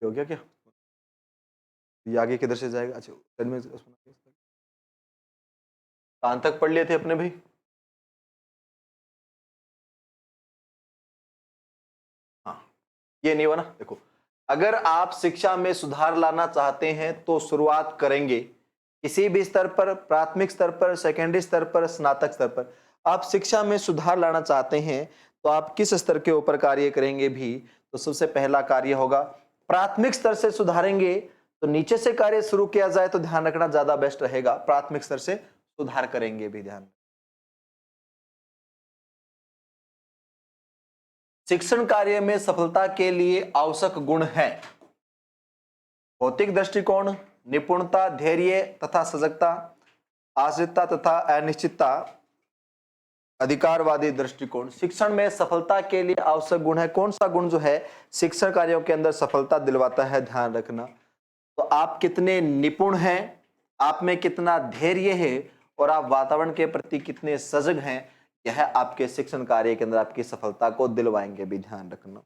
हो गया क्या? ये आगे किधर से जाएगा? अच्छा कहां तक पढ़ लिए थे अपने भाई? हाँ ये नहीं हुआ ना। देखो अगर आप शिक्षा में सुधार लाना चाहते हैं तो शुरुआत करेंगे किसी भी स्तर पर, प्राथमिक स्तर पर, सेकेंडरी स्तर पर, स्नातक स्तर पर। आप शिक्षा में सुधार लाना चाहते हैं तो आप किस स्तर के ऊपर कार्य करेंगे भी? तो सबसे पहला कार्य होगा प्राथमिक स्तर से सुधारेंगे तो नीचे से कार्य शुरू किया जाए तो ध्यान रखना ज्यादा बेस्ट रहेगा। प्राथमिक स्तर से सुधार करेंगे भी। ध्यान, शिक्षण कार्य में सफलता के लिए आवश्यक गुण है भौतिक दृष्टिकोण, निपुणता, धैर्य तथा सजगता, आश्रितता तथा अनिश्चितता, अधिकारवादी दृष्टिकोण। शिक्षण में सफलता के लिए आवश्यक गुण है। कौन सा गुण जो है शिक्षण कार्यों के अंदर सफलता दिलवाता है? ध्यान रखना। तो आप कितने निपुण हैं, आप में कितना धैर्य है और आप वातावरण के प्रति कितने सजग हैं, यह आपके शिक्षण कार्य के अंदर आपकी सफलता को दिलवाएंगे भी। ध्यान रखना।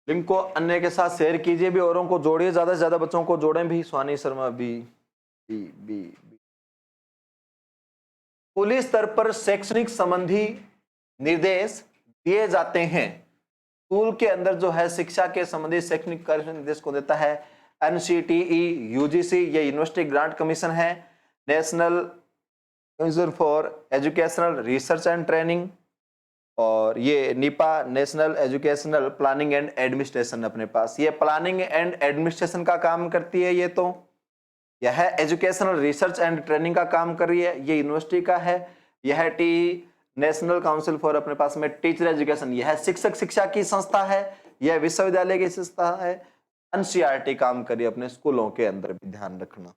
लिंक को अन्य के साथ शेयर कीजिए भी, औरों को जोड़िए, ज्यादा से ज्यादा बच्चों को जोड़ें भी। Swani Sharma B B B, B. Police स्तर पर शैक्षणिक संबंधी निर्देश दिए जाते हैं। स्कूल के अंदर जो है शिक्षा के संबंधी शैक्षणिक कार्य निर्देश को देता है एनसीटीई, यूजीसी, ये यूनिवर्सिटी ग्रांट कमीशन है, national council for educational research and training, और ये Nipah national educational planning and administration अपने पास, ये प्लानिंग एंड एडमिनिस्ट्रेशन का काम करती है। ये तो यह एजुकेशनल रिसर्च एंड ट्रेनिंग का काम कर रही है, ये यूनिवर्सिटी का है। यह टी नेशनल काउंसिल फॉर अपने पास में टीचर एजुकेशन, यह शिक्षक शिक्षा की संस्था है, यह विश्वविद्यालय की संस्था है। एनसीईआरटी काम करिए अपने स्कूलों के अंदर भी ध्यान रखना।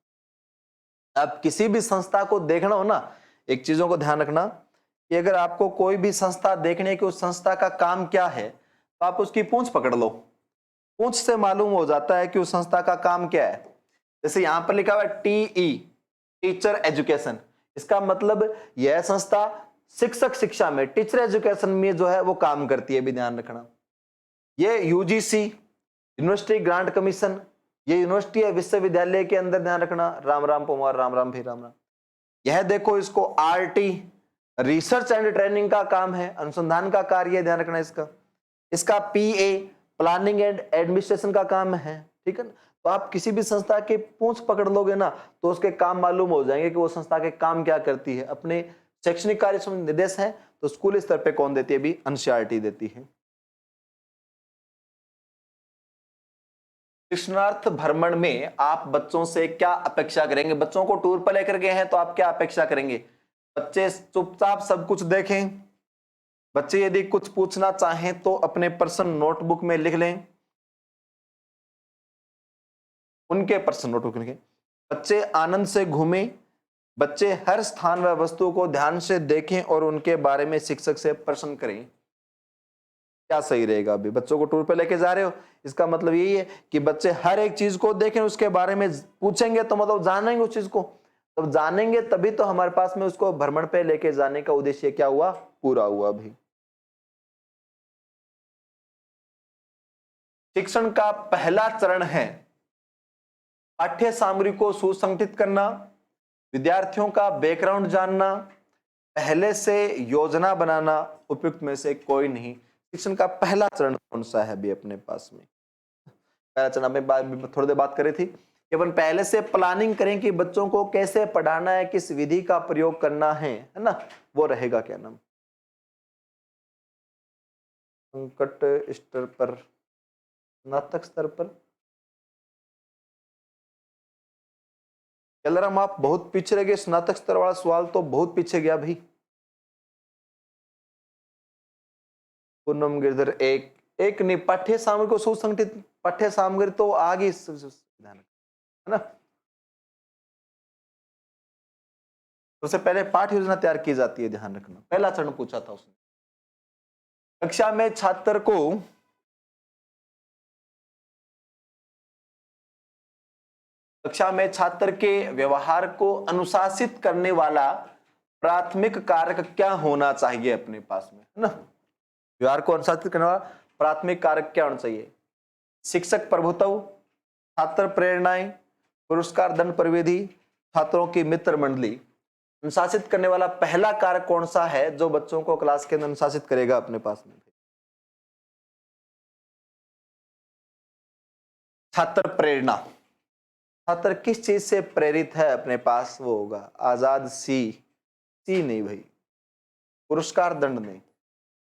अब किसी भी संस्था को देखना हो ना, एक चीजों को ध्यान रखना कि अगर आपको कोई भी संस्था देखनी है कि उस संस्था का काम क्या है, तो आप उसकी पूंछ पकड़ लो। पूंछ से मालूम हो जाता है कि उस संस्था का काम क्या है। जैसे यहां पर लिखा हुआ है टीई, टीचर एजुकेशन, इसका मतलब यह संस्था शिक्षक शिक्षा में, टीचर एजुकेशन में जो है वो काम करती है, भी ध्यान रखना। ये यूजीसी यूनिवर्सिटी ग्रांट कमीशन, ये यूनिवर्सिटी है विश्वविद्यालय के अंदर, ध्यान रखना। राम राम पुमार, राम राम भी राम राम। यह देखो इसको आरटी रिसर्च एंड ट्रेनिंग का काम है, अनुसंधान का कार्य, ध्यान रखना इसका। इसका पीए प्लानिंग एंड एडमिनिस्ट्रेशन का काम है, ठीक है ना। तो आप किसी भी संस्था के पूंछ पकड़ लोगे ना, तो उसके काम मालूम हो जाएंगे कि वो संस्था के काम क्या करती है। अपने शैक्षणिक कार्य संबंधी निर्देश है तो स्कूल स्तर पे कौन देती है, भी एनसीईआरटी देती है। शिक्षणार्थ भ्रमण में आप बच्चों से क्या अपेक्षा करेंगे? बच्चों को टूर पर लेकर गए हैं तो आप क्या अपेक्षा करेंगे? बच्चे चुपचाप सब कुछ देखें। बच्चे यदि कुछ पूछना चाहें तो अपने पर्सनल नोटबुक में लिख लें, उनके पर्सनल नोटबुक लिखें। बच्चे आनंद से घूमें। बच्चे हर स्थान व वस्तु को ध्यान से देखें और उनके बारे में शिक्षक से प्रश्न करें। क्या सही रहेगा? अभी बच्चों को टूर पे लेके जा रहे हो, इसका मतलब यही है कि बच्चे हर एक चीज को देखें, उसके बारे में पूछेंगे तो मतलब जानेंगे उस चीज को। तब जानेंगे तभी तो हमारे पास में उसको भ्रमण पे लेके जाने का उद्देश्य क्या हुआ, पूरा हुआ। भी शिक्षण का पहला चरण है पाठ्य सामग्री को सुसंगठित करना, विद्यार्थियों का बैकग्राउंड जानना, पहले से योजना बनाना, उपयुक्त में से कोई नहीं। शिक्षण का पहला चरण कौन सा है भी अपने पास में? पहला चरण में थोड़ी देर बात करी थी कि अपन पहले से प्लानिंग करें कि बच्चों को कैसे पढ़ाना है, किस विधि का प्रयोग करना है ना। वो रहेगा क्या नाम, संकट स्तर पर, स्नातक स्तर पर। कलराम आप बहुत पीछे रह गए, स्नातक स्तर वाला सवाल तो बहुत पीछे गया भाई। पूनम गिरधर एक एक नहीं, पाठ्य सामग्री को सुसंगठित, पाठ्य सामग्री तो आगे ध्यान है ना। सबसे पहले पाठ योजना तैयार की जाती है, ध्यान रखना। पहला चरण पूछा था उसने। कक्षा में छात्र को कक्षा में छात्र के व्यवहार को अनुशासित करने वाला प्राथमिक कारक क्या होना चाहिए अपने पास में, है ना। व्यवहार को अनुशासित करने वाला प्राथमिक कारक क्या होना चाहिए? शिक्षक प्रभुत्व, छात्र प्रेरणाएं, पुरस्कार दंड परिविधि, छात्रों की मित्र मंडली। अनुशासित करने वाला पहला कारक कौन सा है जो बच्चों को क्लास के अंदर अनुशासित करेगा अपने पास में? छात्र प्रेरणा। छात्र किस चीज से प्रेरित है अपने पास, वो होगा आजाद। सी सी नहीं भाई, पुरस्कार दंड नहीं।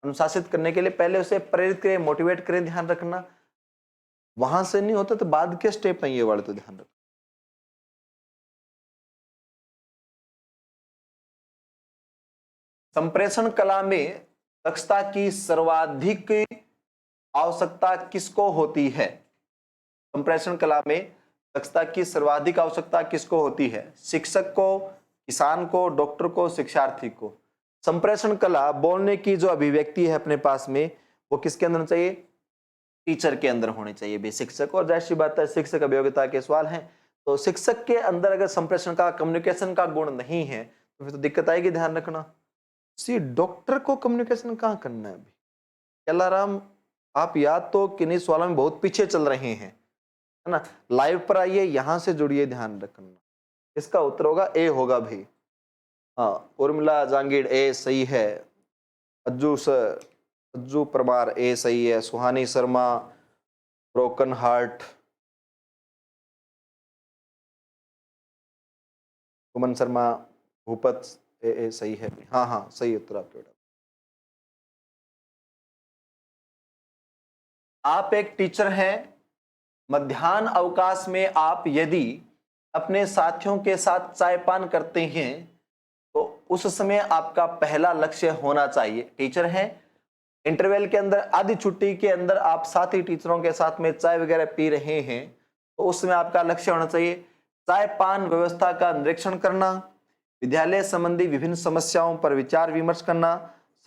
अनुशासित करने के लिए पहले उसे प्रेरित करें, मोटिवेट करें, ध्यान रखना। वहां से नहीं होता तो बाद के स्टेप है ये वाले, तो ध्यान रखना। संप्रेषण कला में दक्षता की सर्वाधिक आवश्यकता किसको होती है? संप्रेषण कला में दक्षता की सर्वाधिक आवश्यकता किसको होती है? शिक्षक को, किसान को, डॉक्टर को, शिक्षार्थी को। संप्रेषण कला बोलने की जो अभिव्यक्ति है अपने पास में, वो किसके अंदर चाहिए? टीचर के अंदर होनी चाहिए भी, शिक्षक। और जाहिर सी बात है शिक्षक अभियोग्यता के सवाल हैं, तो शिक्षक के अंदर अगर संप्रेषण का, कम्युनिकेशन का गुण नहीं है तो फिर तो दिक्कत आएगी, ध्यान रखना। सी डॉक्टर को कम्युनिकेशन कहाँ करना है अभी? कलाराम आप याद तो किन्हीं सवालों में बहुत पीछे चल रहे हैं, है ना। लाइव पर आइए, यहां से जुड़िए, ध्यान रखना। इसका उत्तर होगा ए होगा भाई। हाँ, उर्मिला जांगीड़ ए सही है। अज्जू सर, अज्जू परमार ए सही है। सुहानी शर्मा ब्रोकन हार्ट, सुमन शर्मा भूपत ए सही है। हाँ हाँ सही उत्तर आपके बेटा। आप एक टीचर हैं, मध्याह्न अवकाश में आप यदि अपने साथियों के साथ चाय पान करते हैं तो उस समय आपका पहला लक्ष्य होना चाहिए, टीचर हैं, इंटरवल के अंदर आधी छुट्टी के अंदर आप साथी टीचरों के साथ में चाय वगैरह पी रहे हैं तो उस समय आपका लक्ष्य होना चाहिए चाय पान व्यवस्था का निरीक्षण करना, विद्यालय संबंधी विभिन्न समस्याओं पर विचार विमर्श करना,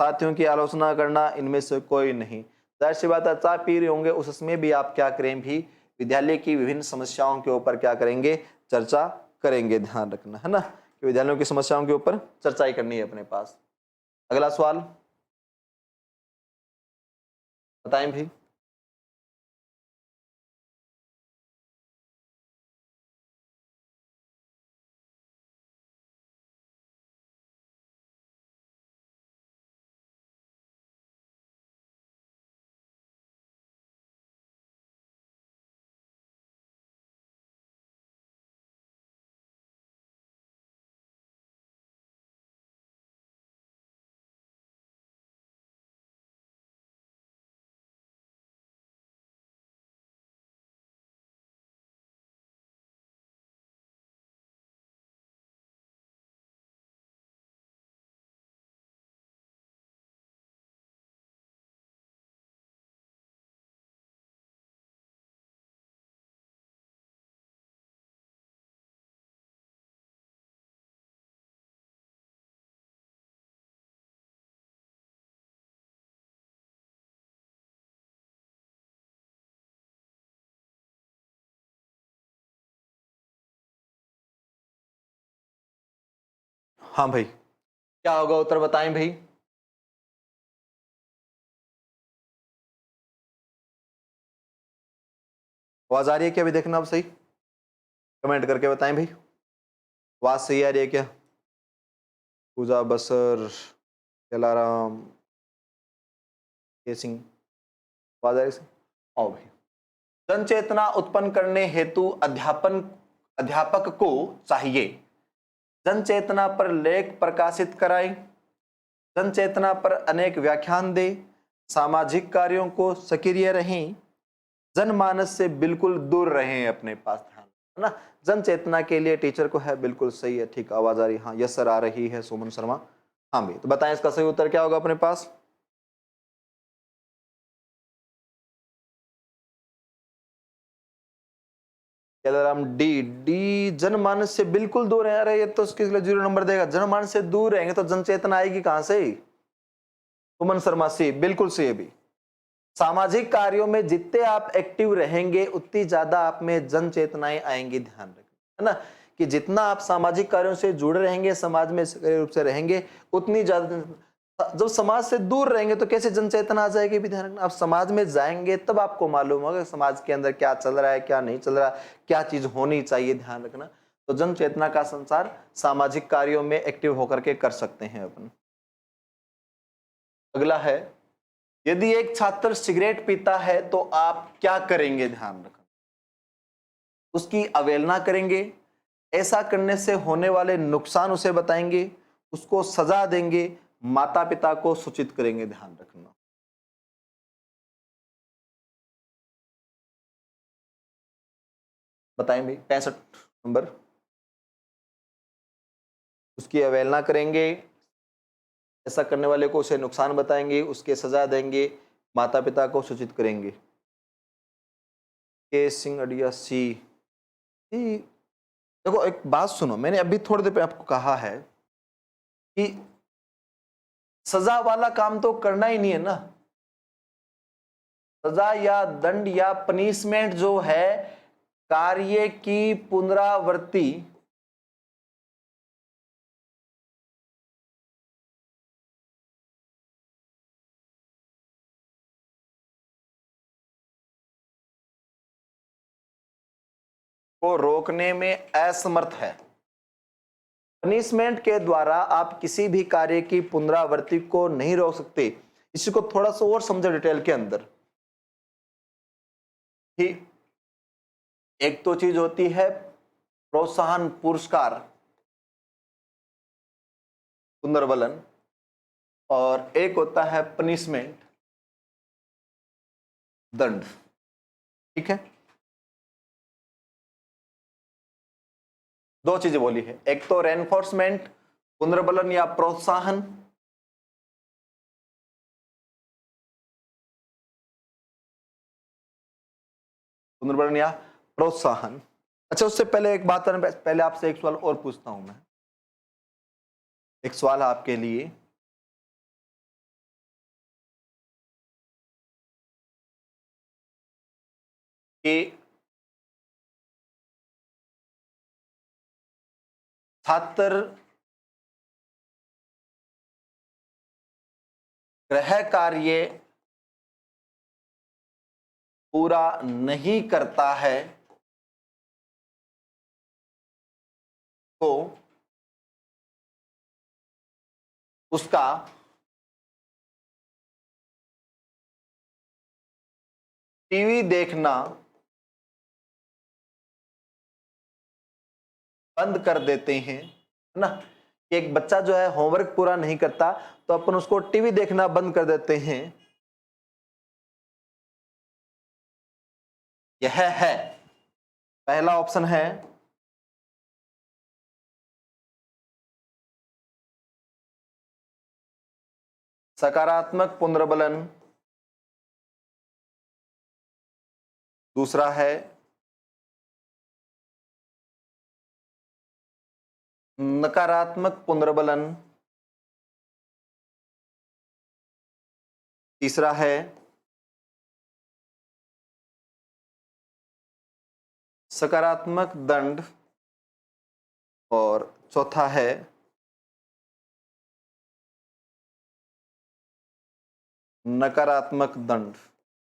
साथियों की आलोचना करना, इनमें से कोई नहीं। जाहिर सी बात है, चाय पी रहे होंगे उस समय भी आप क्या करें भी विद्यालय की विभिन्न समस्याओं के ऊपर क्या करेंगे, चर्चा करेंगे। ध्यान रखना है ना कि विद्यालयों की समस्याओं के ऊपर चर्चा ही करनी है अपने पास। अगला सवाल बताएं भाई। हाँ भाई, क्या होगा उत्तर बताएं भाई। आवाज आ रही है क्या अभी, देखना अब सही, कमेंट करके बताएं भाई, आवाज सही आ रही है क्या। पूजा बसर, जलाराम, के सिंह, आवाज आ रही है। आओ भाई। जन चेतना उत्पन्न करने हेतु अध्यापक को चाहिए जन चेतना पर लेख प्रकाशित कराए, जन चेतना पर अनेक व्याख्यान दे, सामाजिक कार्यों को सक्रिय रहें, जनमानस से बिल्कुल दूर रहें अपने पास। ध्यान है ना, जन चेतना के लिए टीचर को है, बिल्कुल सही है। ठीक, आवाज आ रही है, हाँ यस सर आ रही है सुमन शर्मा। हाँ भाई, तो बताएं इसका सही उत्तर क्या होगा अपने पास। जलाराम डी डी, जनमानस से बिल्कुल दूर है। अरे ये तो उसके लिए 0 नंबर देगा, जनमानस से दूर रहेंगे तो जन चेतना आएगी कहां से। सुमन शर्मा सी, बिल्कुल सही भी। सामाजिक कार्यों में जितने आप एक्टिव रहेंगे उतनी ज्यादा आप में जन चेतनाएं आएंगी। ध्यान रखें है ना कि जितना आप सामाजिक कार्यों से जुड़े रहेंगे, समाज में सक्रिय रूप से रहेंगे, उतनी ज्यादा। जब समाज से दूर रहेंगे तो कैसे जन चेतना आ जाएगी भी। ध्यान रखना, आप समाज में जाएंगे तब आपको मालूम होगा समाज के अंदर क्या चल रहा है, क्या नहीं चल रहा, क्या चीज होनी चाहिए। ध्यान रखना, तो जन चेतना का संचार सामाजिक कार्यों में एक्टिव होकर के कर सकते हैं अपन। अगला है, यदि एक छात्र सिगरेट पीता है तो आप क्या करेंगे। ध्यान रखना, उसकी अवहेलना करेंगे, ऐसा करने से होने वाले नुकसान उसे बताएंगे, उसको सजा देंगे, माता पिता को सूचित करेंगे। ध्यान रखना, बताएं भाई 65 नंबर। उसकी अवहेलना करेंगे, ऐसा करने वाले को उसे नुकसान बताएंगे, उसके सजा देंगे, माता पिता को सूचित करेंगे। के सिंह अडिया सी। देखो एक बात सुनो, मैंने अभी थोड़ी देर पहले आपको कहा है कि सजा वाला काम तो करना ही नहीं है ना। सजा या दंड या पनिशमेंट जो है कार्य की पुनरावृत्ति को रोकने में असमर्थ है। पनिशमेंट के द्वारा आप किसी भी कार्य की पुनरावृत्ति को नहीं रोक सकते। इसी को थोड़ा सा और समझो डिटेल के अंदर कि एक तो चीज होती है प्रोत्साहन पुरस्कार पुनर्बलन, और एक होता है पनिशमेंट दंड। ठीक है, दो चीजें बोली है, एक तो रेनफोर्समेंट पुनर्बलन या प्रोत्साहन, पुनर्बलन या प्रोत्साहन। अच्छा, उससे पहले एक बात करने पहले आपसे एक सवाल और पूछता हूं मैं। एक सवाल है आपके लिए कि छात्र गृह कार्य पूरा नहीं करता है तो उसका टीवी देखना बंद कर देते हैं, है ना। कि एक बच्चा जो है होमवर्क पूरा नहीं करता तो अपन उसको टीवी देखना बंद कर देते हैं। यह है पहला ऑप्शन है सकारात्मक पुनर्बलन, दूसरा है नकारात्मक पुनर्बलन, तीसरा है सकारात्मक दंड और चौथा है नकारात्मक दंड,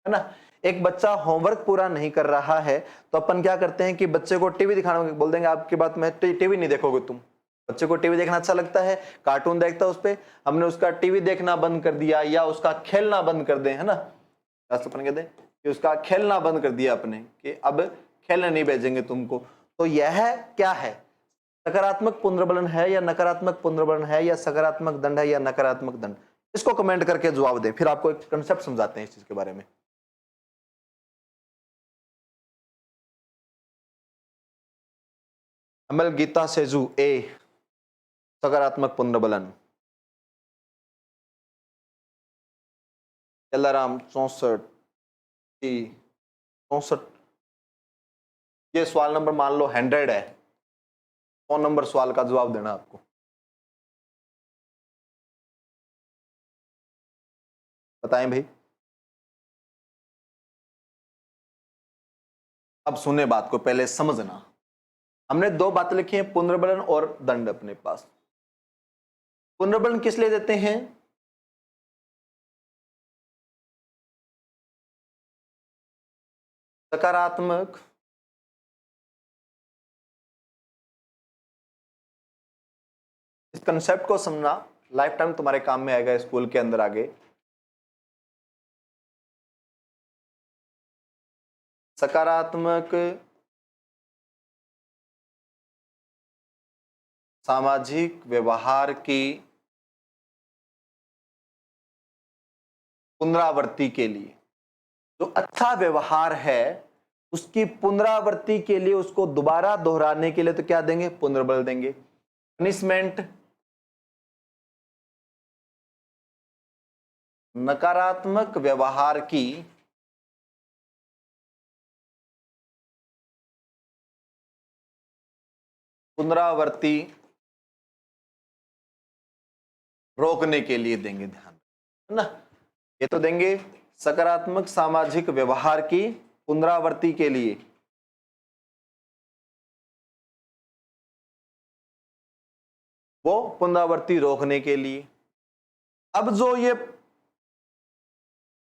है ना। एक बच्चा होमवर्क पूरा नहीं कर रहा है तो अपन क्या करते हैं कि बच्चे को टीवी दिखाना बोल देंगे, आपकी बात में टीवी नहीं देखोगे तुम। बच्चे को टीवी देखना अच्छा लगता है, कार्टून देखता है, उस पे हमने उसका टीवी देखना बंद कर दिया या उसका खेलना बंद कर दे, है ना। अपन कहते हैं कि उसका खेलना बंद कर दिया अपने, कि अब खेलने नहीं भेजेंगे तुमको। तो यह क्या है, सकारात्मक पुनर्बलन है या नकारात्मक पुनर्बलन है, या सकारात्मक दंड है या नकारात्मक दंड? इसको कमेंट करके जवाब दें, फिर आपको एक कंसेप्ट समझाते हैं इस चीज के बारे में। अमल गीता सेजू ए सकारात्मक पुनर्बलन, जलाराम 64 64, ये सवाल नंबर मान लो 100 है, 100 नंबर सवाल का जवाब देना आपको। बताएं भाई। अब सुने बात को, पहले समझना। हमने दो बातें लिखी हैं, पुनर्बलन और दंड अपने पास। पुनर्बलन किस लिए देते हैं? सकारात्मक इस कंसेप्ट को समझना, लाइफ टाइम तुम्हारे काम में आएगा स्कूल के अंदर आगे। सकारात्मक सामाजिक व्यवहार की पुनरावृत्ति के लिए, जो अच्छा व्यवहार है उसकी पुनरावृत्ति के लिए, उसको दोबारा दोहराने के लिए तो क्या देंगे? पुनर्बल देंगे। पनिशमेंट नकारात्मक व्यवहार की पुनरावृत्ति रोकने के लिए देंगे, ध्यान, है ना। ये तो देंगे सकारात्मक सामाजिक व्यवहार की पुनरावृत्ति के लिए, वो पुनरावृत्ति रोकने के लिए। अब जो ये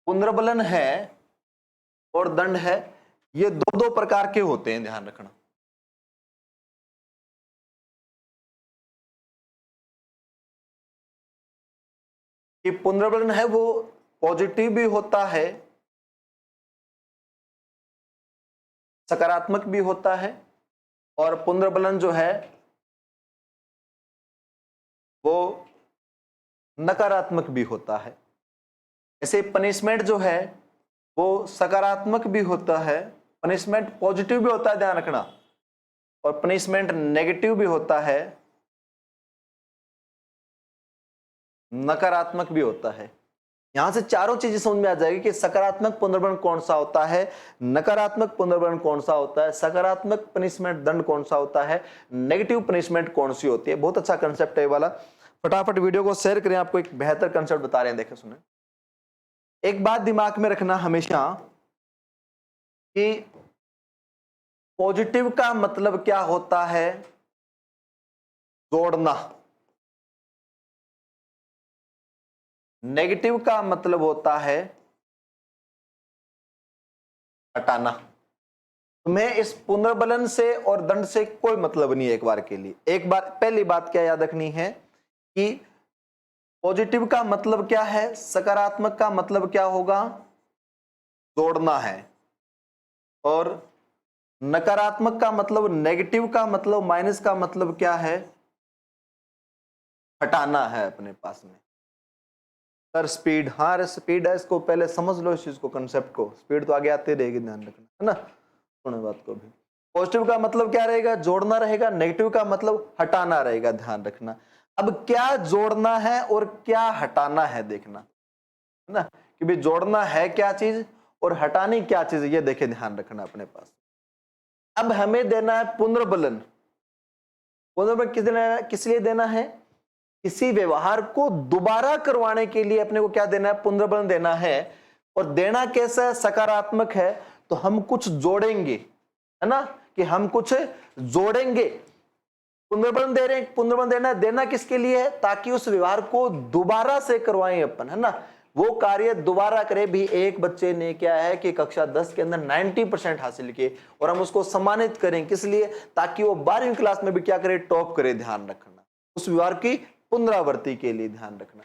पुनर्बलन है और दंड है, ये दो दो प्रकार के होते हैं, ध्यान रखना। कि पुनर्बलन है वो पॉजिटिव भी होता है, सकारात्मक भी होता है, और पुनर्बलन जो है वो नकारात्मक भी होता है। ऐसे पनिशमेंट जो है वो सकारात्मक भी होता है, पनिशमेंट पॉजिटिव भी होता है, ध्यान रखना, और पनिशमेंट नेगेटिव भी होता है, नकारात्मक भी होता है। यहां से चारों चीजें समझ में आ जाएगी कि सकारात्मक पुनर्बलन कौन सा होता है, नकारात्मक पुनर्बलन कौन सा होता है, सकारात्मक पनिशमेंट दंड कौन सा होता है, नेगेटिव पनिशमेंट कौन सी होती है। बहुत अच्छा कंसेप्ट है ये वाला। फटाफट वीडियो को शेयर करें, आपको एक बेहतर कंसेप्ट बता रहे हैं, देखें सुने। एक बात दिमाग में रखना हमेशा कि पॉजिटिव का मतलब क्या होता है, जोड़ना। नेगेटिव का मतलब होता है हटाना। तुम्हें इस पुनर्बलन से और दंड से कोई मतलब नहीं है एक बार के लिए। एक बार पहली बात क्या याद रखनी है कि पॉजिटिव का मतलब क्या है, सकारात्मक का मतलब क्या होगा, जोड़ना है, और नकारात्मक का मतलब, नेगेटिव का मतलब, माइनस का मतलब क्या है, हटाना है अपने पास में। सर स्पीड, हाँ स्पीड है, इसको पहले समझ लो इस चीज को, कंसेप्ट को। स्पीड तो आगे आती रहेगी, ध्यान रखना, है ना। सुनो बात को भी। पॉजिटिव का मतलब क्या रहेगा, जोड़ना रहेगा, नेगेटिव का मतलब हटाना रहेगा, ध्यान रखना। अब क्या जोड़ना है और क्या हटाना है देखना, है ना, कि भाई जोड़ना है क्या चीज और हटानी क्या चीज, ये देखे, ध्यान रखना अपने पास। अब हमें देना है पुनर्बलन। पुनर्बलन किस लिए देना है, किसी व्यवहार को दोबारा करवाने के लिए अपने को क्या देना है, पुनर्बलन देना है। और देना कैसा है, सकारात्मक है, तो हम कुछ जोड़ेंगे, है ना, कि हम कुछ जोड़ेंगे। पुनर्बलन दे रहे हैं, पुनर्बलन देना किसके लिए है, ताकि उस व्यवहार को दोबारा से करवाएं अपन, है ना, वो कार्य दोबारा करे। भी एक बच्चे ने क्या है कि कक्षा 10 के अंदर 90% हासिल किए, और हम उसको सम्मानित करें, किस लिए, ताकि वो 12वीं क्लास में भी क्या करे, टॉप करे, ध्यान रखना, उस व्यवहार की पुनरावृत्ति के लिए, ध्यान रखना।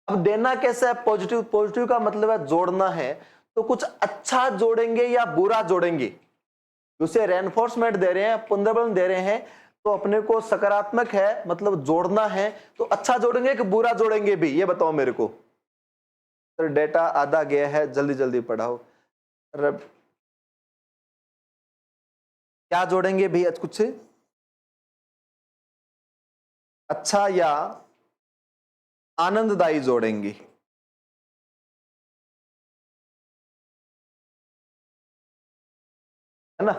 अब देना कैसा है, पॉजिटिव। पॉजिटिव का मतलब है जोड़ना है, तो कुछ अच्छा जोड़ेंगे या बुरा जोड़ेंगे। उसे रेनफोर्समेंट दे रहे हैं, पुनर्बलन दे रहे हैं, तो अपने को सकारात्मक है, मतलब जोड़ना है, तो अच्छा जोड़ेंगे कि बुरा जोड़ेंगे भी, ये बताओ मेरे को। सर डेटा आधा गया है, जल्दी जल्दी पढ़ाओ। क्या जोड़ेंगे भी, कुछ अच्छा या आनंददायी जोड़ेंगे, है ना,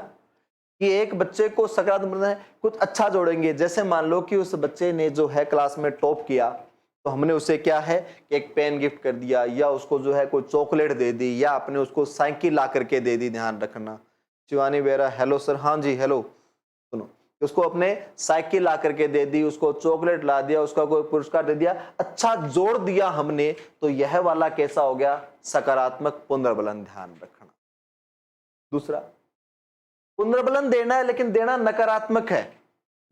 कि एक बच्चे को सकारात्मक बनना है, कुछ अच्छा जोड़ेंगे। जैसे मान लो कि उस बच्चे ने जो है क्लास में टॉप किया, तो हमने उसे क्या है कि एक पेन गिफ्ट कर दिया, या उसको जो है कोई चॉकलेट दे दी, या आपने उसको साइकिल ला करके दे दी, ध्यान रखना। शिवानी बेरा, हेलो सर, हाँ जी हेलो। सुनो, उसको अपने साइकिल ला करके दे दी, उसको चॉकलेट ला दिया, उसका कोई पुरस्कार दे दिया, अच्छा जोड़ दिया हमने, तो यह वाला कैसा हो गया, सकारात्मक पुनर्बलन, ध्यान रखना। दूसरा, पुनर्बलन देना है, लेकिन देना नकारात्मक है।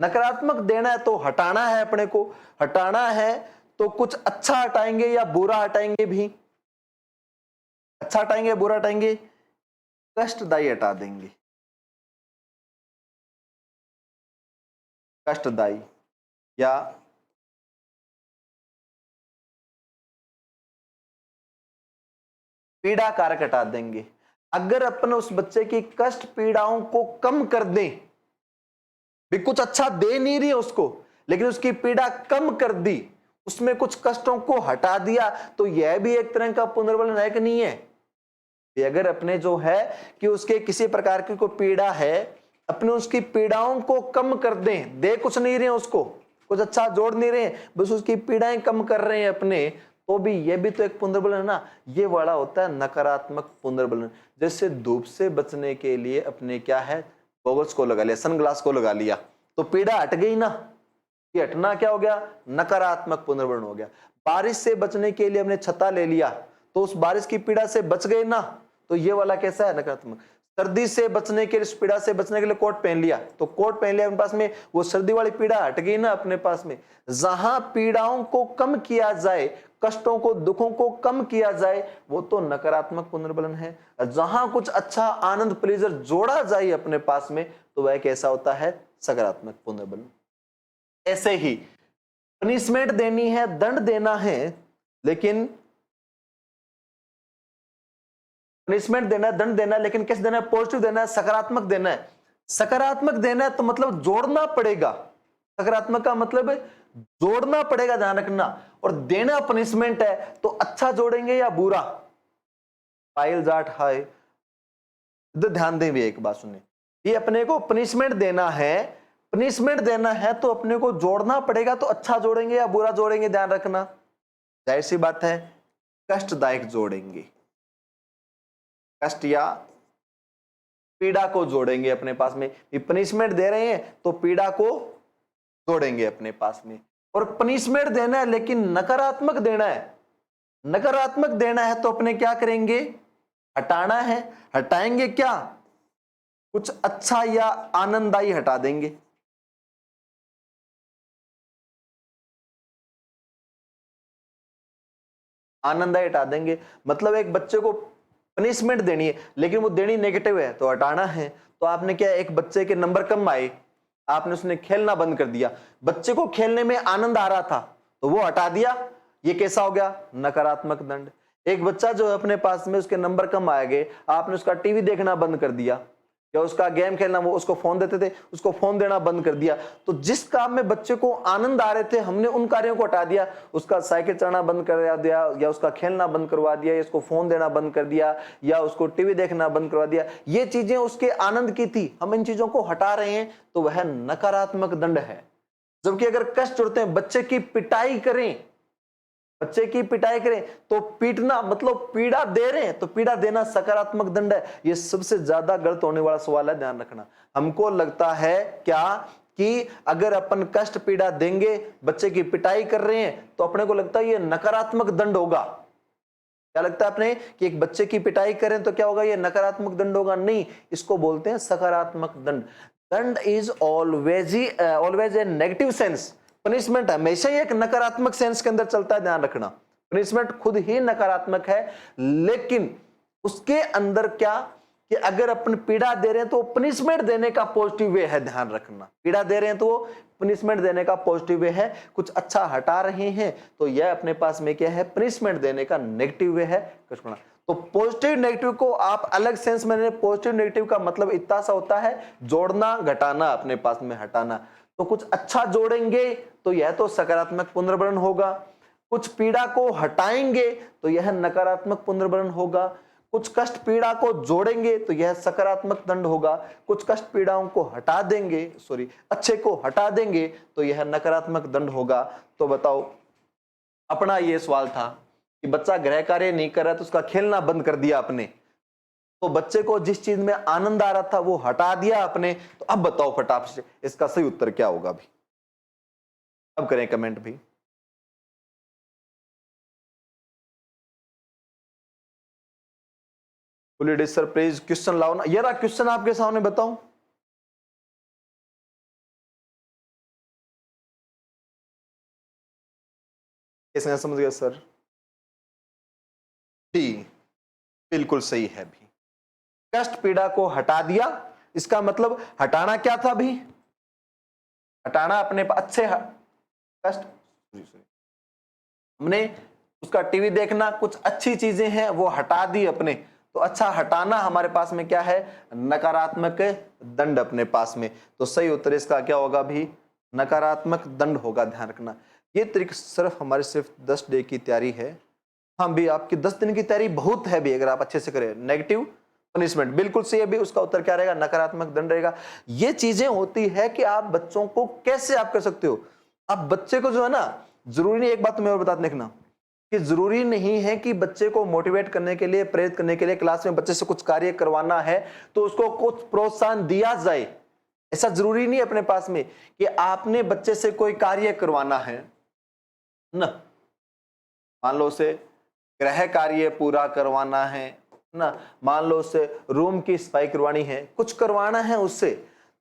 नकारात्मक देना है तो हटाना है, अपने को हटाना है, तो कुछ अच्छा हटाएंगे या बुरा हटाएंगे भी, अच्छा हटाएंगे बुरा हटाएंगे, कष्टदायी हटा देंगे, कष्टदायी या पीड़ा कारक हटा देंगे। अगर अपन उस बच्चे की कष्ट पीड़ाओं को कम कर दें, भी कुछ अच्छा दे नहीं रही है उसको, लेकिन उसकी पीड़ा कम कर दी, उसमें कुछ कष्टों को हटा दिया, तो यह भी एक तरह का पुनर्बलन है कि नहीं है। अगर अपने जो है कि उसके किसी प्रकार की कोई पीड़ा है, अपने उसकी पीड़ाओं को कम कर दें, दे कुछ नहीं रहे उसको, कुछ अच्छा जोड़ नहीं रहे, बस उसकी पीड़ाएं कम कर रहे हैं अपने, तो भी ये भी तो एक पुनर्बलन है ना। ये वाला होता है नकारात्मक पुनर्बलन। जैसे धूप से बचने के लिए अपने क्या है, गॉगल्स को लगा लिया, सनग्लास को लगा लिया, तो पीड़ा हट गई ना, ये हटना क्या हो गया, नकारात्मक पुनर्बलन हो गया। बारिश से बचने के लिए हमने छता ले लिया, तो उस बारिश की पीड़ा से बच गए ना, तो ये वाला कैसा है, नकारात्मक। सर्दी से बचने के लिए, पीड़ा से बचने के लिए कोट पहन लिया, तो कोट पहन लिया अपने पास में, वो सर्दी वाली पीड़ा हट गई ना अपने पास में। जहां पीड़ाओं को कम किया जाए, कष्टों को, दुखों को कम किया जाए, वो तो नकारात्मक पुनर्बलन है। जहां कुछ अच्छा आनंद प्लेजर जोड़ा जाए अपने पास में, तो वह कैसा होता है, सकारात्मक पुनर्बलन। ऐसे ही पनिशमेंट देनी है, दंड देना है, लेकिन पनिशमेंट देना है, दंड देना है, लेकिन कैसे देना है? पॉजिटिव देना है, सकारात्मक देना है। सकारात्मक देना है तो मतलब जोड़ना पड़ेगा। सकारात्मक का मतलब है जोड़ना पड़ेगा, ध्यान रखना। और देना पनिशमेंट है तो अच्छा जोड़ेंगे या बुरा? पायल जाट हाय, इधर ध्यान दें भी, एक बात सुनिए, ये अपने को पनिशमेंट देना है, पनिशमेंट देना है तो अपने को जोड़ना पड़ेगा, तो अच्छा जोड़ेंगे या बुरा जोड़ेंगे? ध्यान रखना, जाहिर सी बात है कष्टदायक जोड़ेंगे, कष्ट या पीड़ा को जोड़ेंगे अपने पास में। पनिशमेंट दे रहे हैं तो पीड़ा को जोड़ेंगे अपने पास में। और पनिशमेंट देना है लेकिन नकारात्मक देना है, नकारात्मक देना है तो अपने क्या करेंगे? हटाना है। हटाएंगे क्या? कुछ अच्छा या आनंददायी हटा देंगे। आनंददायी हटा देंगे, मतलब एक बच्चे को पनिशमेंट देनी है लेकिन वो देनी नेगेटिव है तो हटाना है। तो आपने क्या, एक बच्चे के नंबर कम आए, आपने उसने खेलना बंद कर दिया, बच्चे को खेलने में आनंद आ रहा था तो वो हटा दिया, ये कैसा हो गया? नकारात्मक दंड। एक बच्चा जो है अपने पास में, उसके नंबर कम आ गए, आपने उसका टीवी देखना बंद कर दिया या उसका गेम खेलना, वो उसको फोन देते थे, उसको फोन देना बंद कर दिया, तो जिस काम में बच्चे को आनंद आ रहे थे हमने उन कार्यों को हटा दिया। उसका साइकिल चढ़ना बंद करवा दिया या उसका खेलना बंद करवा दिया या उसको फोन देना बंद कर दिया या उसको टीवी देखना बंद करवा दिया। ये चीजें उसके आनंद की थी, हम इन चीजों को हटा रहे हैं तो वह नकारात्मक दंड है। जबकि अगर कष्ट जोड़ते हैं, बच्चे की पिटाई करें, बच्चे की पिटाई करें तो पीटना मतलब पीड़ा दे रहे हैं तो पीड़ा देना सकारात्मक दंड है। यह सबसे ज्यादा गलत होने वाला सवाल है, ध्यान रखना। हमको लगता है क्या कि अगर अपन कष्ट पीड़ा देंगे, बच्चे की पिटाई कर रहे हैं तो अपने को लगता है ये नकारात्मक दंड होगा। क्या लगता है अपने कि एक बच्चे की पिटाई करें तो क्या होगा? ये नकारात्मक दंड होगा? नहीं, इसको बोलते हैं सकारात्मक दंड। दंड is always a negative sense. Punishment हमेशा ही एक नकारात्मक सेंस के अंदर चलता है, ध्यान रखना। पनिशमेंट खुद ही नकारात्मक है, लेकिन उसके अंदर क्या कि अगर अपन पीड़ा दे रहे हैं तो पनिशमेंट देने का पॉजिटिव वे है, ध्यान रखना। पीड़ा दे रहे हैं तो वो पनिशमेंट देने का पॉजिटिव वे है, कुछ अच्छा हटा रहे हैं तो यह अपने पास में क्या है? पनिशमेंट देने का नेगेटिव वे है। तो पॉजिटिव नेगेटिव को आप अलग सेंस में, पॉजिटिव नेगेटिव का मतलब इतना सा होता है जोड़ना, घटाना, अपने पास में हटाना। तो कुछ अच्छा जोड़ेंगे तो यह तो सकारात्मक पुनर्भरण होगा, कुछ पीड़ा को हटाएंगे तो यह नकारात्मक पुनर्भरण होगा, कुछ कष्ट पीड़ा को जोड़ेंगे तो यह सकारात्मक दंड होगा, कुछ कष्ट पीड़ाओं को हटा देंगे, अच्छे को हटा देंगे तो यह नकारात्मक दंड होगा। तो बताओ, अपना यह सवाल था कि बच्चा गृह कार्य नहीं कर रहा तो उसका खेलना बंद कर दिया आपने, तो बच्चे को जिस चीज में आनंद आ रहा था वो हटा दिया आपने। तो अब बताओ फटाफट से इसका सही उत्तर क्या होगा भी? अब करें कमेंट भी। सरप्राइज क्वेश्चन लाओ ना, यार क्वेश्चन आपके सामने बताऊं। कैसे समझ गया सर? जी बिल्कुल सही है भी। कष्ट पीड़ा को हटा दिया, इसका मतलब हटाना क्या था भी? हटाना अपने अच्छे कष्ट, हमने उसका टीवी देखना, कुछ अच्छी चीजें हैं वो हटा दी अपने, तो अच्छा हटाना हमारे पास में क्या है? नकारात्मक दंड अपने पास में। तो सही उत्तर इसका क्या होगा भी? नकारात्मक दंड होगा, ध्यान रखना। ये तरीके सिर्फ 10 डे की तैयारी है। हाँ भी, आपकी 10 दिन की तैयारी बहुत है भी, अगर आप अच्छे से करें। नेगेटिव पनिशमेंट बिल्कुल सही है भी, उसका उत्तर क्या रहेगा? नकारात्मक दंड रहेगा। ये चीजें होती है कि आप बच्चों को कैसे आप कर सकते हो। आप बच्चे को जो है ना, जरूरी नहीं, एक बात तुम्हें और बता देखना कि जरूरी नहीं है कि बच्चे को मोटिवेट करने के लिए, प्रेरित करने के लिए क्लास में बच्चे से कुछ कार्य करवाना है तो उसको कुछ प्रोत्साहन दिया जाए। ऐसा जरूरी नहीं अपने पास में कि आपने बच्चे से कोई कार्य करवाना है ना, मान लो उसे गृह कार्य पूरा करवाना है ना, मान लो उसे रूम की सफाई करवानी है, कुछ करवाना है उससे,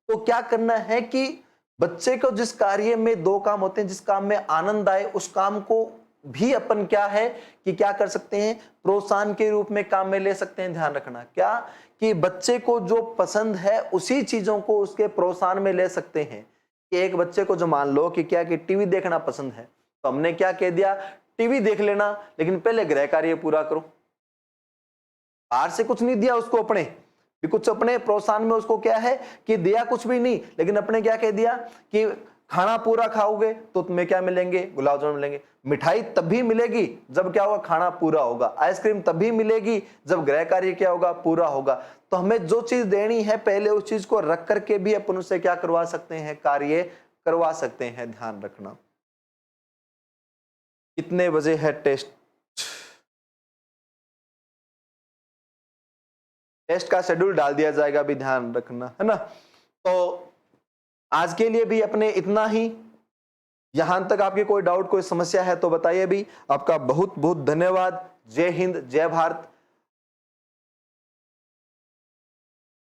तो क्या करना है कि बच्चे को जिस कार्य में 2 काम होते हैं, जिस काम में आनंद आए उस काम को भी अपन क्या है कि क्या कर सकते हैं? प्रोत्साहन के रूप में काम में ले सकते हैं। ध्यान रखना क्या कि बच्चे को जो पसंद है उसी चीजों को उसके प्रोत्साहन में ले सकते हैं। कि एक बच्चे को जो मान लो कि क्या कि टीवी देखना पसंद है, तो हमने क्या कह दिया? टीवी देख लेना, लेकिन पहले गृह कार्य पूरा करो। बाहर से कुछ नहीं दिया उसको, अपने भी कुछ अपने प्रोत्साहन में उसको क्या है कि दिया कुछ भी नहीं, लेकिन अपने क्या कह दिया कि खाना पूरा खाओगे तो तुम्हें क्या मिलेंगे, गुलाब जामुन मिलेंगे। मिठाई तभी मिलेगी जब क्या होगा, खाना पूरा होगा। आइसक्रीम तभी मिलेगी जब गृह कार्य क्या होगा, पूरा होगा। तो हमें जो चीज देनी है पहले उस चीज को रख करके भी अपन उससे क्या करवा सकते हैं, कार्य करवा सकते हैं। ध्यान रखना। कितने बजे है टेस्ट? टेस्ट का शेड्यूल डाल दिया जाएगा, भी ध्यान रखना है ना। तो आज के लिए भी अपने इतना ही। यहां तक आपके कोई डाउट, कोई समस्या है तो बताइए भी। आपका बहुत बहुत धन्यवाद। जय हिंद, जय भारत।